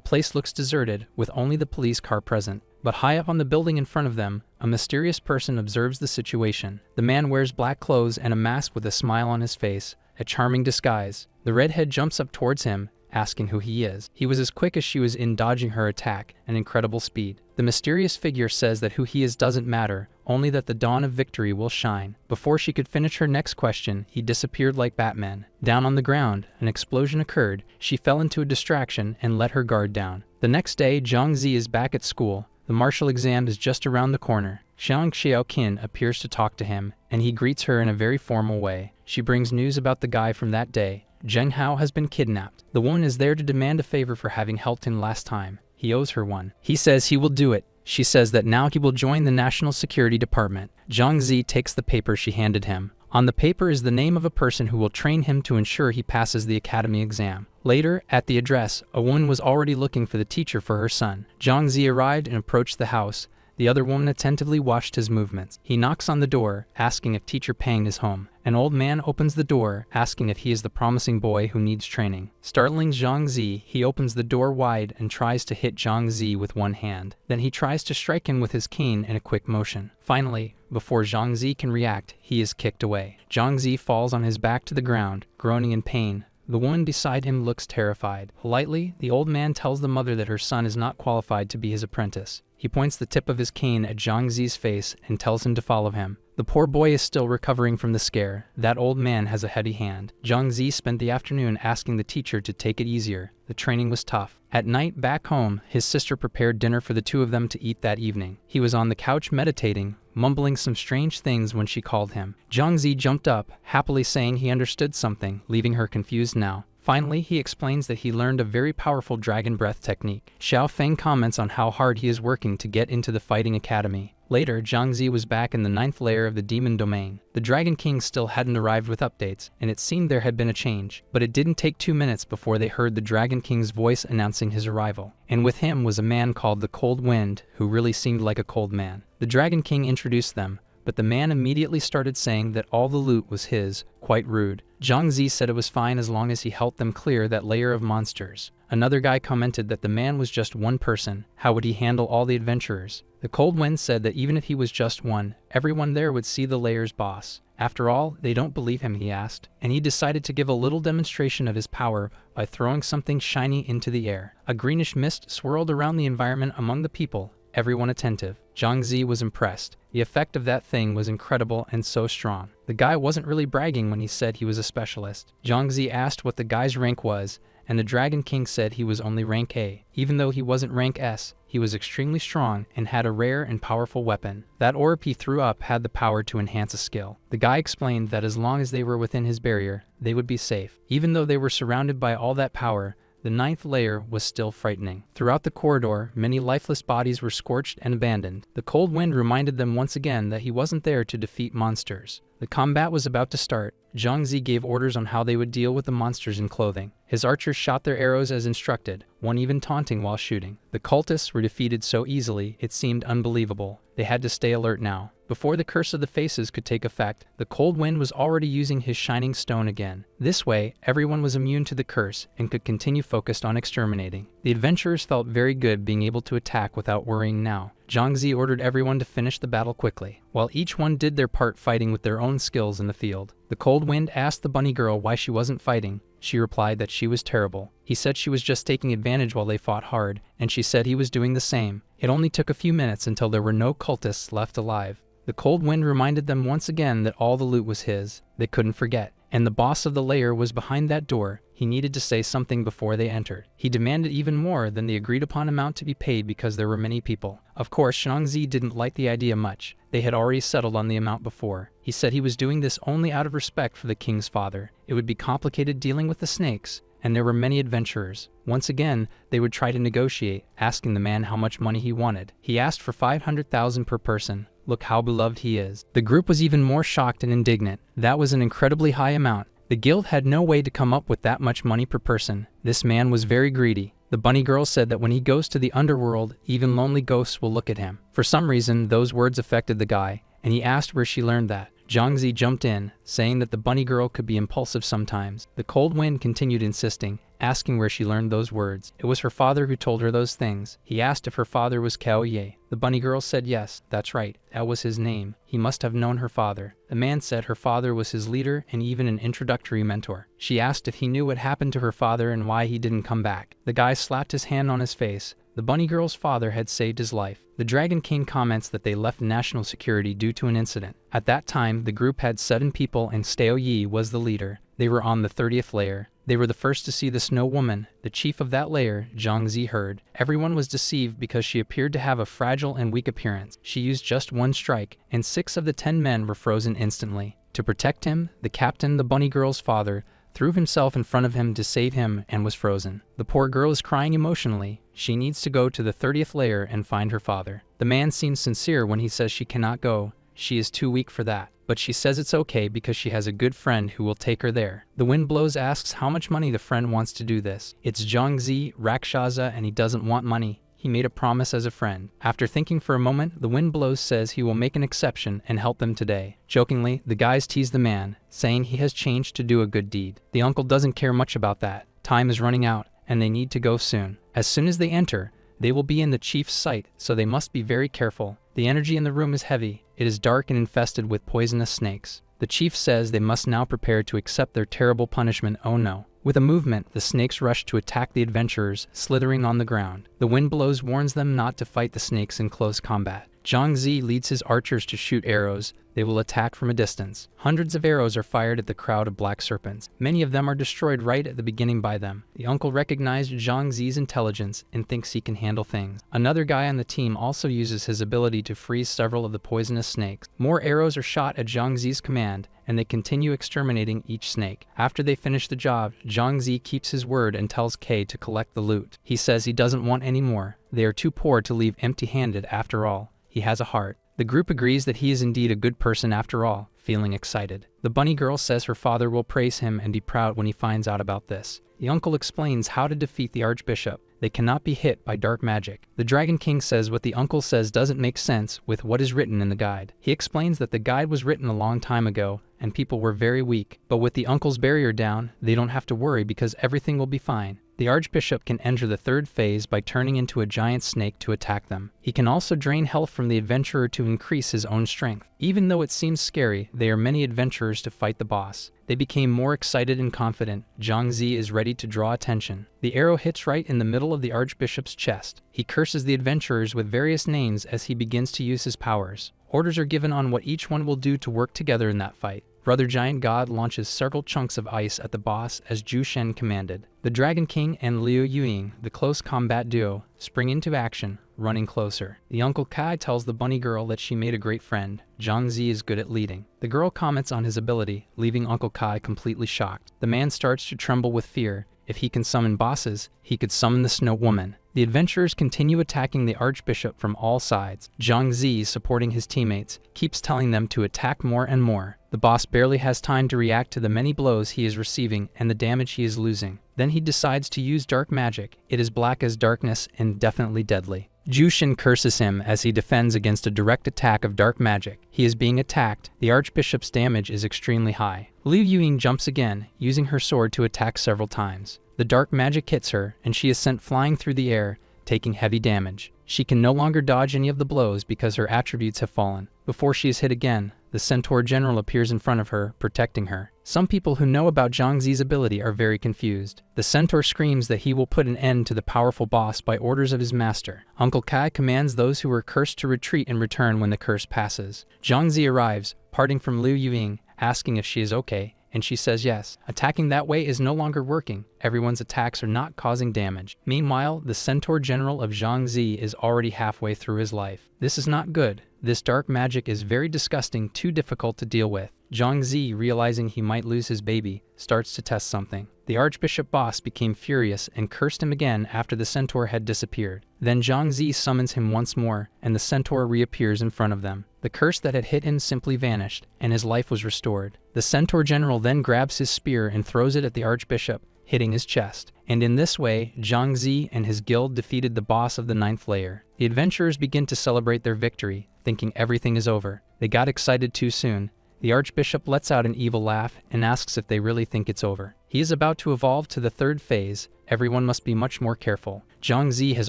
place looks deserted, with only the police car present. But high up on the building in front of them, a mysterious person observes the situation. The man wears black clothes and a mask with a smile on his face, a charming disguise. The redhead jumps up towards him, asking who he is. He was as quick as she was in dodging her attack, an incredible speed. The mysterious figure says that who he is doesn't matter, only that the dawn of victory will shine. Before she could finish her next question, he disappeared like Batman. Down on the ground, an explosion occurred. She fell into a distraction and let her guard down. The next day, Zhang Zi is back at school. The martial exam is just around the corner. Xiang Xiaoqin appears to talk to him, and he greets her in a very formal way. She brings news about the guy from that day. Zheng Hao has been kidnapped. The woman is there to demand a favor for having helped him last time. He owes her one. He says he will do it. She says that now he will join the National Security Department. Zhang Zi takes the paper she handed him. On the paper is the name of a person who will train him to ensure he passes the academy exam. Later, at the address, a woman was already looking for the teacher for her son. Zhang Zi arrived and approached the house. The other woman attentively watched his movements. He knocks on the door, asking if Teacher Pang is home. An old man opens the door, asking if he is the promising boy who needs training. Startling Zhang Zi, he opens the door wide and tries to hit Zhang Zi with one hand. Then he tries to strike him with his cane in a quick motion. Finally, before Zhang Zi can react, he is kicked away. Zhang Zi falls on his back to the ground, groaning in pain. The woman beside him looks terrified. Politely, the old man tells the mother that her son is not qualified to be his apprentice. He points the tip of his cane at Zhang Zi's face and tells him to follow him. The poor boy is still recovering from the scare. That old man has a heavy hand. Zhang Zi spent the afternoon asking the teacher to take it easier. The training was tough. At night, back home, his sister prepared dinner for the two of them to eat that evening. He was on the couch meditating, mumbling some strange things when she called him. Zhang Zi jumped up, happily saying he understood something, leaving her confused now. Finally, he explains that he learned a very powerful dragon breath technique. Xiao Feng comments on how hard he is working to get into the fighting academy. Later, Zhang Zi was back in the 9th layer of the demon domain. The Dragon King still hadn't arrived with updates, and it seemed there had been a change. But it didn't take 2 minutes before they heard the Dragon King's voice announcing his arrival. And with him was a man called the Cold Wind, who really seemed like a cold man. The Dragon King introduced them, but the man immediately started saying that all the loot was his, quite rude. Zhang Zi said it was fine as long as he helped them clear that layer of monsters. Another guy commented that the man was just one person. How would he handle all the adventurers? The Cold Wind said that even if he was just one, everyone there would see the layer's boss. After all, they don't believe him, he asked, and he decided to give a little demonstration of his power by throwing something shiny into the air. A greenish mist swirled around the environment among the people, everyone attentive. Zhang Zi was impressed. The effect of that thing was incredible and so strong. The guy wasn't really bragging when he said he was a specialist. Zhang Zi asked what the guy's rank was, and the Dragon King said he was only rank A. Even though he wasn't rank S, he was extremely strong and had a rare and powerful weapon. That orb he threw up had the power to enhance a skill. The guy explained that as long as they were within his barrier, they would be safe. Even though they were surrounded by all that power, the 9th layer was still frightening. Throughout the corridor, many lifeless bodies were scorched and abandoned. The Cold Wind reminded them once again that he wasn't there to defeat monsters. The combat was about to start. Zhang Zi gave orders on how they would deal with the monsters in clothing. His archers shot their arrows as instructed, one even taunting while shooting. The cultists were defeated so easily, it seemed unbelievable. They had to stay alert now. Before the Curse of the Faces could take effect, the Cold Wind was already using his shining stone again. This way, everyone was immune to the curse and could continue focused on exterminating. The adventurers felt very good being able to attack without worrying now. Zhang Zi ordered everyone to finish the battle quickly, while each one did their part fighting with their own skills in the field. The Cold Wind asked the bunny girl why she wasn't fighting. She replied that she was terrible. He said she was just taking advantage while they fought hard, and she said he was doing the same. It only took a few minutes until there were no cultists left alive. The Cold Wind reminded them once again that all the loot was his. They couldn't forget. And the boss of the layer was behind that door. He needed to say something before they entered. He demanded even more than the agreed upon amount to be paid because there were many people. Of course, Zhang Zi didn't like the idea much. They had already settled on the amount before. He said he was doing this only out of respect for the king's father. It would be complicated dealing with the snakes, and there were many adventurers. Once again, they would try to negotiate, asking the man how much money he wanted. He asked for 500,000 per person. Look how beloved he is. The group was even more shocked and indignant. That was an incredibly high amount. The guild had no way to come up with that much money per person. This man was very greedy. The bunny girl said that when he goes to the underworld, even lonely ghosts will look at him. For some reason, those words affected the guy, and he asked where she learned that. Zhang Zi jumped in, saying that the bunny girl could be impulsive sometimes. The Cold Wind continued insisting, asking where she learned those words. It was her father who told her those things. He asked if her father was Cao Ye. The bunny girl said yes, that's right, that was his name. He must have known her father. The man said her father was his leader and even an introductory mentor. She asked if he knew what happened to her father and why he didn't come back. The guy slapped his hand on his face. The bunny girl's father had saved his life. The Dragon King comments that they left national security due to an incident. At that time, the group had 7 people and Stao Yi was the leader. They were on the 30th layer. They were the first to see the Snow Woman. The chief of that layer, Zhang Zi, heard. Everyone was deceived because she appeared to have a fragile and weak appearance. She used just one strike, and 6 of the 10 men were frozen instantly. To protect him, the captain, the bunny girl's father, threw himself in front of him to save him and was frozen. The poor girl is crying emotionally. She needs to go to the 30th layer and find her father. The man seems sincere when he says she cannot go. She is too weak for that. But she says it's okay because she has a good friend who will take her there. The Wind Blows asks how much money the friend wants to do this. It's Zhang Zi, Rakshasa, and he doesn't want money. He made a promise as a friend. After thinking for a moment, the Wind Blows says he will make an exception and help them today. Jokingly, the guys tease the man, saying he has changed to do a good deed. The uncle doesn't care much about that. Time is running out, and they need to go soon. As soon as they enter, they will be in the chief's sight, so they must be very careful. The energy in the room is heavy. It is dark and infested with poisonous snakes. The chief says they must now prepare to accept their terrible punishment. Oh no. With a movement, the snakes rush to attack the adventurers, slithering on the ground. The Wind Blows warns them not to fight the snakes in close combat. Zhang Zi leads his archers to shoot arrows. They will attack from a distance. Hundreds of arrows are fired at the crowd of black serpents. Many of them are destroyed right at the beginning by them. The uncle recognized Zhang Zi's intelligence and thinks he can handle things. Another guy on the team also uses his ability to freeze several of the poisonous snakes. More arrows are shot at Zhang Zi's command, and they continue exterminating each snake. After they finish the job, Zhang Zi keeps his word and tells Kay to collect the loot. He says he doesn't want any more. They are too poor to leave empty-handed after all. He has a heart. The group agrees that he is indeed a good person after all, feeling excited. The bunny girl says her father will praise him and be proud when he finds out about this. The uncle explains how to defeat the archbishop. They cannot be hit by dark magic. The Dragon King says what the uncle says doesn't make sense with what is written in the guide. He explains that the guide was written a long time ago and people were very weak, but with the uncle's barrier down, they don't have to worry because everything will be fine. The archbishop can enter the third phase by turning into a giant snake to attack them. He can also drain health from the adventurer to increase his own strength. Even though it seems scary, there are many adventurers to fight the boss. They became more excited and confident. Zhang Zi is ready to draw attention. The arrow hits right in the middle of the archbishop's chest. He curses the adventurers with various names as he begins to use his powers. Orders are given on what each one will do to work together in that fight. Brother Giant God launches several chunks of ice at the boss as Zhu Shen commanded. The Dragon King and Liu Yuing, the close combat duo, spring into action, running closer. The Uncle Kai tells the bunny girl that she made a great friend. Zhang Zi is good at leading. The girl comments on his ability, leaving Uncle Kai completely shocked. The man starts to tremble with fear. If he can summon bosses, he could summon the Snow Woman. The adventurers continue attacking the archbishop from all sides. Zhang Zi, supporting his teammates, keeps telling them to attack more and more. The boss barely has time to react to the many blows he is receiving and the damage he is losing. Then he decides to use dark magic. It is black as darkness and definitely deadly. Jushin curses him as he defends against a direct attack of dark magic. He is being attacked. The archbishop's damage is extremely high. Liu Yuing jumps again, using her sword to attack several times. The dark magic hits her, and she is sent flying through the air, taking heavy damage. She can no longer dodge any of the blows because her attributes have fallen. Before she is hit again, the Centaur General appears in front of her, protecting her. Some people who know about Zhang Zi's ability are very confused. The Centaur screams that he will put an end to the powerful boss by orders of his master. Uncle Kai commands those who were cursed to retreat and return when the curse passes. Zhang Zi arrives, parting from Liu Yuing, asking if she is okay, and she says yes. Attacking that way is no longer working. Everyone's attacks are not causing damage. Meanwhile, the Centaur General of Zhang Zi is already halfway through his life. This is not good. This dark magic is very disgusting, too difficult to deal with. Zhang Zi, realizing he might lose his baby, starts to test something. The Archbishop boss became furious and cursed him again after the centaur had disappeared. Then Zhang Zi summons him once more, and the centaur reappears in front of them. The curse that had hit him simply vanished, and his life was restored. The Centaur General then grabs his spear and throws it at the Archbishop, hitting his chest. And in this way, Zhang Zi and his guild defeated the boss of the 9th layer. The adventurers begin to celebrate their victory, thinking everything is over. They got excited too soon. The Archbishop lets out an evil laugh and asks if they really think it's over. He is about to evolve to the 3rd phase. Everyone must be much more careful. Zhang Zi has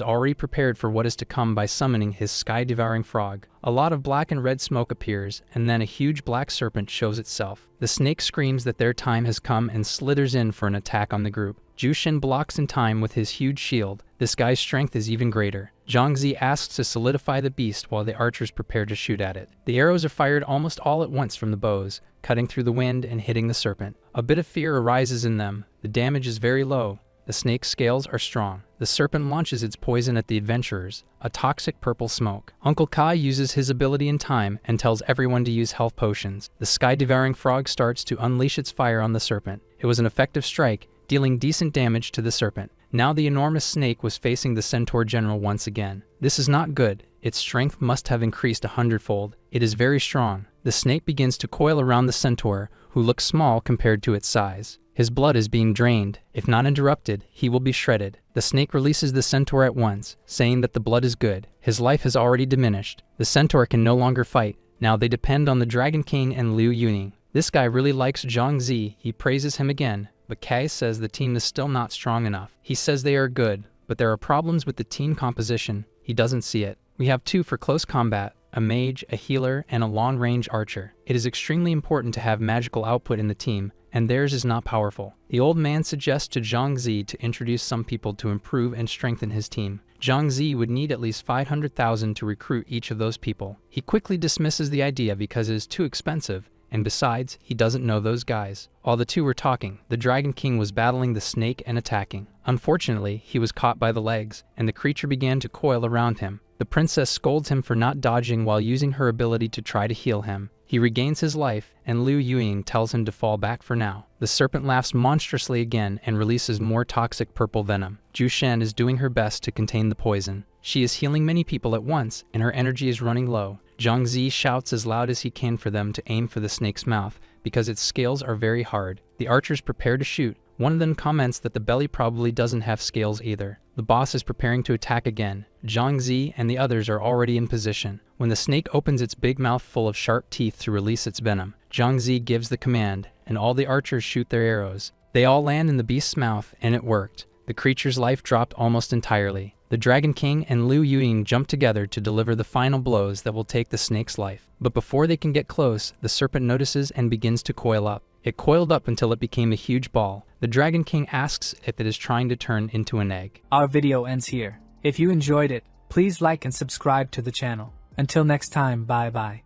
already prepared for what is to come by summoning his sky-devouring frog. A lot of black and red smoke appears, and then a huge black serpent shows itself. The snake screams that their time has come and slithers in for an attack on the group. Jushin blocks in time with his huge shield. This guy's strength is even greater. Zhang Zi asks to solidify the beast while the archers prepare to shoot at it. The arrows are fired almost all at once from the bows, cutting through the wind and hitting the serpent. A bit of fear arises in them. The damage is very low. The snake's scales are strong. The serpent launches its poison at the adventurers, a toxic purple smoke. Uncle Kai uses his ability in time and tells everyone to use health potions. The sky-devouring frog starts to unleash its fire on the serpent. It was an effective strike, dealing decent damage to the serpent. Now the enormous snake was facing the Centaur General once again. This is not good. Its strength must have increased 100-fold. It is very strong. The snake begins to coil around the centaur, who looks small compared to its size. His blood is being drained. If not interrupted, he will be shredded. The snake releases the centaur at once, saying that the blood is good. His life has already diminished. The centaur can no longer fight. Now they depend on the Dragon King and Liu Yuning. This guy really likes Zhang Zi. He praises him again, but Kai says the team is still not strong enough. He says they are good, but there are problems with the team composition. He doesn't see it. We have 2 for close combat, a mage, a healer, and a long-range archer. It is extremely important to have magical output in the team, and theirs is not powerful. The old man suggests to Zhang Zi to introduce some people to improve and strengthen his team. Zhang Zi would need at least 500,000 to recruit each of those people. He quickly dismisses the idea because it is too expensive, and besides, he doesn't know those guys. While the 2 were talking, the Dragon King was battling the snake and attacking. Unfortunately, he was caught by the legs, and the creature began to coil around him. The princess scolds him for not dodging while using her ability to try to heal him. He regains his life, and Liu Yuing tells him to fall back for now. The serpent laughs monstrously again and releases more toxic purple venom. Zhu Shen is doing her best to contain the poison. She is healing many people at once, and her energy is running low. Zhang Zi shouts as loud as he can for them to aim for the snake's mouth, because its scales are very hard. The archers prepare to shoot. One of them comments that the belly probably doesn't have scales either. The boss is preparing to attack again. Zhang Zi and the others are already in position. When the snake opens its big mouth full of sharp teeth to release its venom, Zhang Zi gives the command, and all the archers shoot their arrows. They all land in the beast's mouth, and it worked. The creature's life dropped almost entirely. The Dragon King and Liu Yuying jump together to deliver the final blows that will take the snake's life. But before they can get close, the serpent notices and begins to coil up. It coiled up until it became a huge ball. The Dragon King asks if it is trying to turn into an egg. Our video ends here. If you enjoyed it, please like and subscribe to the channel. Until next time, bye bye.